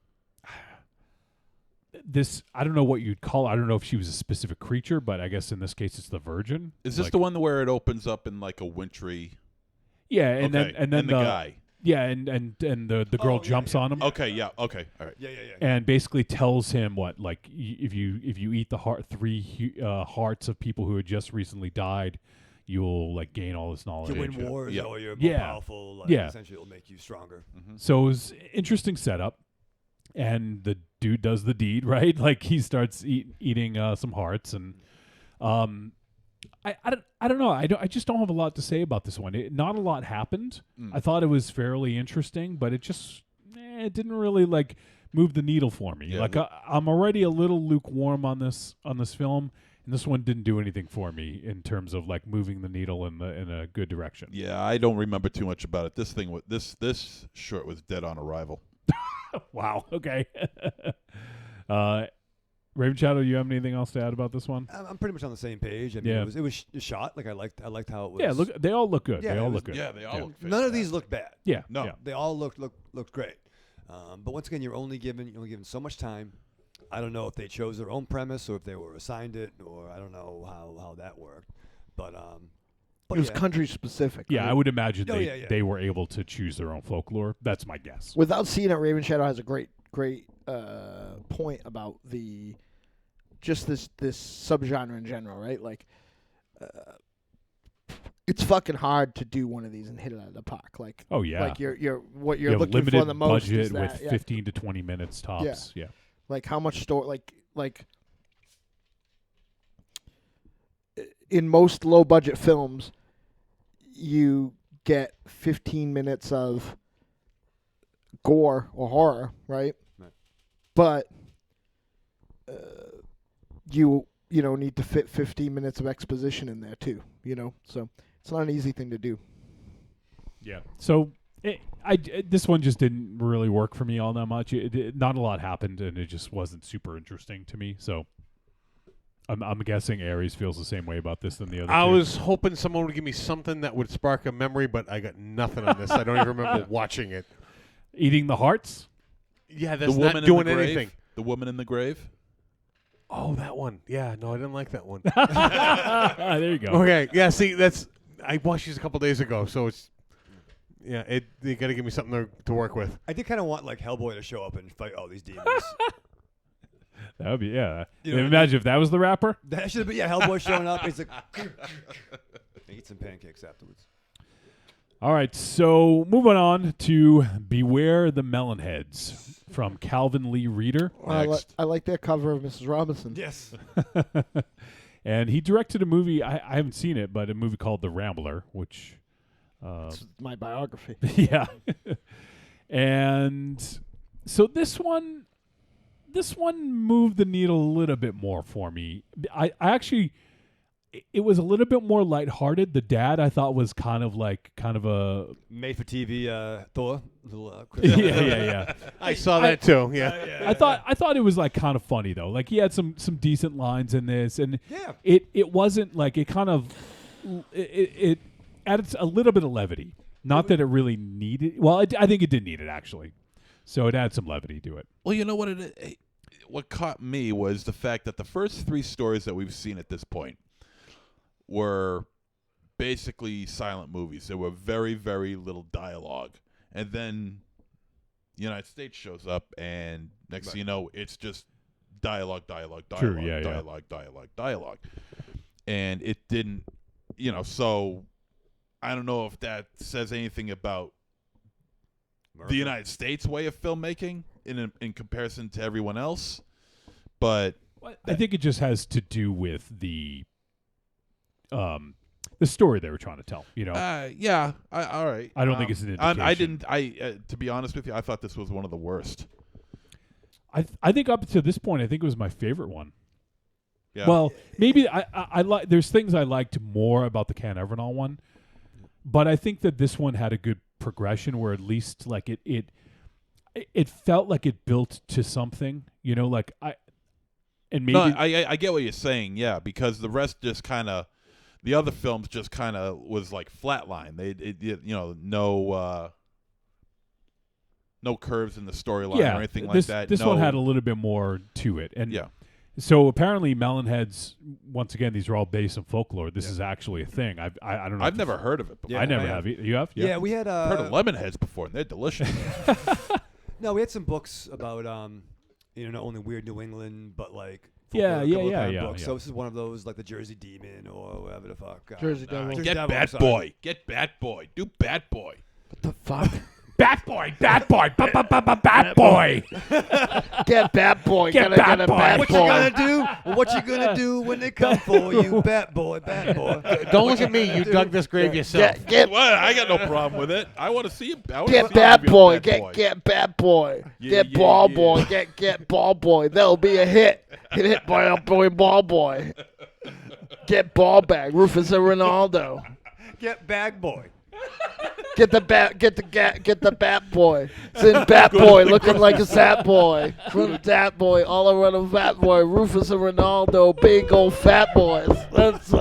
this, I don't know what you'd call it. I don't know if she was a specific creature, but I guess in this case it's the Virgin. Is this the one where it opens up in like a wintry? Yeah, and then the guy. Yeah, and the girl jumps on him. Okay, yeah, okay, all right. Yeah. And basically tells him what, like, if you eat the three hearts of people who had just recently died, you'll like gain all this knowledge. You win wars, or you're more powerful. Essentially, it'll make you stronger. Mm-hmm. So it was interesting setup, and the dude does the deed, right? Like he starts eating some hearts, and I don't know. I just don't have a lot to say about this one. Not a lot happened. I thought it was fairly interesting, but it just it didn't really like move the needle for me. Yeah, like I'm already a little lukewarm on this film, and this one didn't do anything for me in terms of like moving the needle in a good direction. Yeah, I don't remember too much about it. This thing, this short was dead on arrival. Wow. Okay. Raven Shadow, you have anything else to add about this one? I'm pretty much on the same page. I mean, Yeah. it was shot. Like I liked how it was. Yeah, look, they all look good. Yeah, they all it was- look good. Yeah, they all look None of these looked bad. Yeah. No. yeah. They all looked great. But once again, you're only given so much time. I don't know if they chose their own premise or if they were assigned it, or I don't know how that worked. But It was yeah. country specific. Yeah, right? I would imagine Oh, they, yeah. they were able to choose their own folklore. That's my guess. Without seeing it, Raven Shadow has a great point about just this subgenre in general, right? Like, it's fucking hard to do one of these and hit it out of the park. Like, Oh yeah. like what You you're have looking limited for the most budget is that, with yeah. 15 to 20 minutes tops. Yeah. Like how much like in most low budget films, you get 15 minutes of gore or horror, right? Right. But you need to fit 15 minutes of exposition in there too, so it's not an easy thing to do. Yeah. So this one just didn't really work for me all that much. Not a lot happened, and it just wasn't super interesting to me. So I'm guessing Aries feels the same way about this than the other I two. was hoping someone would give me something that would spark a memory, but I got nothing on this. I don't even remember watching it. Eating the hearts. Yeah, The that's woman not in doing the grave. anything. The woman in the grave. Oh, that one. Yeah, no, I didn't like that one. There you go. Okay, yeah. See, I watched these a couple days ago, so it's they got to give me something to work with. I did kind of want like Hellboy to show up and fight all these demons. That would be You know what I Imagine if that was the rapper. That should have been Hellboy showing up. He's like, eat some pancakes afterwards. All right, so moving on to Beware the Melonheads from Calvin Lee Reeder. I like that cover of Mrs. Robinson. Yes. And he directed a movie, I haven't seen it, but a movie called The Rambler, which... It's my biography. yeah. And so this one moved the needle a little bit more for me. I actually... It was a little bit more lighthearted. The dad, I thought, was kind of a... Made for TV Thor. Little, yeah. I saw that too. Yeah. I thought it was like kind of funny though. Like he had some decent lines in this, and Yeah. it wasn't like it kind of it added a little bit of levity. Not that it really needed. Well, I think it did need it actually. So it adds some levity to it. Well, you know what what caught me was the fact that the first three stories that we've seen at this point were basically silent movies. There were very, very little dialogue. And then the United States shows up, and next thing you know, it's just dialogue. True, yeah. Dialogue. And it didn't, so I don't know if that says anything about the United States way of filmmaking in comparison to everyone else. But I think it just has to do with the story they were trying to tell. yeah. All right. I don't think it's an indication. I didn't. To be honest with you, I thought this was one of the worst. I think up to this point, I think it was my favorite one. Yeah. Well, maybe I like. There's things I liked more about the Can Evernoll one, but I think that this one had a good progression where at least like it felt like it built to something. Like and maybe No, I get what you're saying. Yeah, because the rest just kind of. The other films just kind of was like flatline. No curves in the storyline or anything like that. This one had a little bit more to it, and Yeah. So apparently, Melonheads. Once again, these are all based on folklore. This is actually a thing. I don't know. I've never heard of it before. Yeah, I never I have. have. You have? Yeah, we had I've heard of Lemonheads before, and they're delicious. No, we had some books about not only weird New England, but like Yeah, folklore, couple of yeah, kind of yeah, books. yeah. So this is one of those, like the Jersey Demon or whatever the fuck. Jersey Devil. Jersey Get Devil, I'm Bat sorry. Boy. Get Bat Boy. Do Bat Boy. What the fuck? Bat boy, bat boy, bat boy. Get bat boy. Get Gotta bat get a boy. bat What boy. you gonna do? What you gonna do when they come for you, bat boy, bat boy? Don't look at me. You dug this grave yourself. Get Well, I got no problem with it. I want to see him. Get bat boy, get bat boy, Yeah, get yeah, ball yeah. boy, get ball boy. That'll be a hit. Hit by a boy, ball boy. Get ball bag, Rufus and Ronaldo. Get bag boy. Get the bat boy. It's in bat boy, looking like a sat boy. From the dat boy, all around a fat boy. Rufus and Ronaldo, big old fat boys. That's.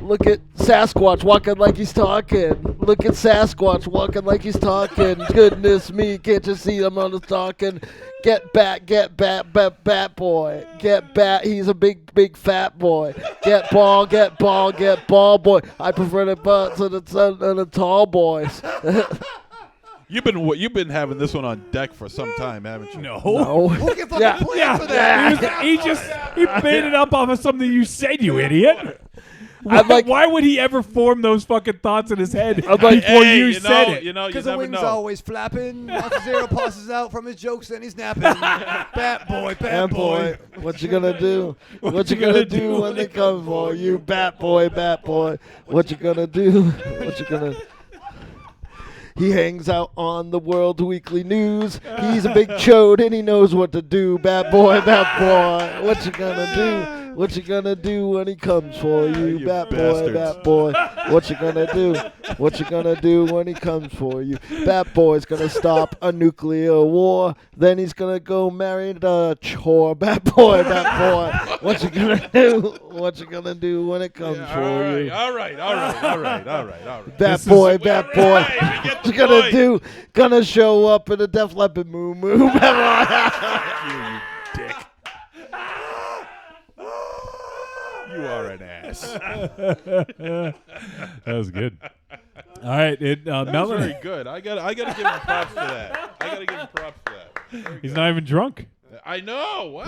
Look at Sasquatch walking like he's talking. Look at Sasquatch walking like he's talking. Goodness me, can't you see him on the talking? Get bat, bat boy. Get bat, he's a big fat boy. Get ball boy. I prefer the butts and the tall boys. You've been having this one on deck for some time, haven't you? No. Who can fucking plan for that? He made it up off of something you said, you idiot. I'm like- why would he ever form those fucking thoughts in his head I'm like, before Hey, you said it? You know, you Because the never wings know. always flapping. Mark Zero passes out from his jokes and he's napping. Bat boy, Bat boy, what you gonna do? What you gonna do when they come for you? Bat boy, what you gonna do? What you gonna? He hangs out on the World Weekly News. He's a big chode and he knows what to do. Bat boy, what you gonna do? What you gonna do when he comes for you? You Bat bastards. boy, what you gonna do? What you gonna do when he comes for you? Bat boy's gonna stop a nuclear war. Then he's gonna go marry the chore. Bat boy, what you gonna do? What you gonna do when it comes for you? All right. Bat boy, we get what the you gonna point. do? Gonna show up in a Def Leppard moo. You dick. You are an ass. That was good. All right, That was Melanie. very good. I gotta give him props for that. He's not even drunk. I know.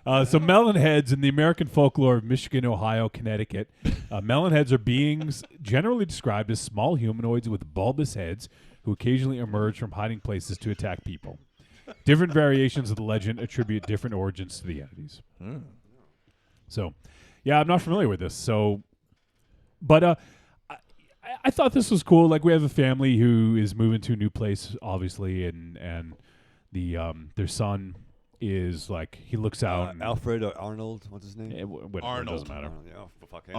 Wow. So melonheads in the American folklore of Michigan, Ohio, Connecticut, melonheads are beings generally described as small humanoids with bulbous heads who occasionally emerge from hiding places to attack people. Different variations of the legend attribute different origins to the entities. So, yeah, I'm not familiar with this. So, but I thought this was cool. Like, we have a family who is moving to a new place, obviously, and the their son is like, he looks out. and- Alfred or Arnold, what's his name? whatever, Arnold. It doesn't matter. Arnold, yeah, fuck him.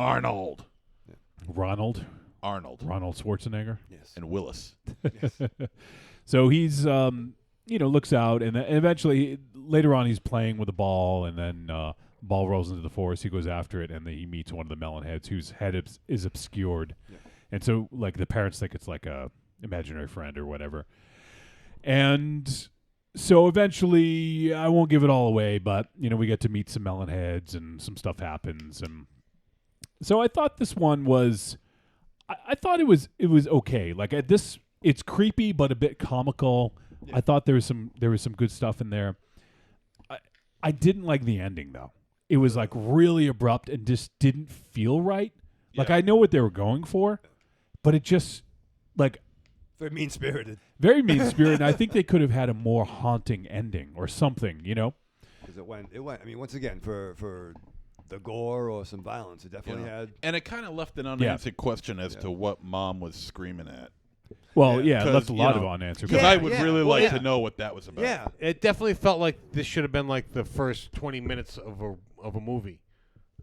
Arnold. Ronald Schwarzenegger. Yes. And Willis. So he's, looks out, and then eventually, later on, he's playing with the ball, and then ball rolls into the forest. He goes after it, and then he meets one of the melonheads whose head is obscured. Yeah. And so, like, the parents think it's like a imaginary friend or whatever. And so eventually, I won't give it all away, but, we get to meet some melonheads, and some stuff happens. And so I thought this one was... I thought it was okay. Like, it's creepy but a bit comical. I thought there was some good stuff in there. I didn't like the ending though. It was like really abrupt and just didn't feel right. Like, I know what they were going for, but it just like Very mean-spirited. very mean-spirited. And I think they could have had a more haunting ending or something, Because it went. I mean, once again, for the gore or some violence, it definitely had. And it kind of left an unanswered question as to what Mom was screaming at. Well, yeah, it 'Cause, left a lot you of know, unanswered. Because Yeah, I would yeah. really Well, like yeah. to know what that was about. Yeah. It definitely felt like this should have been like the first 20 minutes of a movie.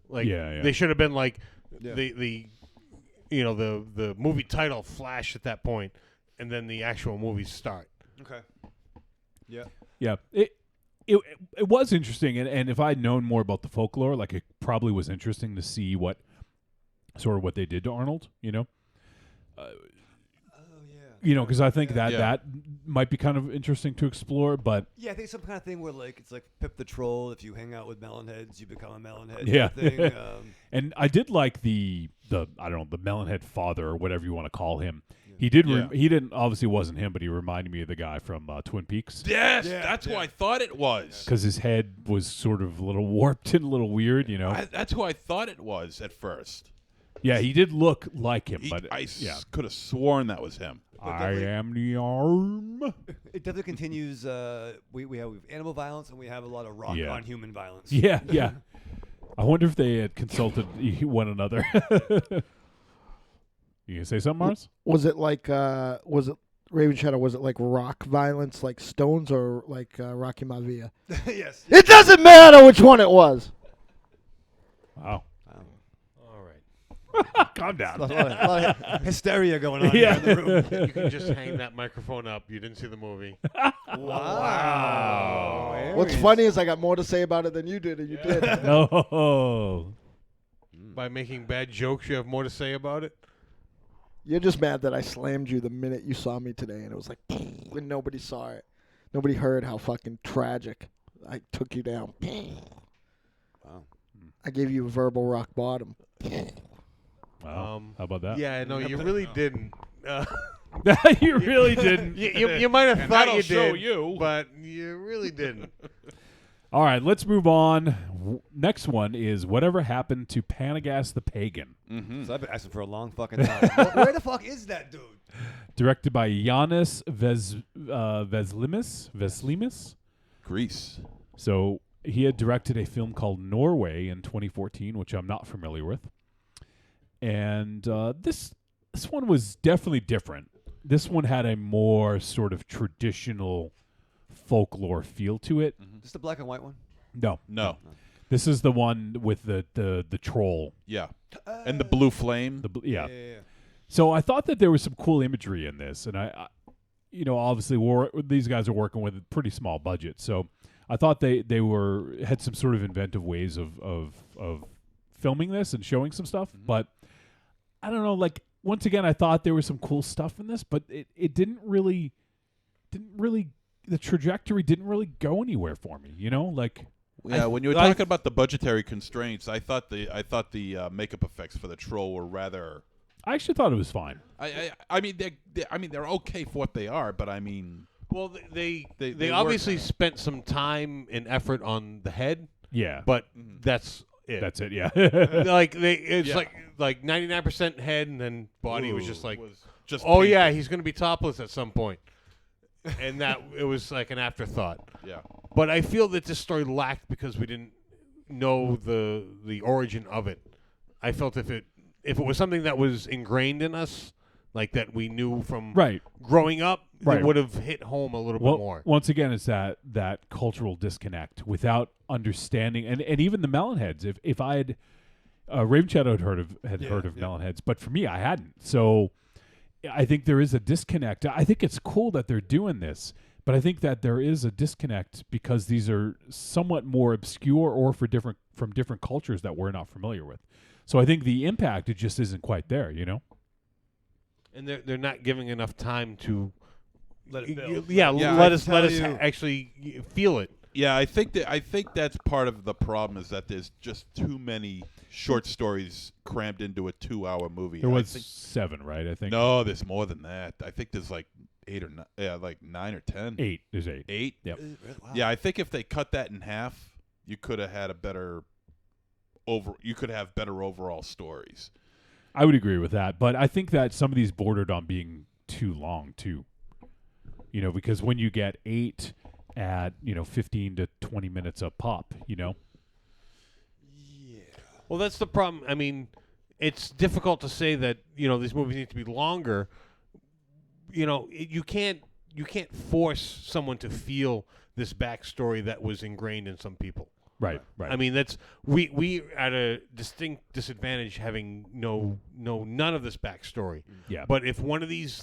Like, Yeah. they should have been like Yeah. the movie title flash at that point, and then the actual movies start. Okay. Yeah. Yeah, it was interesting, and if I'd known more about the folklore, like, it probably was interesting to see what they did to Arnold. Because I think that might be kind of interesting to explore. But Yeah, I think some kind of thing where it's like Pip the Troll. If you hang out with melonheads, you become a melonhead. Yeah. Kind of thing. and I did like the I don't know, the melonhead father or whatever you want to call him. He did. Yeah. He didn't. Obviously, wasn't him, but he reminded me of the guy from Twin Peaks. Yes, Yeah, that's who yeah. I thought it was. Because his head was sort of a little warped and a little weird, That's who I thought it was at first. Yeah, he did look like him, but I yeah. could have sworn that was him. I am the arm. It definitely continues. We have animal violence and we have a lot of rock on human violence. Yeah, yeah. I wonder if they had consulted one another. You gonna say something, Mars? Was it like Raven Shadow? Was it like rock violence, like Stones, or like Rocky Maivia? Yes. It doesn't matter which one it was. Wow. All right. Calm down. A lot of hysteria going on here in the room. You can just hang that microphone up. You didn't see the movie. Wow. What's funny is I got more to say about it than you did, and you did. No. By making bad jokes, you have more to say about it? You're just mad that I slammed you the minute you saw me today, and it was like, and nobody saw it. Nobody heard how fucking tragic I took you down. Wow. I gave you a verbal rock bottom. Wow. How about that? Yeah, no, you really didn't. You really didn't. You might have thought you show did, you. but you really didn't. All right, let's move on. Next one is Whatever Happened to Panagast the Pagan, So I've been asking for a long fucking time. Where the fuck is that dude? directed by Yanis Veslimis. Greece. So he had directed a film called Norway in 2014, which I'm not familiar with. And this one was definitely different. This one had a more sort of traditional folklore feel to it. Is this the black and white one? No. This is the one with the troll. Yeah. And the blue flame. Yeah. So I thought that there was some cool imagery in this, and I obviously these guys are working with a pretty small budget, so I thought they had some sort of inventive ways of filming this and showing some stuff. But I don't know, like once again, I thought there was some cool stuff in this, but it didn't really the trajectory didn't really go anywhere for me. Like. Yeah, when you were talking about the budgetary constraints, I thought the makeup effects for the troll were rather. I actually thought it was fine. I mean they're okay for what they are, but I mean. Well, they work obviously spent some time and effort on the head. Yeah, but that's it. That's it. Yeah, like 99% head, and then body was just like, just oh painted. yeah, he's gonna be topless at some point, and that it was like an afterthought. Yeah. But I feel that this story lacked because we didn't know the origin of it. I felt if it was something that was ingrained in us, like that we knew from growing up, it would have hit home a little bit more. Once again, it's that cultural disconnect without understanding, and even the Melonheads. If I had Raven Shadow had heard of Melonheads, but for me, I hadn't. So I think there is a disconnect. I think it's cool that they're doing this. But I think that there is a disconnect because these are somewhat more obscure or from different cultures that we're not familiar with. So I think the impact, it just isn't quite there, And they're not giving enough time to let it build. Let us actually feel it. Yeah, I think that's part of the problem is that there's just too many short stories crammed into a 2-hour movie. There was 7, right? I think. No, there's more than that. I think there's like 8 or 9, like 9 or 10. 8. There's 8. 8. Yep. Wow. Yeah, I think if they cut that in half, you could have had better overall stories. I would agree with that, but I think that some of these bordered on being too long too. Because when you get 8 at 15 to 20 minutes a pop, Yeah. Well, that's the problem. I mean, it's difficult to say that these movies need to be longer. You can't force someone to feel this backstory that was ingrained in some people. Right. I mean, that's we at a distinct disadvantage having none of this backstory. Yeah. But if one of these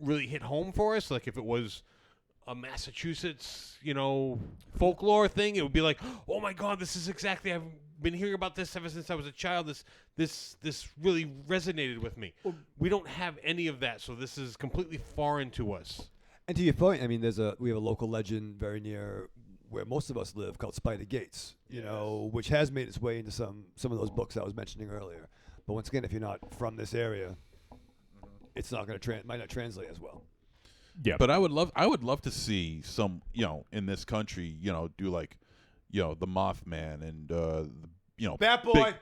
really hit home for us, like if it was a Massachusetts, folklore thing, it would be like, oh my God, this is exactly. I've been hearing about this ever since I was a child. This really resonated with me. We don't have any of that, so this is completely foreign to us. And to your point, I mean, we have a local legend very near where most of us live called Spider Gates, which has made its way into some of those books I was mentioning earlier. But once again, if you're not from this area, it's not going to might not translate as well. Yeah. But I would love to see some, in this country, do like, the Mothman and Bat Boy.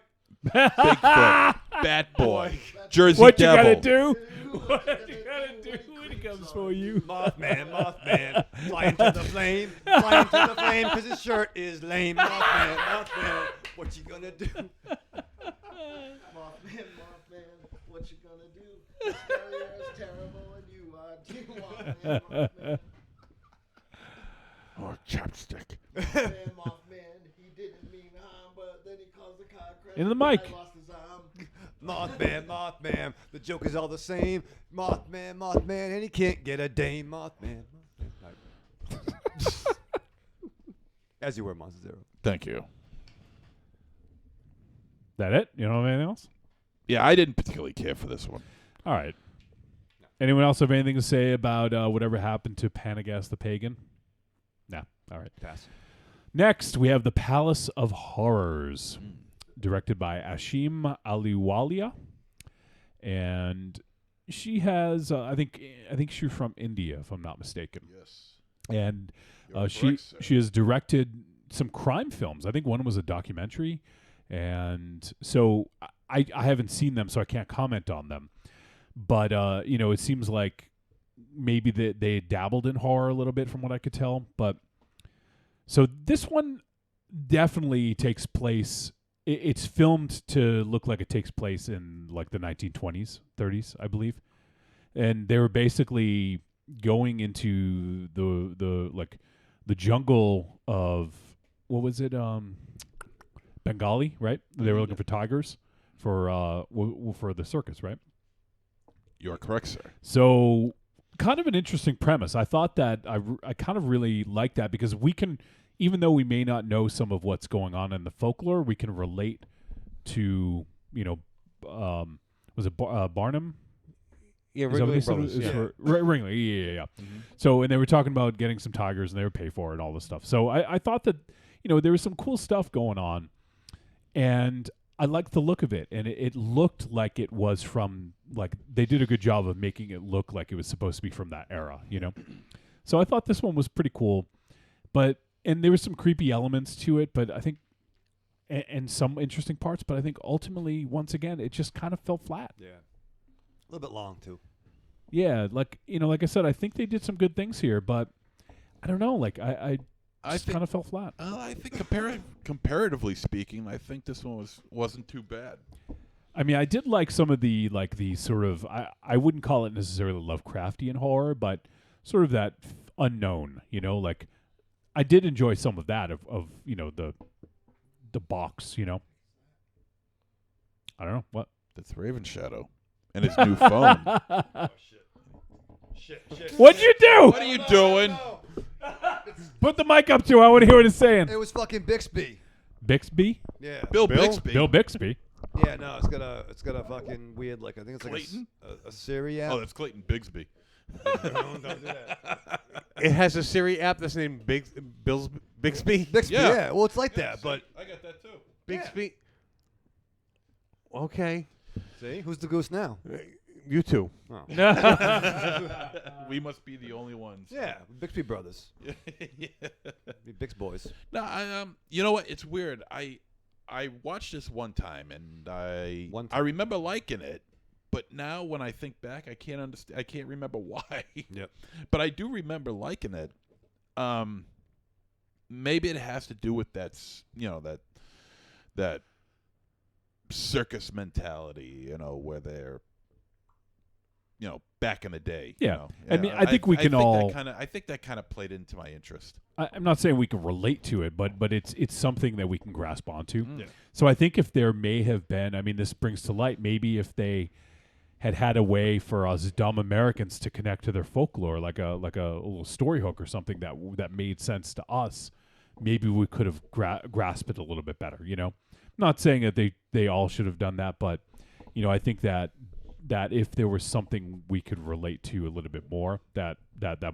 Bigfoot. Bat Boy, Jersey What Devil. you gotta do? What you gotta do when it comes for you? Mothman, fly into the flame, fly into the flame, 'cause his shirt is lame. Mothman, what you gonna do? Mothman, what you gonna do? This carrier is terrible and you are too. Mothman. Or chapstick. Mothman, he didn't mean harm, but then he caused a car crash. In the mic. I lost his arm. Mothman, the joke is all the same. Mothman, and he can't get a dame. Mothman. As you were, Monster Zero. Thank you. That it? You don't have anything else? Yeah, I didn't particularly care for this one. All right. Anyone else have anything to say about whatever happened to Panagast the Pagan? No. All right. Pass. Next, we have The Palace of Horrors, directed by Ashim Aliwalia, and she has I think she's from India, if I'm not mistaken. Yes. And You're she correct, sir. she has directed some crime films. I think one was a documentary, and so I haven't seen them, so I can't comment on them. But it seems like maybe they dabbled in horror a little bit, from what I could tell. But so this one definitely takes place. It's filmed to look like it takes place in like the 1920s, 30s, I believe, and they were basically going into the jungle of, what was it, Bengali, right? They were looking for tigers for the circus, right? You're correct, sir. So kind of an interesting premise. I thought that I kind of really like that, because we can, even though we may not know some of what's going on in the folklore, we can relate to, was it Barnum? Yeah, Is that what Ringling they said? Brothers. It's Yeah. for- Ringling, yeah. Mm-hmm. So, and they were talking about getting some tigers, and they would pay for it and all this stuff. So I thought that, there was some cool stuff going on, and I liked the look of it, and it looked like it was from, like, they did a good job of making it look like it was supposed to be from that era, So I thought this one was pretty cool, and there were some creepy elements to it, but I think, and some interesting parts, but I think ultimately, once again, it just kind of fell flat. Yeah. A little bit long, too. Yeah, like I said, I think they did some good things here, but I don't know, like I just think- kind of fell flat. I think comparatively speaking, I think this one wasn't too bad. I mean, I did like some of the sort of, I wouldn't call it necessarily Lovecraftian horror, but sort of that unknown, like I did enjoy some of that of the box, I don't know what. That's Raven Shadow and his new phone. Shit. What'd you do? What are you doing? Put the mic up to her. I want to hear what it's saying. It was fucking Bixby. Bixby? Yeah. Bill Bixby. Bill Bixby. Yeah, no, it's got a fucking weird, like, I think it's like Clayton? a Siri app. Oh, that's Clayton Bigsby. Don't do that. It has a Siri app that's named Bixby. Bixby, Yeah. yeah. Well, it's like that, but I got that too. Bixby. Okay. see, who's the goose now? You too. Oh. We must be the only ones. Yeah, Bixby brothers, Yeah. the Bix boys. No, you know what? It's weird. I watched this one time and I remember liking it, but now when I think back, I can't understand. I can't remember why. Yep. But I do remember liking it. Maybe it has to do with that circus mentality, where they're, back in the day. Yeah. I mean, I think we can all. I think that kind of played into my interest. I'm not saying we can relate to it, but it's something that we can grasp onto. Yeah. So I think if there may have been, I mean, this brings to light, maybe if they had a way for us dumb Americans to connect to their folklore, like a little story hook or something that made sense to us, maybe we could have grasped it a little bit better. I'm not saying that they all should have done that, but I think that if there was something we could relate to a little bit more, that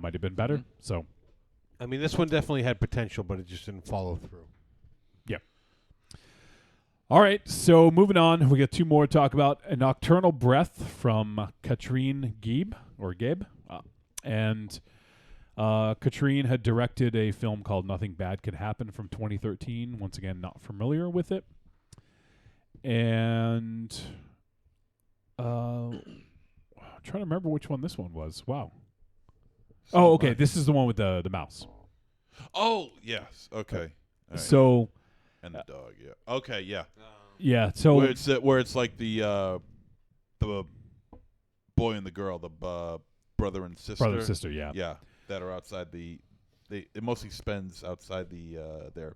might have been better. Mm-hmm. So, I mean, this one definitely had potential, but it just didn't follow through. yeah. All right, so moving on, we got two more to talk about. A Nocturnal Breath from Katrine Gabe. And Katrine had directed a film called Nothing Bad Can Happen from 2013. Once again, not familiar with it. And I'm trying to remember which one this one was. Wow. Oh, okay. This is the one with the mouse. Oh, yes. Okay. All right. So. And the dog. Yeah. Okay. Yeah. Yeah. So where it's like the boy and the girl, the brother and sister. Brother and sister. Yeah. Yeah. That are outside it mostly spends outside their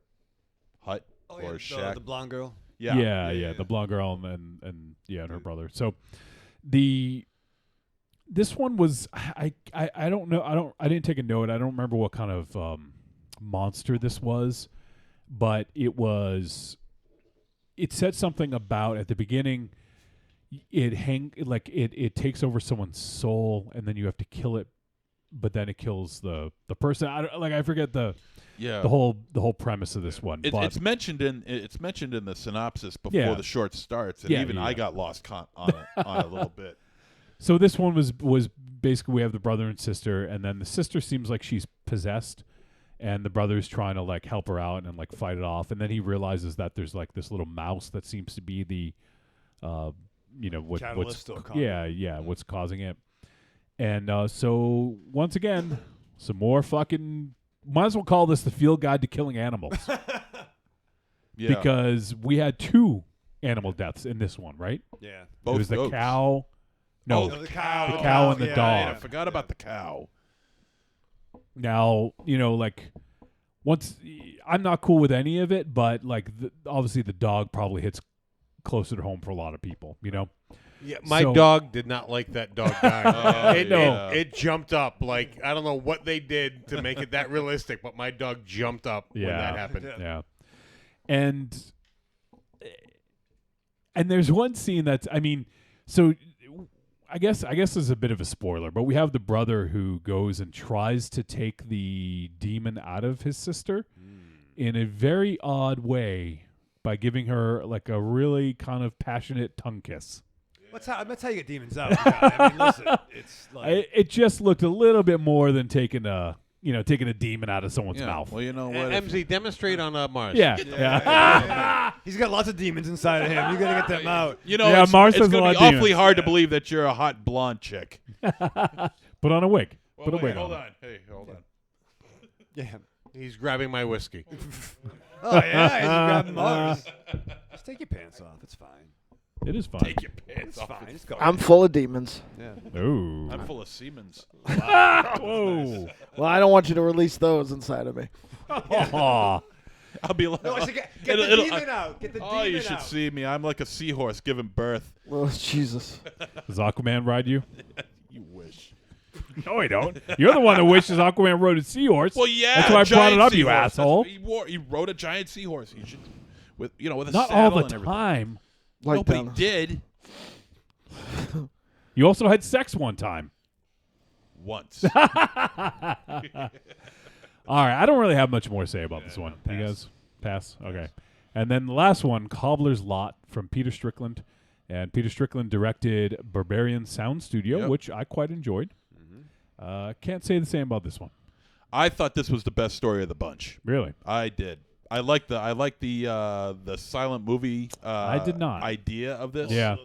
hut or shack. The blonde girl. Yeah. The blonde girl and her brother. So this one was I don't know. I didn't take a note. I don't remember what kind of monster this was, but it said something about at the beginning. It takes over someone's soul, and then you have to kill it, but then it kills the person. I forget the whole premise of this one. It's mentioned in the synopsis before the short starts, and I got lost on it a little bit. So this one was basically we have the brother and sister, and then the sister seems like she's possessed, and the brother's trying to like help her out and like fight it off, and then he realizes that there's like this little mouse that seems to be the what's causing it. And so once again, some more fucking might as well call this the field guide to killing animals. Because we had 2 animal deaths in this one, right? Yeah. It was the goats. cow. No, the cow. The cow and the dog. I forgot about the cow. Now, once I'm not cool with any of it, but like obviously the dog probably hits closer to home for a lot of people, Yeah, my dog did not like that dog dying. It jumped up. Like, I don't know what they did to make it that realistic, but my dog jumped up when that happened. Yeah. And there's one scene that's, so I guess there's a bit of a spoiler, but we have the brother who goes and tries to take the demon out of his sister in a very odd way by giving her like a really kind of passionate tongue kiss. That's how you get demons out. Yeah, listen, it's like it just looked a little bit more than taking a demon out of someone's mouth. Well, you know what? MZ, demonstrate on Mars. Yeah. He's got lots of demons inside of him. You got to get them out. Mars it's has a going lot to be of awfully demons. hard to believe that you're a hot blonde chick. Put on a wig. Put a wig hold on. on. Hey, hold on. Yeah. He's grabbing my whiskey. Oh yeah, he's grabbing Mars. Just take your pants off. It's fine. It is fine. Take your pants It's off. fine. Just go. I'm full of demons. Yeah. Ooh. I'm full of Siemens. Whoa. Well, I don't want you to release those inside of me. Aw. I'll be like, No, I said get the demon out. Get the demon out. you should see me. I'm like a seahorse giving birth. Oh, Jesus. Does Aquaman ride you? You wish. No, I don't. You're the one that wishes Aquaman rode a seahorse. Well, yeah. That's why I brought it up, you seahorse. asshole. He rode a giant seahorse. He should, with a Not saddle all the and everything. time. Like No, but he down. did You also had sex one time. once. All right. I don't really have much more to say about this one. You guys pass? Okay. And then the last one, Cobbler's Lot from Peter Strickland. And Peter Strickland directed Barbarian Sound Studio, which I quite enjoyed. Can't say the same about this one. I thought this was the best story of the bunch. Really? I did. I like the silent movie. I did not. Idea of this. Yeah.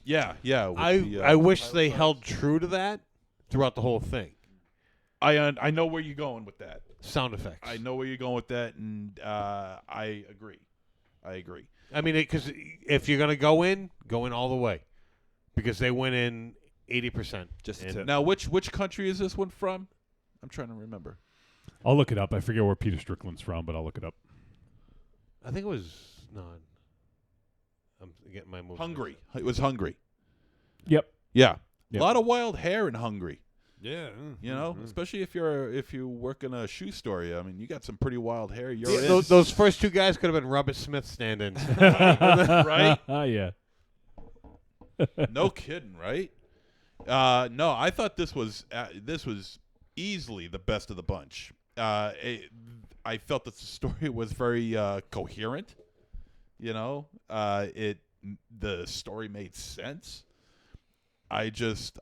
Yeah. I wish they held true to that throughout the whole thing. I know where you're going with that. Sound effects. I know where you're going with that, and I agree. I mean, because if you're going to go in all the way. Because they went in 80%. Just And to- Now, which country is this one from? I'm trying to remember. I'll look it up. I forget where Peter Strickland's from, but I'll look it up. I think it was I'm getting my moves. Hungary. It was Hungary. Yep. Yeah. Yep. A lot of wild hair in Hungary. Yeah. You know, especially if you work in a shoe store. I mean, you got some pretty wild hair. You're Yeah, in. those first 2 guys could have been Robert Smith stand-ins. Right? Yeah. No kidding, right? No, I thought this was easily the best of the bunch. I felt that the story was very coherent. You know, the story made sense. It just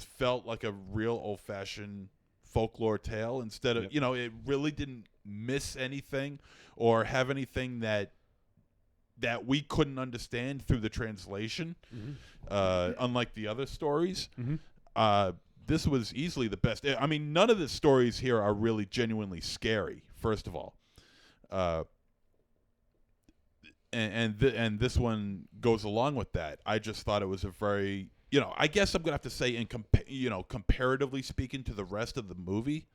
felt like a real old-fashioned folklore tale instead of it really didn't miss anything or have anything that that we couldn't understand through the translation, unlike the other stories. This was easily the best. I mean, none of the stories here are really genuinely scary, first of all. And this one goes along with that. I just thought it was a very, I guess I'm going to have to say, comparatively speaking to the rest of the movie,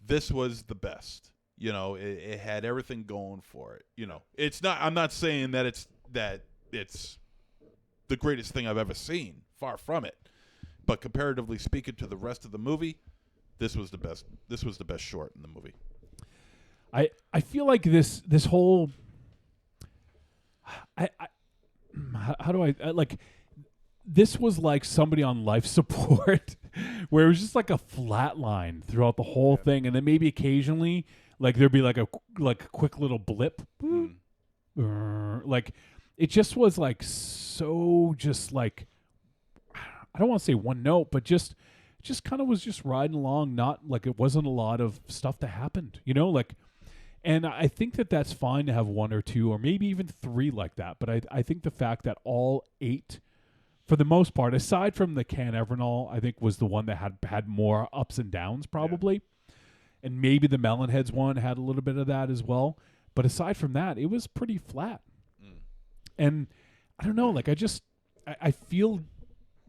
this was the best. It had everything going for it. It's not. I'm not saying that it's the greatest thing I've ever seen. Far from it. But comparatively speaking to the rest of the movie, this was the best. This was the best short in the movie. I feel like this whole. How do I like? This was like somebody on life support, where it was just like a flat line throughout the whole thing, and then maybe occasionally. Like there'd be like a quick little blip, like it just was like so just like I don't want to say one note, but just kind of was just riding along. Not like it wasn't a lot of stuff that happened, like. And I think that's fine to have one or two or maybe even three like that. But I think the fact that all 8, for the most part, aside from the Can Evernol, I think was the one that had more ups and downs probably. Yeah. And maybe the Melonheads one had a little bit of that as well. But aside from that, it was pretty flat. And I don't know, like I feel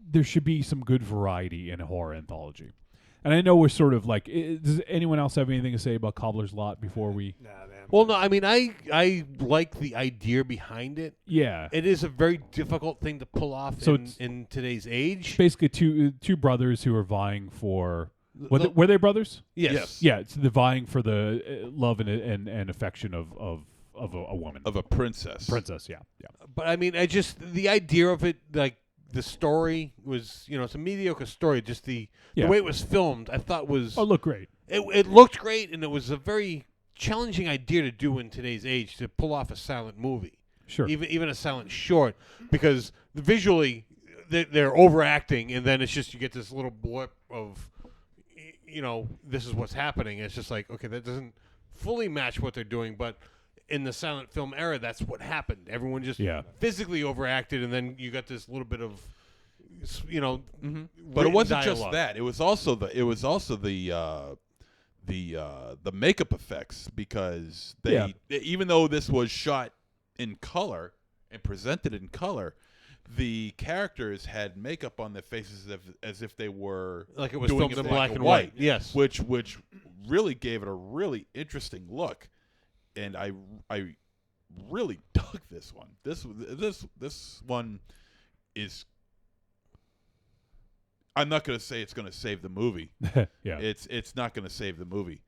there should be some good variety in a horror anthology. And I know we're sort of like, does anyone else have anything to say about Cobbler's Lot before we? Nah, man. Well, no, I mean, I like the idea behind it. Yeah. It is a very difficult thing to pull off in today's age. Basically, two brothers who are vying for. Were they brothers? Yes. Yeah, it's the vying for the love and affection of a woman. Of a princess. Princess, yeah. But I mean, the idea of it, like the story was, it's a mediocre story. Just the way it was filmed, I thought was. Oh, looked great. It looked great, and it was a very challenging idea to do in today's age to pull off a silent movie. Sure. Even a silent short, because visually they're overacting, and then it's just you get this little blip of. This is what's happening. It's just like, okay, that doesn't fully match what they're doing, but in the silent film era, that's what happened. Everyone just physically overacted, and then you got this little bit of, But it wasn't dialogue. just that. It was also the makeup effects, because even though this was shot in color and presented in color, the characters had makeup on their faces as if they were like it was doing filmed it in black and white. Yes, which really gave it a really interesting look, and I really dug this one. This one is. I'm not going to say it's going to save the movie. Yeah, it's not going to save the movie,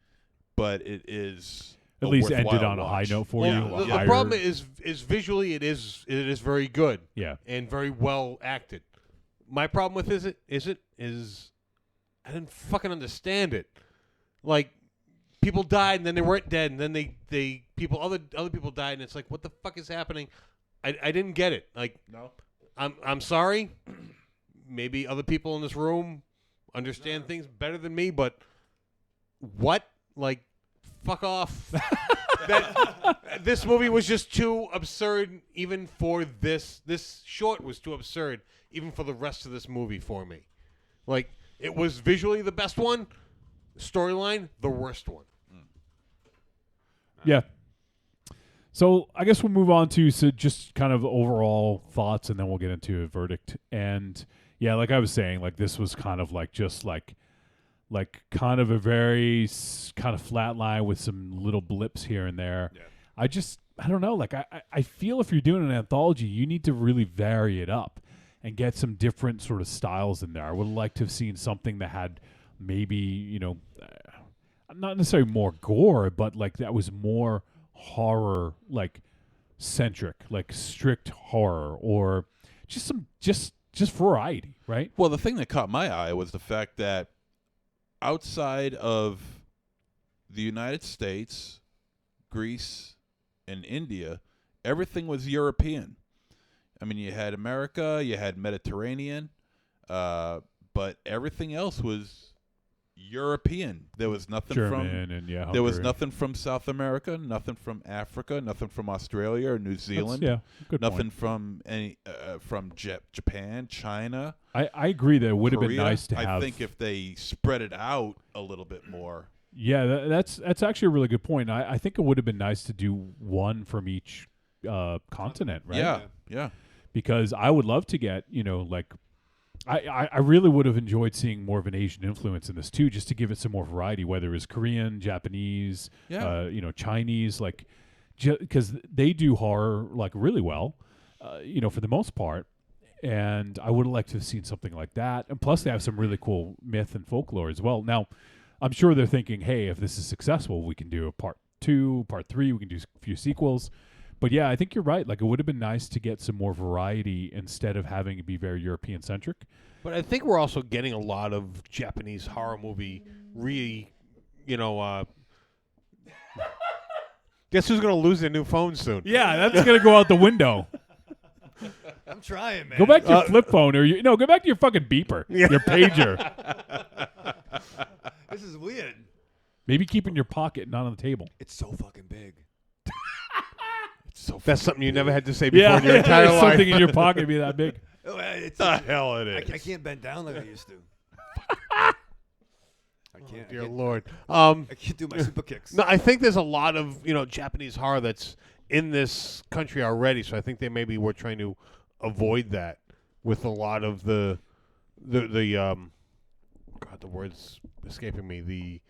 but it is. At least ended on a high note for you. The problem is visually it is very good. Yeah. And very well acted. My problem with is I didn't fucking understand it. Like people died and then they weren't dead, and then other people died, and it's like, what the fuck is happening? I didn't get it. Like, no. I'm sorry. Maybe other people in this room understand things better than me, but what? Like, fuck off. This movie was just too absurd even for this. This short was too absurd even for the rest of this movie for me. Like, it was visually the best one, storyline, the worst one. Yeah. So I guess we'll move on to just kind of overall thoughts, and then we'll get into a verdict. And yeah, like I was saying, like this was kind of like just like kind of a very kind of flat line with some little blips here and there. Yeah. I don't know. Like I feel if you're doing an anthology, you need to really vary it up and get some different sort of styles in there. I would like to have seen something that had maybe, not necessarily more gore, but like that was more horror, like centric, like strict horror, or just some just variety, right? Well, the thing that caught my eye was the fact that outside of the United States, Greece, and India, everything was European. I mean, you had America, you had Mediterranean, but everything else was European. There was nothing German from and yeah, there was Hungary. nothing from South America, nothing from Africa, nothing from Australia or New Zealand. Yeah, good nothing point. from any from Japan, China. I agree that it would have been Korea. nice to I have. think if they spread it out a little bit more. Yeah, that's actually a really good point. I think it would have been nice to do one from each continent, right? Yeah. Because I would love to get, like, I really would have enjoyed seeing more of an Asian influence in this too, just to give it some more variety, whether it was Korean, Japanese, Chinese, like, because they do horror like really well, for the most part. And I would have liked to have seen something like that. And plus, they have some really cool myth and folklore as well. Now, I'm sure they're thinking, hey, if this is successful, we can do a part 2, part 3, we can do a few sequels. But yeah, I think you're right. Like, it would have been nice to get some more variety instead of having it be very European centric. But I think we're also getting a lot of Japanese horror movie guess who's going to lose their new phone soon? Yeah, that's going to go out the window. I'm trying, man. Go back to your flip phone go back to your fucking beeper, your pager. This is weird. Maybe keep it in your pocket, not on the table. It's so fucking big. That's something you never had to say before in your entire life. Something in your pocket be that big. It's The hell it is. I can't bend down like I used to. I can't. Dear I can't, Lord. I can't do my super kicks. No, I think there's a lot of Japanese horror that's in this country already. So I think they maybe were trying to avoid that with a lot of the God, the words escaping me. The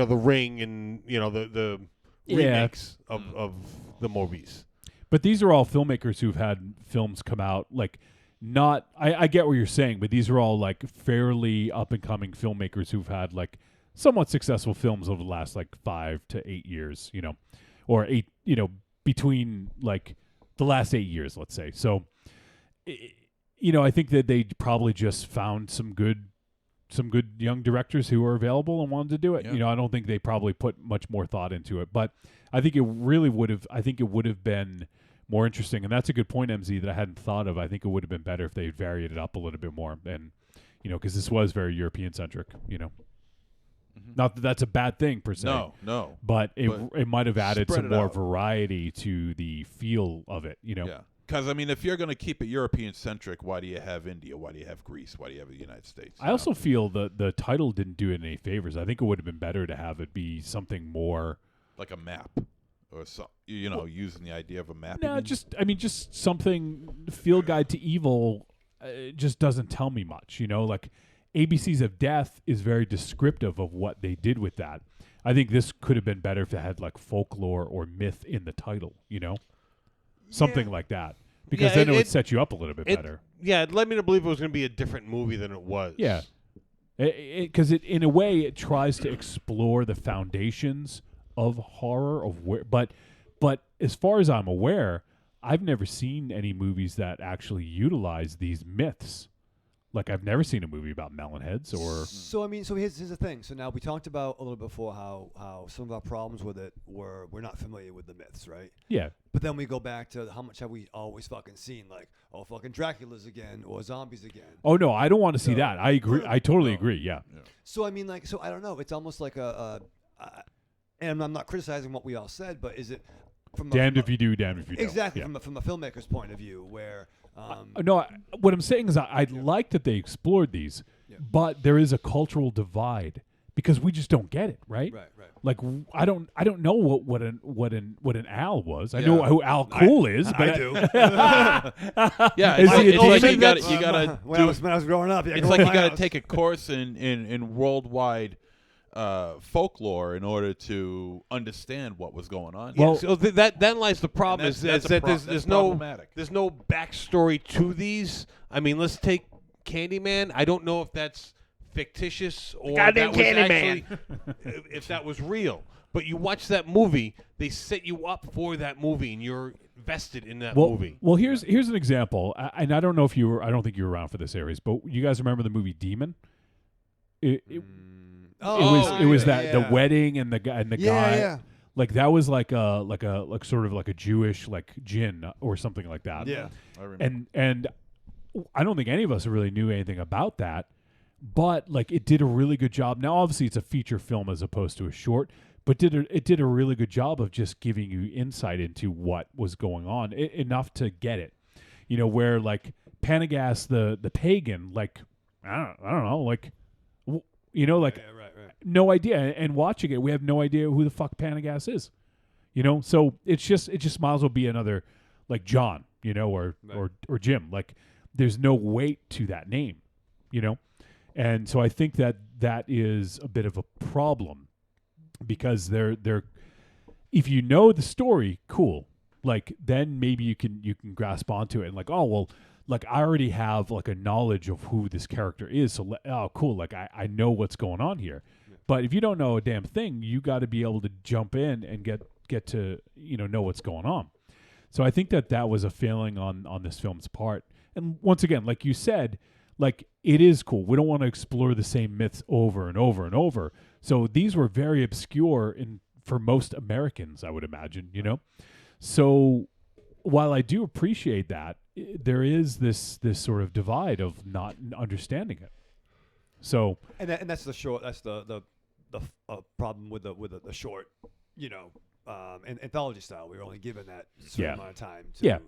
Ring and the remakes of the movies. But these are all filmmakers who've had films come out like not. I get what you're saying, but these are all like fairly up and coming filmmakers who've had like somewhat successful films over the last like 5 to 8 years, or 8, between like the last 8 years, let's say. So, I think that they probably just found some good young directors who are available and wanted to do it. Yeah. I don't think they probably put much more thought into it, but I think it really would have. I think it would have been more interesting, and that's a good point, MZ, that I hadn't thought of. I think it would have been better if they varied it up a little bit more, and because this was very European centric. Not that that's a bad thing per se. No. But it might have added spread some it more out. variety to the feel of it. Yeah. Because, if you're going to keep it European-centric, why do you have India? Why do you have Greece? Why do you have the United States? I also feel the title didn't do it any favors. I think it would have been better to have it be something more like a map, or using the idea of a map. No, just something. Field Guide to Evil just doesn't tell me much. Like ABCs of Death is very descriptive of what they did with that. I think this could have been better if it had like folklore or myth in the title. Something like that, because then it would set you up a little bit better. Yeah, it led me to believe it was going to be a different movie than it was. Yeah, because in a way it tries to explore the foundations of horror but as far as I'm aware, I've never seen any movies that actually utilize these myths. Like, I've never seen a movie about melon heads or. So here's the thing. So now we talked about a little before how some of our problems with it were we're not familiar with the myths, right? Yeah. But then we go back to how much have we always fucking seen, like, fucking Dracula's again or zombies again. Oh no, I don't want to see that. I agree. I totally agree. Yeah. So I don't know. It's almost like and I'm not criticizing what we all said, but is it damned if you do, damned if you don't. Exactly, from a filmmaker's point of view, where. No, what I'm saying is I'd like that they explored these, but there is a cultural divide because we just don't get it, right? Right. Like I don't know what an Al was. I know who Al Cool is, but I do. Yeah, it's like you gotta when I was growing up. It's like you gotta take a course in worldwide folklore in order to understand what was going on. Well, so that lies the problem is that there's no backstory to these. Let's take Candyman. I don't know if that's fictitious or Goddamn Candyman. If that was real. But you watch that movie, they set you up for that movie, and you're vested in that movie. Well, here's an example, and I don't know if you were. I don't think you were around for this, Aries, but you guys remember the movie Demon? It was the wedding and the guy Yeah. like that was like sort of like a Jewish like jinn or something like that. Yeah, I remember. And I don't think any of us really knew anything about that, but like it did a really good job. Now, obviously, it's a feature film as opposed to a short, but it did a really good job of just giving you insight into what was going on, enough to get it. You know, where like Panagast the pagan, like I don't know, like you know, like right. no idea. And watching it, we have no idea who the fuck Panagast is. You know, so it just might as well be another like John, you know, or Jim. Like there's no weight to that name, you know, and so I think that is a bit of a problem because they're if you know the story, cool. Like then maybe you can grasp onto it and like, oh well, like I already have like a knowledge of who this character is, so cool. Like I know what's going on here. Yeah. But if you don't know a damn thing, you got to be able to jump in and get to know what's going on. So I think that was a failing on this film's part. And once again, like you said, like it is cool. We don't want to explore the same myths over and over and over. So these were very obscure for most Americans, I would imagine, you know. So while I do appreciate that, there is this sort of divide of not understanding it. So and that's the short. That's the problem with the short, you know. And anthology style, we were only given that certain amount of time to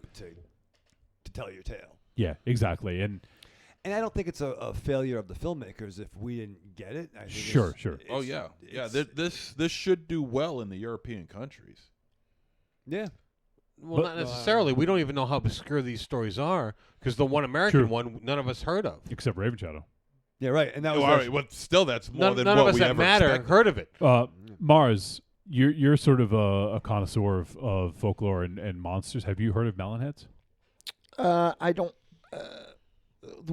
tell your tale. Yeah, exactly. And I don't think it's a failure of the filmmakers if we didn't get it. I think sure. Oh yeah. This should do well in the European countries. Yeah. Well, not necessarily. We don't even know how obscure these stories are because the one American one none of us heard of, except Raven Shadow. Yeah, right. And that was all right. But still, that's more than none what of us we that ever matter expected. heard of it. Mars, you're sort of a connoisseur of folklore and monsters. Have you heard of Melonheads? I don't.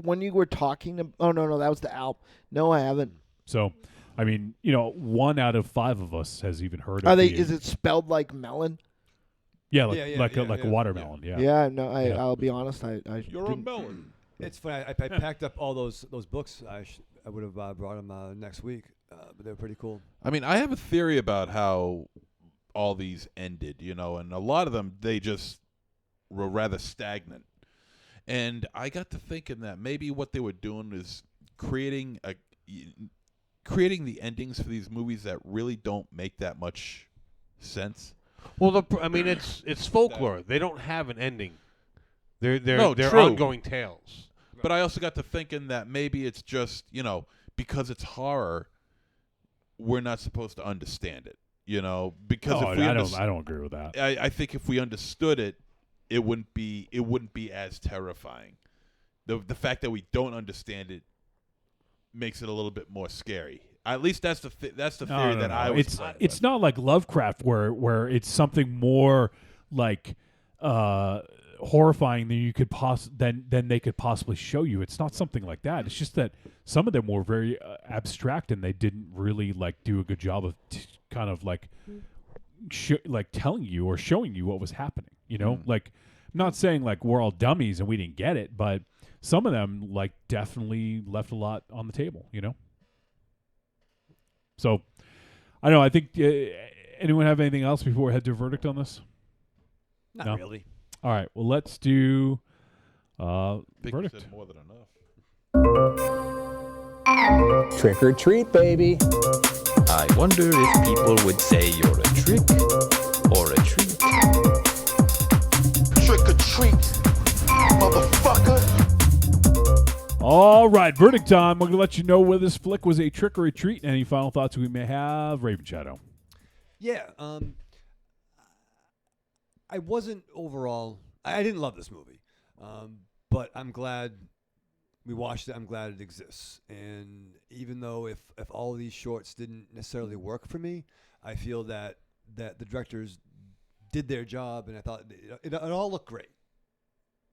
When you were talking, oh no, that was the album. No, I haven't. So, I mean, 1 out of 5 of us has even heard Are of. Is it spelled like melon? Yeah, like a watermelon. Yeah. Yeah. No, I'll be honest. You're a melon. It's funny. I packed up all those books. I would have brought them next week, but they're pretty cool. I mean, I have a theory about how all these ended, and a lot of them they just were rather stagnant. And I got to thinking that maybe what they were doing is creating the endings for these movies that really don't make that much sense. Well, it's folklore. They don't have an ending. They're true. ongoing tales. But I also got to thinking that maybe it's just, because it's horror, we're not supposed to understand it, because if we I don't agree with that. I think if we understood it, it wouldn't be as terrifying. The fact that we don't understand it makes it a little bit more scary. At least that's the theory that I was. It's not like Lovecraft where it's something more like horrifying than you could than they could possibly show you. It's not something like that. It's just that some of them were very abstract and they didn't really do a good job of kind of telling you or showing you what was happening. Like I'm not saying we're all dummies and we didn't get it, but some of them definitely left a lot on the table. So I don't know. I think anyone have anything else before we head to a verdict on this? Not really. All right. Well, let's do verdict. More than enough. Trick or treat, baby. I wonder if people would say you're a trick or a treat. Trick or treat, motherfucker. All right, verdict time. We're going to let you know whether this flick was a trick or a treat. Any final thoughts we may have? Raven Shadow. Yeah. I wasn't overall. I didn't love this movie, but I'm glad we watched it. I'm glad it exists. And even though if all of these shorts didn't necessarily work for me, I feel that the directors did their job, and I thought it all looked great.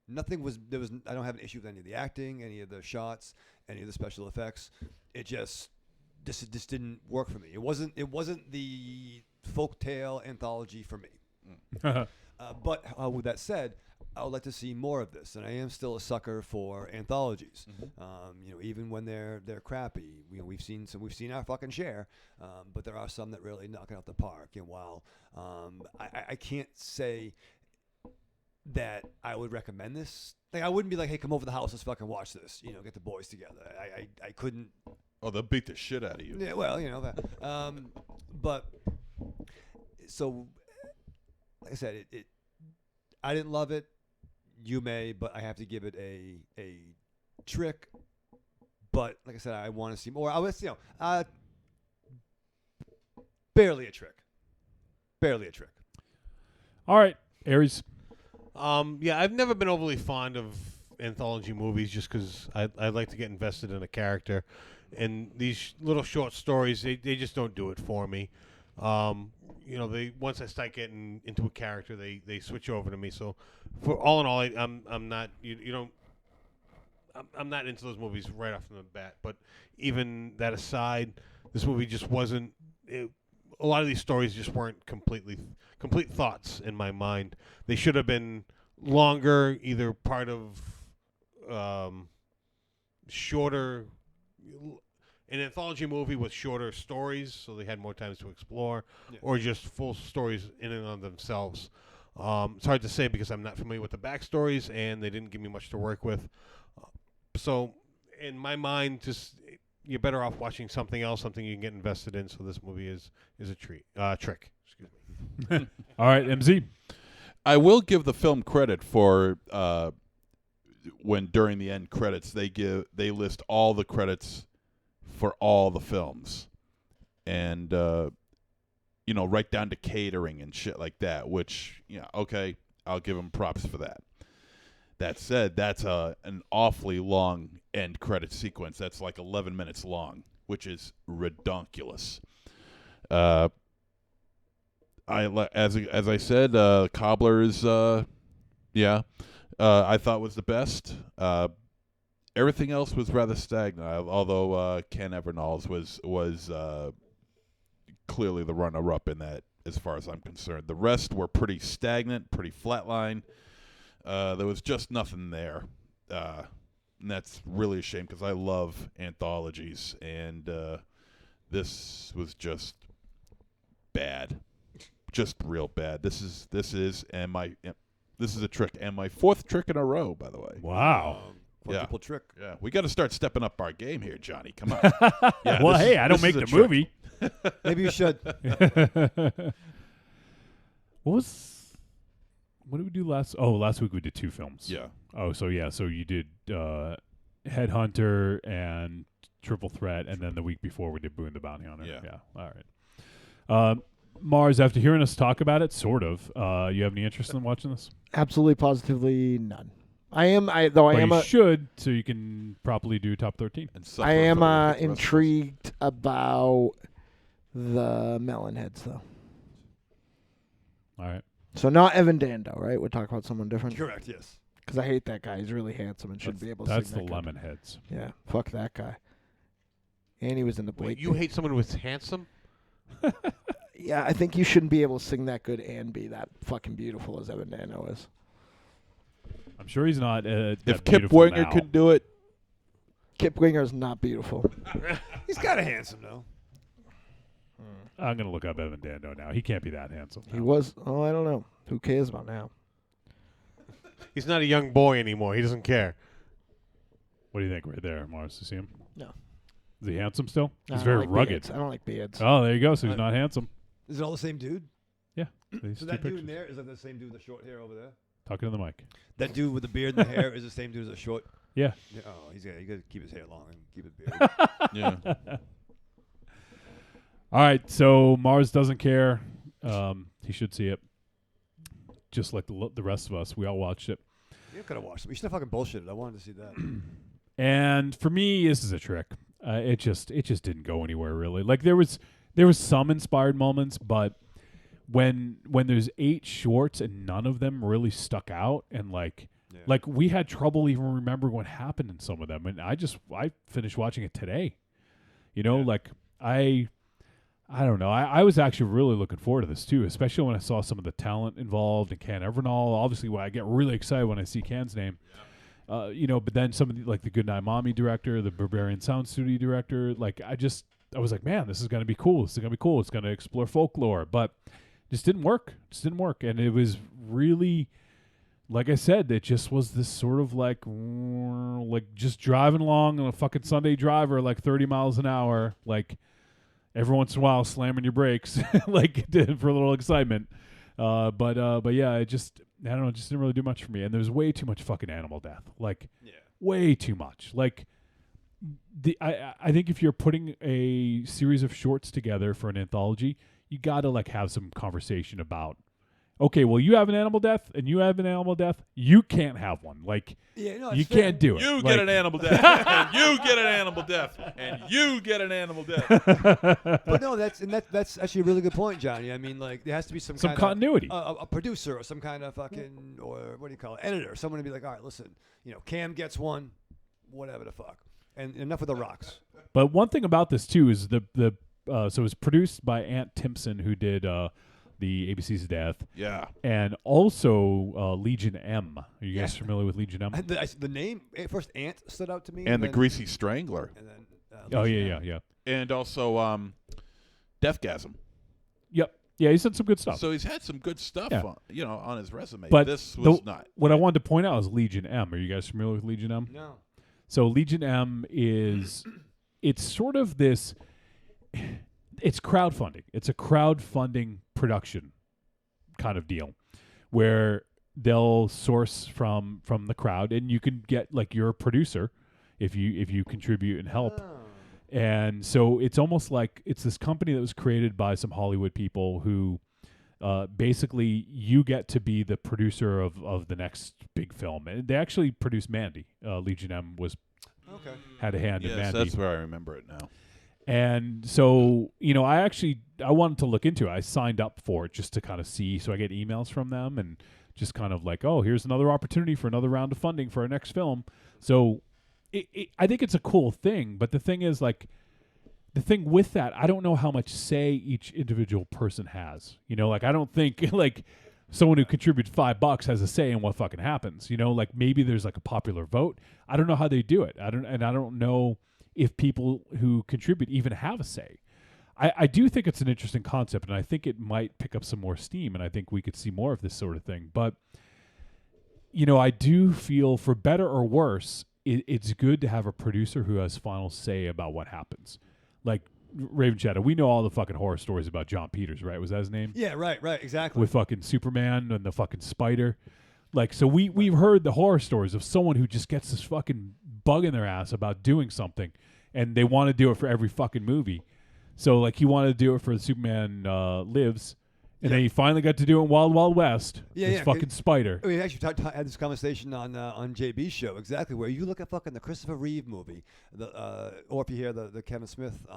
Nothing was there was. I don't have an issue with any of the acting, any of the shots, any of the special effects. It just didn't work for me. It wasn't the folktale anthology for me. But with that said, I would like to see more of this, and I am still a sucker for anthologies. Mm-hmm. Even when they're crappy, we've seen our fucking share, but there are some that really knock it out the park. And while I can't say that I would recommend this. Like, I wouldn't be like, hey, come over to the house, let's fucking watch this. You know, get the boys together. I couldn't. Oh, they'll beat the shit out of you. Yeah, well, you know that. But so, like I said, I didn't love it. You may, but I have to give it a trick. But like I said, I want to see more. I was, barely a trick. Barely a trick. All right, Aries. Yeah, I've never been overly fond of anthology movies just because I like to get invested in a character. And these little short stories, they just don't do it for me. They once I start getting into a character, they switch over to me. So, for all in all, I'm not I'm not into those movies right off the bat. But even that aside, this movie just wasn't. A lot of these stories just weren't complete thoughts in my mind. They should have been longer, either part of shorter. An anthology movie with shorter stories, so they had more times to explore, or just full stories in and of themselves. It's hard to say because I'm not familiar with the backstories, and they didn't give me much to work with. So, in my mind, just you're better off watching something else, something you can get invested in. So this movie is a trick. Excuse me. All right, MZ. I will give the film credit for when during the end credits they list all the credits for all the films, and right down to catering and shit like that. Which okay, I'll give them props for that. That said, that's an awfully long end credit sequence. That's like 11 minutes long, which is redonkulous. As I said, Cobbler is I thought was the best. Everything else was rather stagnant, although Ken Evernall's was clearly the runner-up in that, as far as I'm concerned. The rest were pretty stagnant, pretty flatline. There was just nothing there, and that's really a shame because I love anthologies, and this was just bad, just real bad. This is a trick, and my fourth trick in a row, by the way. Wow. Quadruple trick. Yeah, we got to start stepping up our game here, Johnny. Come on. Yeah, well, hey, I don't make the movie. Maybe you should. What did we do last? Oh, last week we did 2 films. Yeah. Oh, so you did Headhunter and Triple Threat, and then the week before we did Boone the Bounty Hunter. Yeah. All right. Mars, after hearing us talk about it, sort of, you have any interest in watching this? Absolutely, positively none. You should, so you can properly do top 13. I am intrigued about the Melonheads, though. All right. So not Evan Dando, right? We're talking about someone different. Correct. Yes. Because I hate that guy. He's really handsome and should be able to. That's sing the that good. Lemonheads. Yeah. Fuck that guy. And he was in the Blake. Wait, you hate someone who's handsome? Yeah, I think you shouldn't be able to sing that good and be that fucking beautiful as Evan Dando is. I'm sure he's not. If Kip Winger could do it, Kip Winger is not beautiful. He's kind of handsome though. I'm gonna look up Evan Dando now. He can't be that handsome. He was. Oh, I don't know. Who cares about now? He's not a young boy anymore. He doesn't care. What do you think right there, Mars? You see him? No. Is he handsome still? He's I very don't like rugged. Beards. I don't like beards. Oh, there you go. So he's not handsome. Is it all the same dude? Yeah. So that dude in there is like the same dude with the short hair over there. Talking to the mic. That dude with the beard and the hair is the same dude as the short. Yeah. Oh, you got to keep his hair long and keep it bearded. yeah. All right. So Mars doesn't care. He should see it. Just like the rest of us. We all watched it. You could have watched it. We should have fucking bullshitted. I wanted to see that. And for me, this is a trick. It just didn't go anywhere really. Like there was some inspired moments, but when there's 8 shorts and none of them really stuck out, and like we had trouble even remembering what happened in some of them, and I finished watching it today. Like I don't know. I was actually really looking forward to this too, especially when I saw some of the talent involved and Ken Evernall. Obviously, I get really excited when I see Ken's name. But then some of the Goodnight Mommy director, the Barbarian Sound Studio director, I was like, man, this is going to be cool. This is going to be cool. It's going to explore folklore, but just didn't work. And it was really like I said, it just was this sort of like just driving along on a fucking Sunday driver, like 30 miles an hour, like every once in a while slamming your brakes, like for a little excitement. But yeah, I don't know, it just didn't really do much for me. And there's way too much fucking animal death, like way too much. Like I think if you're putting a series of shorts together for an anthology, you got to like have some conversation about, okay, well, you have an animal death and you have an animal death. You can't have one. Like, you can't do it. You like, get an animal death, and you get an animal death, and you get an animal death. But no, that's actually a really good point, Johnny. I mean, like, there has to be some kind continuity. Of, a producer or some kind of fucking, or what do you call it, editor, someone to be like, all right, listen, Cam gets one, whatever the fuck. And enough of the rocks. But one thing about this, too, is so it was produced by Ant Timpson, who did the ABC's Death. Yeah. And also Legion M. Are you guys familiar with Legion M? The name, first Ant stood out to me. And the Greasy Strangler. And then, oh, yeah. And also Deathgasm. Yep. Yeah, he's done some good stuff. So he's had some good stuff on his resume. But this was not. What I wanted to point out is Legion M. Are you guys familiar with Legion M? No. So Legion M it's sort of this, it's crowdfunding. It's a crowdfunding production kind of deal where they'll source from the crowd, and you can get, like, you're a producer if you contribute and help. And so it's almost like it's this company that was created by some Hollywood people who basically you get to be the producer of the next big film. And they actually produced Mandy. Legion M had a hand in Mandy. That's where I remember it now. And so, I wanted to look into it. I signed up for it just to kind of see. So I get emails from them and just kind of like, oh, here's another opportunity for another round of funding for our next film. So I think it's a cool thing. But the thing is, like, the thing with that, I don't know how much say each individual person has. Like, I don't think, like, someone who contributes $5 has a say in what fucking happens. Like, maybe there's, like, a popular vote. I don't know how they do it. I don't know if people who contribute even have a say. I do think it's an interesting concept, and I think it might pick up some more steam, and I think we could see more of this sort of thing. But, I do feel, for better or worse, it's good to have a producer who has final say about what happens. Like Raven Shadow, we know all the fucking horror stories about John Peters, right? Was that his name? Yeah, right, exactly. With fucking Superman and the fucking spider. Like, so we've heard the horror stories of someone who just gets this fucking bug in their ass about doing something, and they want to do it for every fucking movie. So, like, he wanted to do it for Superman Lives, and then he finally got to do it in Wild Wild West. This fucking spider. We actually had this conversation on JB's show, exactly, where you look at fucking the Christopher Reeve movie, or if you hear the Kevin Smith,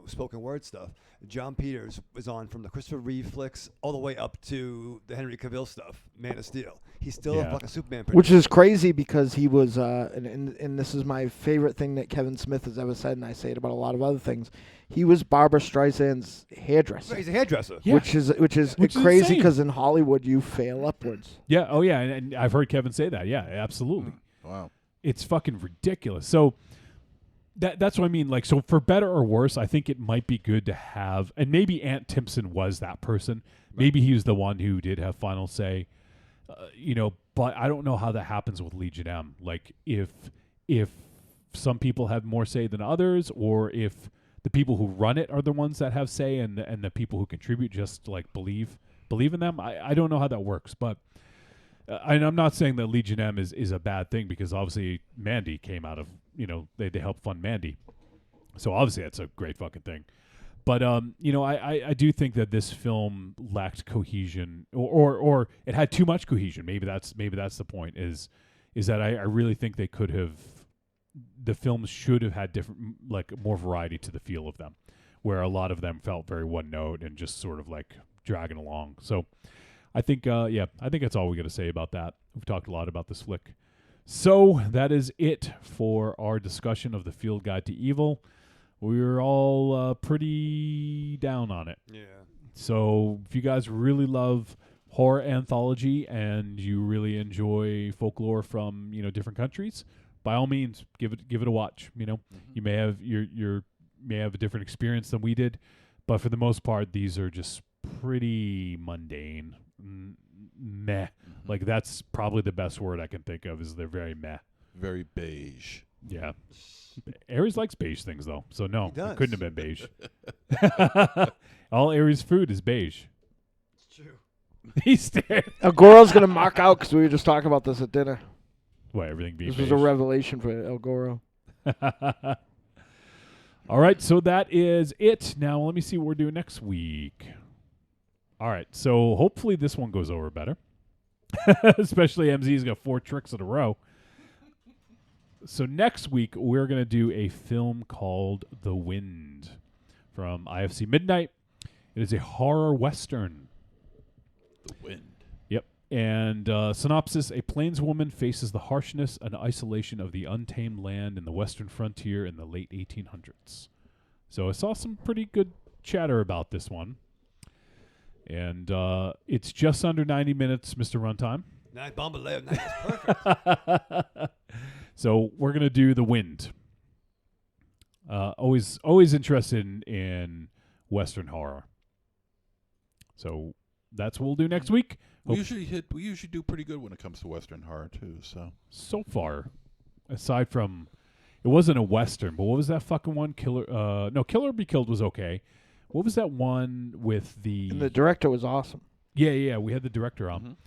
spoken word stuff. John Peters was on from the Christopher Reeve flicks all the way up to the Henry Cavill stuff, Man of Steel. He's still a fucking Superman producer. Which is crazy because he was, and this is my favorite thing that Kevin Smith has ever said, and I say it about a lot of other things. He was Barbara Streisand's hairdresser. He's a hairdresser. Yeah. Which is crazy because in Hollywood you fail upwards. Yeah. Oh, yeah. And I've heard Kevin say that. Yeah, absolutely. Wow. It's fucking ridiculous. So that's what I mean. Like, so for better or worse, I think it might be good to have, and maybe Ant Timpson was that person. Right. Maybe he was the one who did have final say, but I don't know how that happens with Legion M. Like, if some people have more say than others, or if the people who run it are the ones that have say, and the people who contribute just like believe in them. I don't know how that works, but and I'm not saying that Legion M is a bad thing, because obviously Mandy came out of, they helped fund Mandy, so obviously that's a great fucking thing. But I do think that this film lacked cohesion, or it had too much cohesion. Maybe that's the point. Is that I really think they could have. The films should have had different, like, more variety to the feel of them, where a lot of them felt very one note and just sort of like dragging along. So I think, I think that's all we got to say about that. We've talked a lot about this flick. So that is it for our discussion of The Field Guide to Evil. We're all pretty down on it. Yeah. So if you guys really love horror anthology and you really enjoy folklore from, different countries, by all means, give it a watch. You may have may have a different experience than we did, but for the most part, these are just pretty mundane. meh. Like, that's probably the best word I can think of, is they're very meh. Very beige. Yeah. Aries likes beige things, though. So, no, He does. it couldn't have been beige. All Aries food is beige. It's true. He stared. Agoro's gonna mark out because we were just talking about this at dinner. What, everything being This beige? was a revelation for El Goro. All right, so that is it. Now, let me see what we're doing next week. All right, so hopefully this one goes over better. Especially MZ's got 4 tricks in a row. So next week, we're going to do a film called The Wind from IFC Midnight. It is a horror western. The Wind. Yep. And synopsis, a plainswoman faces the harshness and isolation of the untamed land in the western frontier in the late 1800s. So I saw some pretty good chatter about this one. And it's just under 90 minutes, Mr. Runtime. Nice Bombaleo. Nice. Perfect. So we're going to do The Wind. Always interested in Western horror. So that's what we'll do next week. We usually do pretty good when it comes to Western horror too. So far, aside from, it wasn't a Western, but what was that fucking one? Killer Be Killed was okay. What was that one with the? And the director was awesome. Yeah. We had the director on.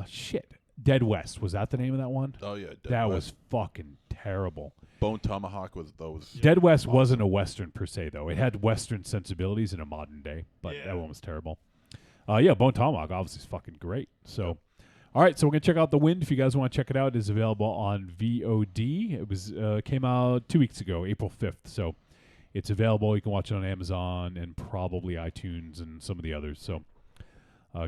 Shit. Dead West, was that the name of that one? Oh yeah, that was fucking terrible. Bone Tomahawk was those. Dead West wasn't a Western per se, though. It had Western sensibilities in a modern day, but that one was terrible. Bone Tomahawk obviously is fucking great. So, all right, so we're gonna check out The Wind. If you guys want to check it out, it is available on VOD. It was came out 2 weeks ago, April 5th. So it's available. You can watch it on Amazon and probably iTunes and some of the others. So.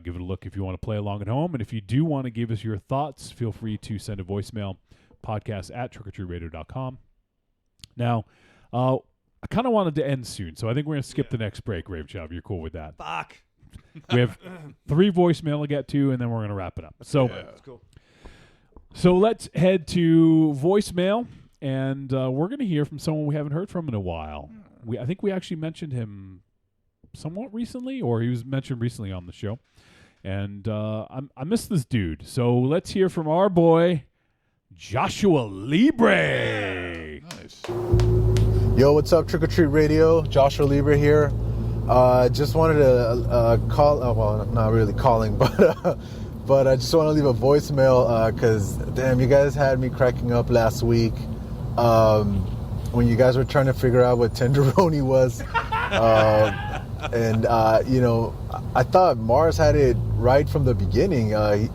Give it a look if you want to play along at home. And if you do want to give us your thoughts, feel free to send a voicemail, podcast@trickortreatradio.com. Now, I kind of wanted to end soon, so I think we're going to skip the next break, Rave Job. You're cool with that? Fuck. We have 3 voicemail to get to, and then we're going to wrap it up. So, That's cool. So let's head to voicemail, and we're going to hear from someone we haven't heard from in a while. I think we actually mentioned him somewhat recently, or he was mentioned recently on the show. And I miss this dude. So let's hear from our boy, Joshua Libre. Nice. Yo, what's up, Trick or Treat Radio? Joshua Libre here. Just wanted to call, well, not really calling, but I just want to leave a voicemail because, damn, you guys had me cracking up last week when you guys were trying to figure out what tenderoni was. And I thought Mars had it right from the beginning. My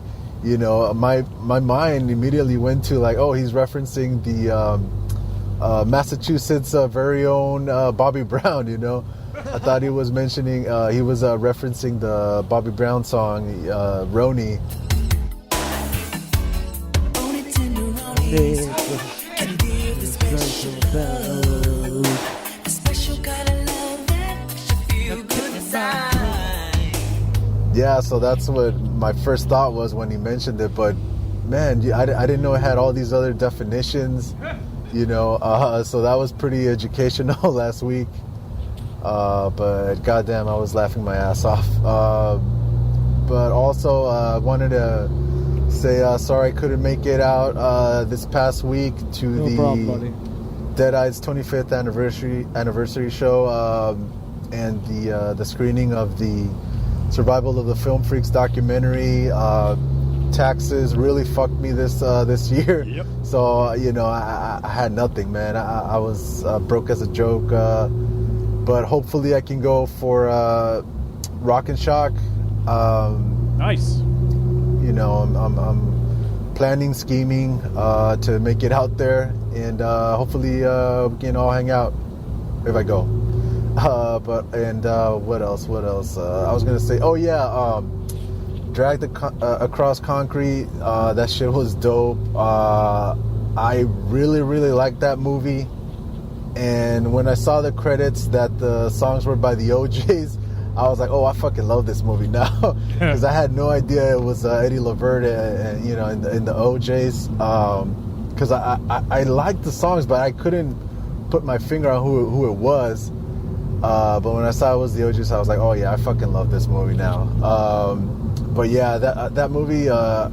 mind immediately went to like, oh, he's referencing the Massachusetts very own Bobby Brown. I thought he was mentioning he was referencing the Bobby Brown song Roni. Yeah, so that's what my first thought was when he mentioned it. But man, I didn't know it had all these other definitions, so that was pretty educational last week. But goddamn, I was laughing my ass off. But also, I wanted to say sorry I couldn't make it out this past week to Deadeye's 25th anniversary show and the screening of the Survival of the Film Freaks documentary. Taxes really fucked me this year. Yep. So I had nothing, man. I was broke as a joke. But hopefully I can go for Rock and Shock. Nice. I'm planning, scheming to make it out there, and hopefully we can all hang out if I go. What else? I was gonna say, Drag Across Concrete. That shit was dope. I really, really liked that movie. And when I saw the credits that the songs were by the OJs, I was like, oh, I fucking love this movie now. Because I had no idea it was Eddie Laverne, in the OJs. Because I liked the songs, but I couldn't put my finger on who it was. But when I saw it was the OJs, I was like, oh yeah, I fucking love this movie now. but yeah, that movie, I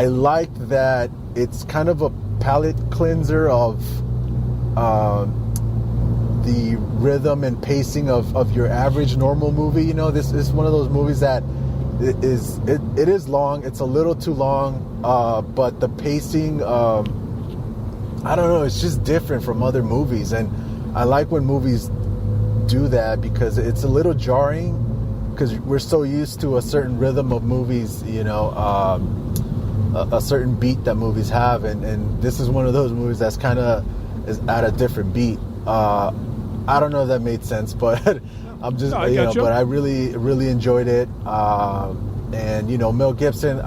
like that it's kind of a palate cleanser of the rhythm and pacing of your average normal movie. You know, this is one of those movies that it is long. It's a little too long, but the pacing, I don't know, it's just different from other movies, and I like when movies do that because it's a little jarring because we're so used to a certain rhythm of movies, you know, a certain beat that movies have, and this is one of those movies that's kind of is at a different beat. I don't know if that made sense, but I'm just, No, you know, gotcha. but I really enjoyed it. And, you know, Mel Gibson,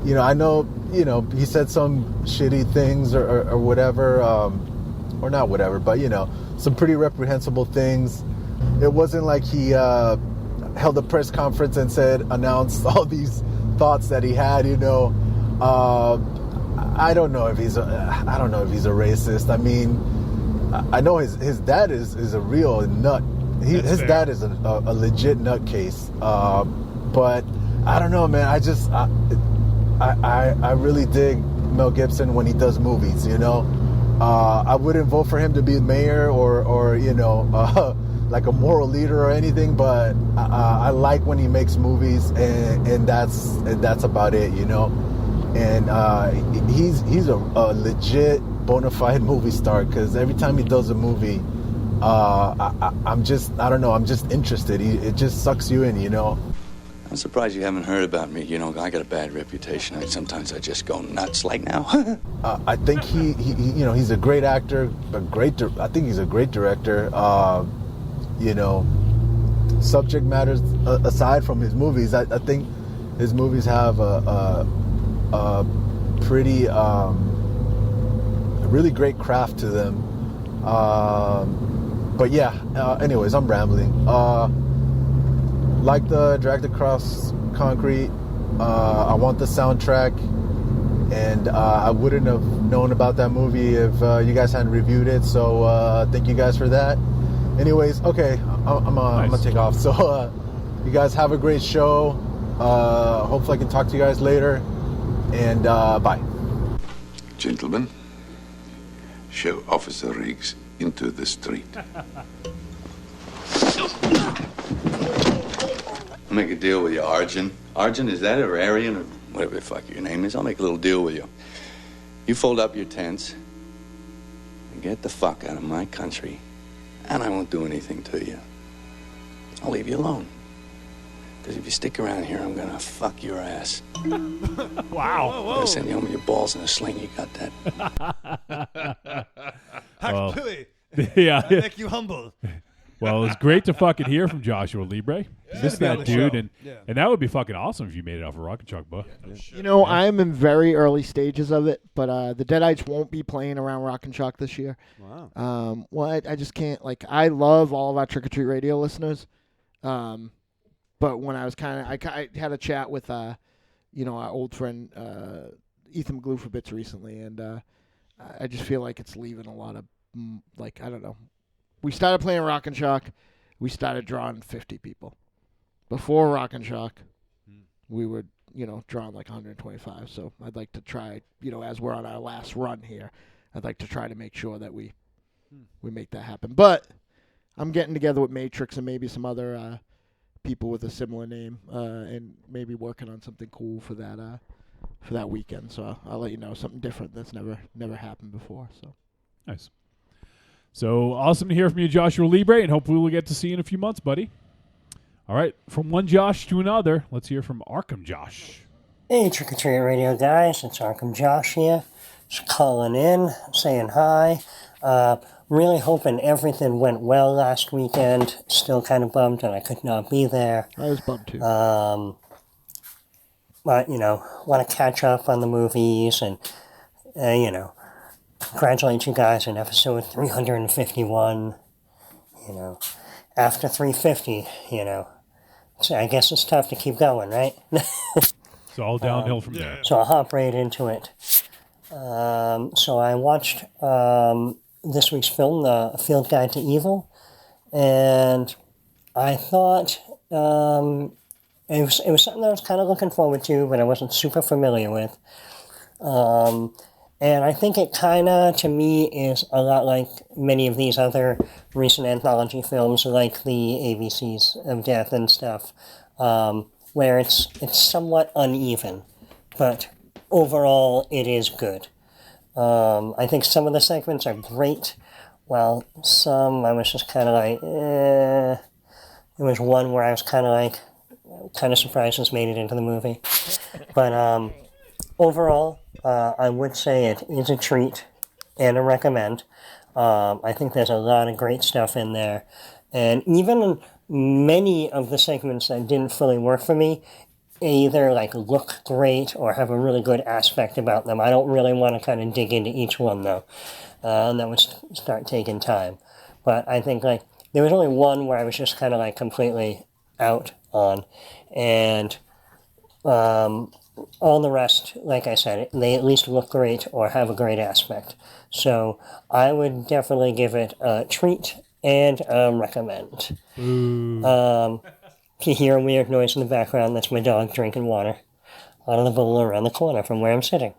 you know, I know, you know, he said some shitty things or whatever, or not whatever, but, you know, some pretty reprehensible things. It wasn't like he held a press conference and announced all these thoughts that he had, you know. I don't know if he's a racist. I mean, I know his dad is a real nut. His dad is a legit nutcase. But I don't know, man. I really dig Mel Gibson when he does movies. You know, I wouldn't vote for him to be mayor or you know like a moral leader or anything. But I like when he makes movies, and that's about it. You know, and he's a legit bona fide movie star because every time he does a movie, I'm just interested. It just sucks you in, you know. I'm surprised you haven't heard about me. You know, I got a bad reputation. Sometimes I just go nuts like now. I think he you know, he's a great actor, I think he's a great director. You know, subject matters aside from his movies, I think his movies have a pretty really great craft to them. But yeah, anyways, I'm rambling. Like the Dragged Across Concrete, I want the soundtrack, and I wouldn't have known about that movie if you guys hadn't reviewed it, so thank you guys for that. Anyways, okay, I'm gonna take off. So you guys have a great show. Hopefully I can talk to you guys later, and bye. Gentlemen, show Officer Riggs into the street. I'll make a deal with you, Arjun. Arjun, is that or Aryan or whatever the fuck your name is? I'll make a little deal with you. You fold up your tents and get the fuck out of my country, and I won't do anything to you. I'll leave you alone. Because if you stick around here, I'm gonna fuck your ass. Wow. I'm gonna send you home with your balls in a sling. You got that? Well, Actually, yeah. I make you humble. Well, it's great to fucking hear from Joshua Libre. Miss be on that the dude, show. and Yeah. and that would be fucking awesome if you made it off of Rocket Chuck, bud. You know, I'm in very early stages of it, but the Deadites won't be playing around Rock and Chalk this year. Wow. Well, I just can't. Like, I love all of our Trick or Treat Radio listeners, but when I was I had a chat with, you know, our old friend Ethan Glufabitz recently, and I just feel like it's leaving a lot of like, I don't know. We started playing Rock and Chalk, we started drawing 50 people. Before Rock and Chalk, we were, you know, drawing like 125. So I'd like to try, you know, as we're on our last run here, I'd like to try to make sure that we make that happen. But I'm getting together with Matrix and maybe some other people with a similar name, and maybe working on something cool for that weekend. So I'll let you know something different that's never happened before. So Nice. So awesome to hear from you, Joshua Libre, and hopefully we'll get to see you in a few months, buddy. All right, from one Josh to another, let's hear from Arkham Josh. Hey, Trick or Treat Radio guys, it's Arkham Josh here. Just calling in, saying hi. Really hoping everything went well last weekend. Still kind of bummed that I could not be there. I was bummed too. But, you know, want to catch up on the movies and, you know, congratulate you guys on episode 351. You know, after 350, you know, so I guess it's tough to keep going, right? It's all downhill from there. So I'll hop right into it. So I watched this week's film, The Field Guide to Evil, and I thought it was something I was kind of looking forward to, but I wasn't super familiar with. And I think it kind of, to me, is a lot like many of these other recent anthology films, like the ABCs of Death and stuff, where it's somewhat uneven, but overall it is good. I think some of the segments are great, while some I was just kind of like, eh. There was one where I was kind of surprised this made it into the movie. But overall, I would say it is a treat and a recommend. I think there's a lot of great stuff in there. And even many of the segments that didn't fully work for me either like look great or have a really good aspect about them. I don't really want to kind of dig into each one though. And that would start taking time. But I think like there was only one where I was just kind of like completely out on. And all the rest, like I said, they at least look great or have a great aspect. So I would definitely give it a treat and a recommend. If you hear a weird noise in the background, that's my dog drinking water out of the bowl around the corner from where I'm sitting.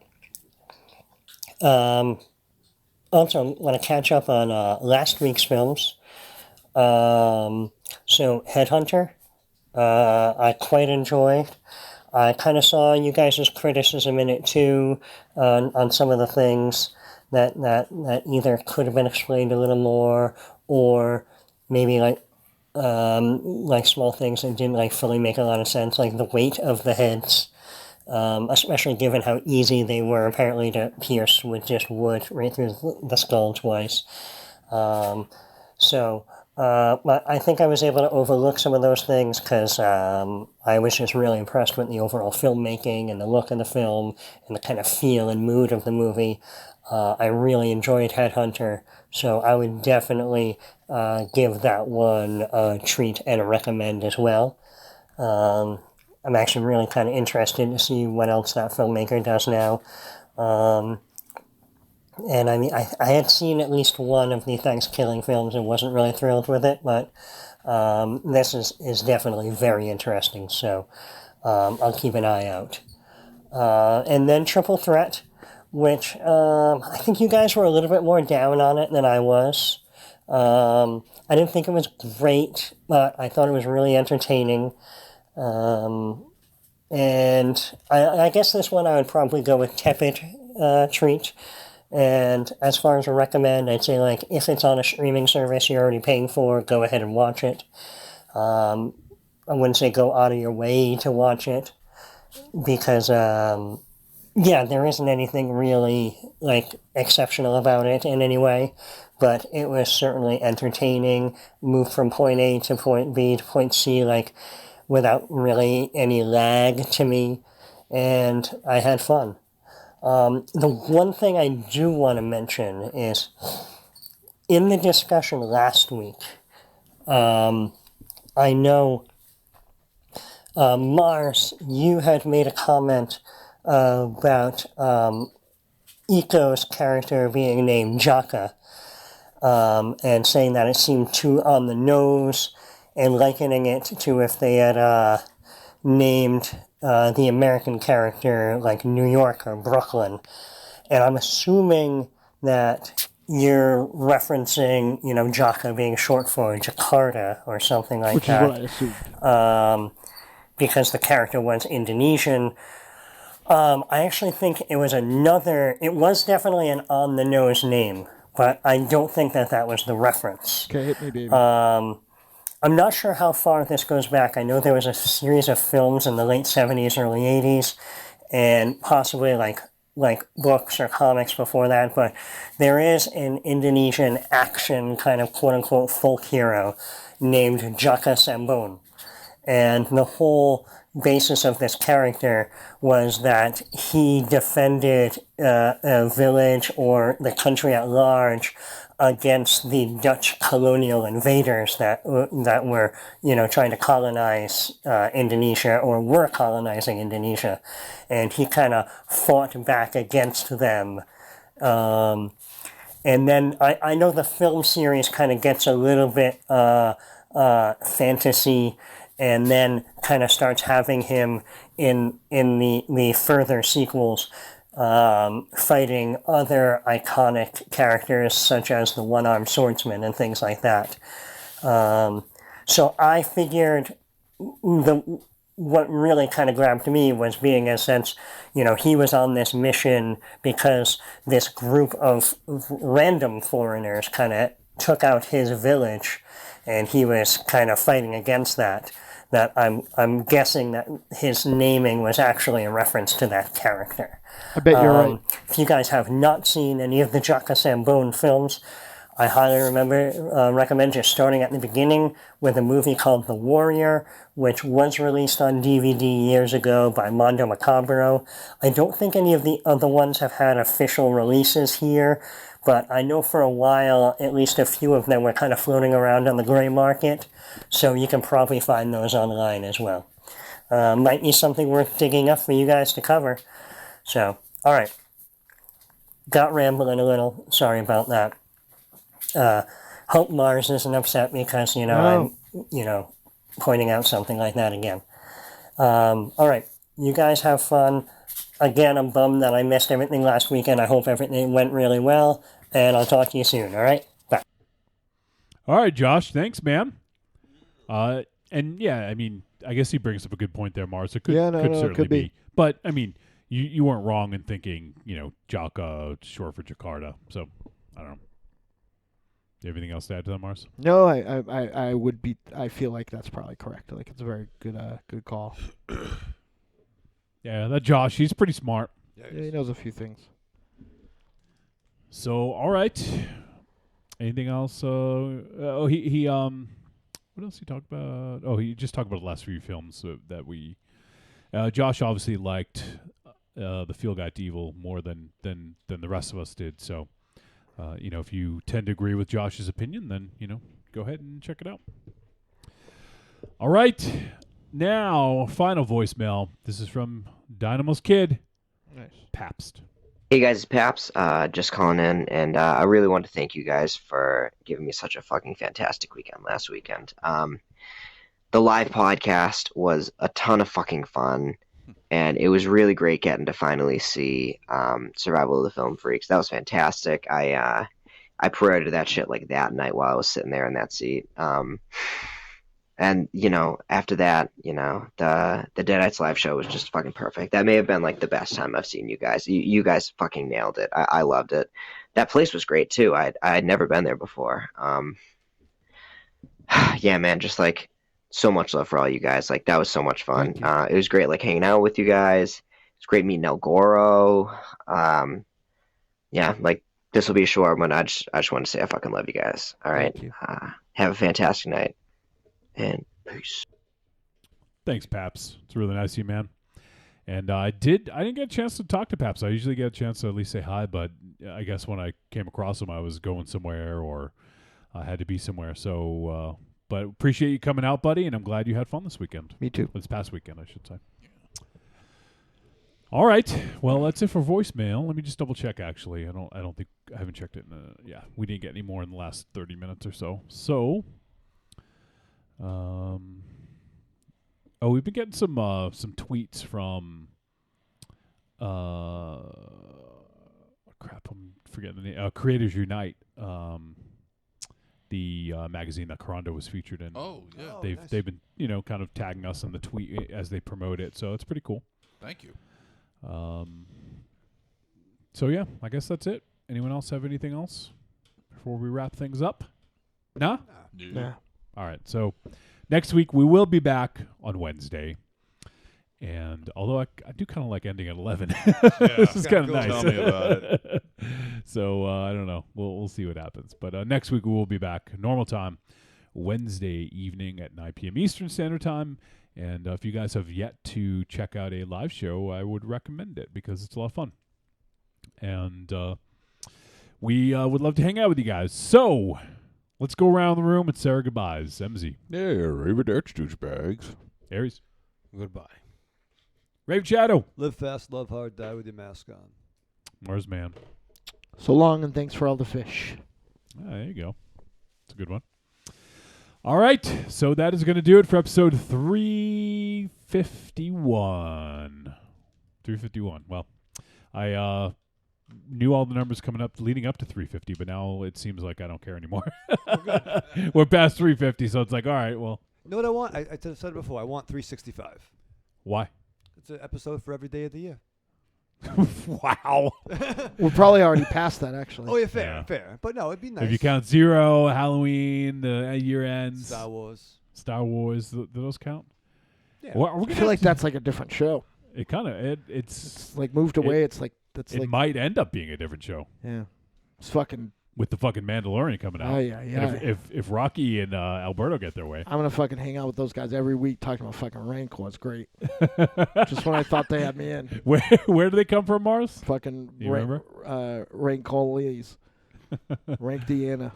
Also, I want to catch up on last week's films. So, Headhunter, I quite enjoyed. I kind of saw you guys' criticism in it too, on some of the things that either could have been explained a little more, or maybe like small things that didn't like fully make a lot of sense, like the weight of the heads, especially given how easy they were apparently to pierce with just wood right through the skull twice. But I think I was able to overlook some of those things because I was just really impressed with the overall filmmaking and the look of the film and the kind of feel and mood of the movie. I really enjoyed Headhunter, so I would definitely give that one a treat and a recommend as well. I'm actually really kind of interested to see what else that filmmaker does now. And I mean, I had seen at least one of the Thanksgiving films and wasn't really thrilled with it, but this is definitely very interesting, so I'll keep an eye out. And then Triple Threat, which I think you guys were a little bit more down on it than I was. I didn't think it was great, but I thought it was really entertaining. And I guess this one I would probably go with tepid treat. And as far as a recommend, I'd say like if it's on a streaming service you're already paying for, go ahead and watch it. I wouldn't say go out of your way to watch it because there isn't anything really like exceptional about it in any way, but it was certainly entertaining. Moved from point A to point B to point C like without really any lag to me, and I had fun. The one thing I do want to mention is, in the discussion last week, I know, Mars, you had made a comment about Iko's character being named Jaka, and saying that it seemed too on the nose, and likening it to if they had named the American character like New York or Brooklyn. And I'm assuming that you're referencing, Jaka being short for Jakarta or something like Which that. Which is what I assumed. Because the character was Indonesian. I actually think it was definitely an on-the-nose name, but I don't think that was the reference. Okay, hit me, baby. I'm not sure how far this goes back. I know there was a series of films in the late 70s, early 80s, and possibly like books or comics before that, but there is an Indonesian action kind of quote-unquote folk hero named Jaka Sambon. And the whole basis of this character was that he defended a village or the country at large against the Dutch colonial invaders that were, trying to colonize Indonesia or were colonizing Indonesia. And he kind of fought back against them. And then I know the film series kind of gets a little bit fantasy and then kind of starts having him in the further sequels fighting other iconic characters such as the one-armed swordsman and things like that. So I figured what really kind of grabbed me was being a sense, he was on this mission because this group of random foreigners kind of took out his village, and he was kind of fighting against that. That I'm guessing that his naming was actually a reference to that character. I bet you're right. If you guys have not seen any of the Jaka Sambone films, I highly recommend just starting at the beginning with a movie called The Warrior, which was released on DVD years ago by Mondo Macabro. I don't think any of the other ones have had official releases here, but I know for a while at least a few of them were kind of floating around on the gray market, so you can probably find those online as well. Might be something worth digging up for you guys to cover. So, all right. Got rambling a little. Sorry about that. Hope Mars isn't upset because, I'm, pointing out something like that again. All right. You guys have fun. Again, I'm bummed that I missed everything last weekend. I hope everything went really well, and I'll talk to you soon, all right? Bye. All right, Josh. Thanks, man. And yeah, I mean, I guess he brings up a good point there, Mars. It could, certainly could be. But, I mean, you weren't wrong in thinking, Jaka, short for Jakarta. So, I don't know. Anything else to add to that, Mars? No, I would be. I feel like that's probably correct. Like it's a very good call. Yeah, that Josh, he's pretty smart. Yeah, he knows a few things. So, all right. Anything else? He what else he talked about? Oh, he just talked about the last few films that we. Josh obviously liked the Feel Got Evil more than the rest of us did. So. If you tend to agree with Josh's opinion, then, go ahead and check it out. All right. Now, final voicemail. This is from Dynamo's kid. Nice. Pabst. Hey, guys, it's Pabst. Just calling in, and I really want to thank you guys for giving me such a fucking fantastic weekend last weekend. The live podcast was a ton of fucking fun. And it was really great getting to finally see Survival of the Film Freaks. That was fantastic. I promoted that shit like that night while I was sitting there in that seat. And after that, the Deadites live show was just fucking perfect. That may have been like the best time I've seen you guys. You guys fucking nailed it. I loved it. That place was great too. I had never been there before. Yeah, man, just like. So much love for all you guys. Like, that was so much fun. It was great, like, hanging out with you guys. It's great meeting El Goro. Yeah, like, this will be a short one. I just want to say I fucking love you guys. All right. Have a fantastic night. And peace. Thanks, Paps. It's really nice of you, man. And I didn't get a chance to talk to Paps. I usually get a chance to at least say hi, but I guess when I came across him, I was going somewhere or I had to be somewhere. So, but appreciate you coming out, buddy, and I'm glad you had fun this weekend. Me too. This past weekend, I should say. All right. Well, that's it for voicemail. Let me just double check. Actually, I haven't checked it. Yeah, we didn't get any more in the last 30 minutes or so. So, we've been getting some tweets from. Crap, I'm forgetting the name. Creators Unite. The magazine that Karando was featured in. Oh, yeah. They've been, kind of tagging us in the tweet as they promote it. So it's pretty cool. Thank you. So yeah, I guess that's it. Anyone else have anything else before we wrap things up? No? Nah. All right. So next week we will be back on Wednesday. And although I do kind of like ending at 11, this is kind of nice. Tell me about it. So I don't know. We'll see what happens. But next week we will be back normal time, Wednesday evening at 9 p.m. Eastern Standard Time. And if you guys have yet to check out a live show, I would recommend it because it's a lot of fun. And we would love to hang out with you guys. So let's go around the room and say our goodbyes. MZ. Yeah, arrivederci, douchebags. Aries. Goodbye. Rave Shadow. Live fast, love hard, die with your mask on. Mars Man. So long and thanks for all the fish. There you go. It's a good one. All right, so that is going to do it for episode 351. 351. Well, I knew all the numbers coming up, leading up to 350, but now it seems like I don't care anymore. We're past 350, so it's like, all right, well. You know what I want? I said it before. I want 365. Why? It's an episode for every day of the year. Wow. We're probably already past that, actually. Oh, yeah, fair. But no, it'd be nice. If you count Zero, Halloween, the year ends. Star Wars. Do those count? Yeah. Well, I feel like that's like a different show. It kind of it's like moved away. It's like it might end up being a different show. Yeah, it's fucking with the fucking Mandalorian coming out. Oh yeah. And if Rocky and Alberto get their way, I'm gonna fucking hang out with those guys every week talking about fucking Rancor. It's great. Just when I thought they had me in. Where do they come from, Mars? Fucking remember? Rancolies. Rank Deanna.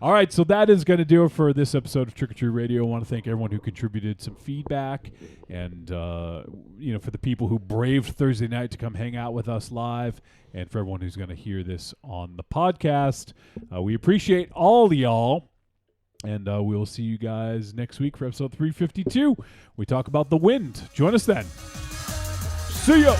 All right, so that is going to do it for this episode of Trick or Treat Radio. I want to thank everyone who contributed some feedback, and for the people who braved Thursday night to come hang out with us live, and for everyone who's going to hear this on the podcast. We appreciate all y'all, and we will see you guys next week for episode 352. We talk about the wind. Join us then. See ya.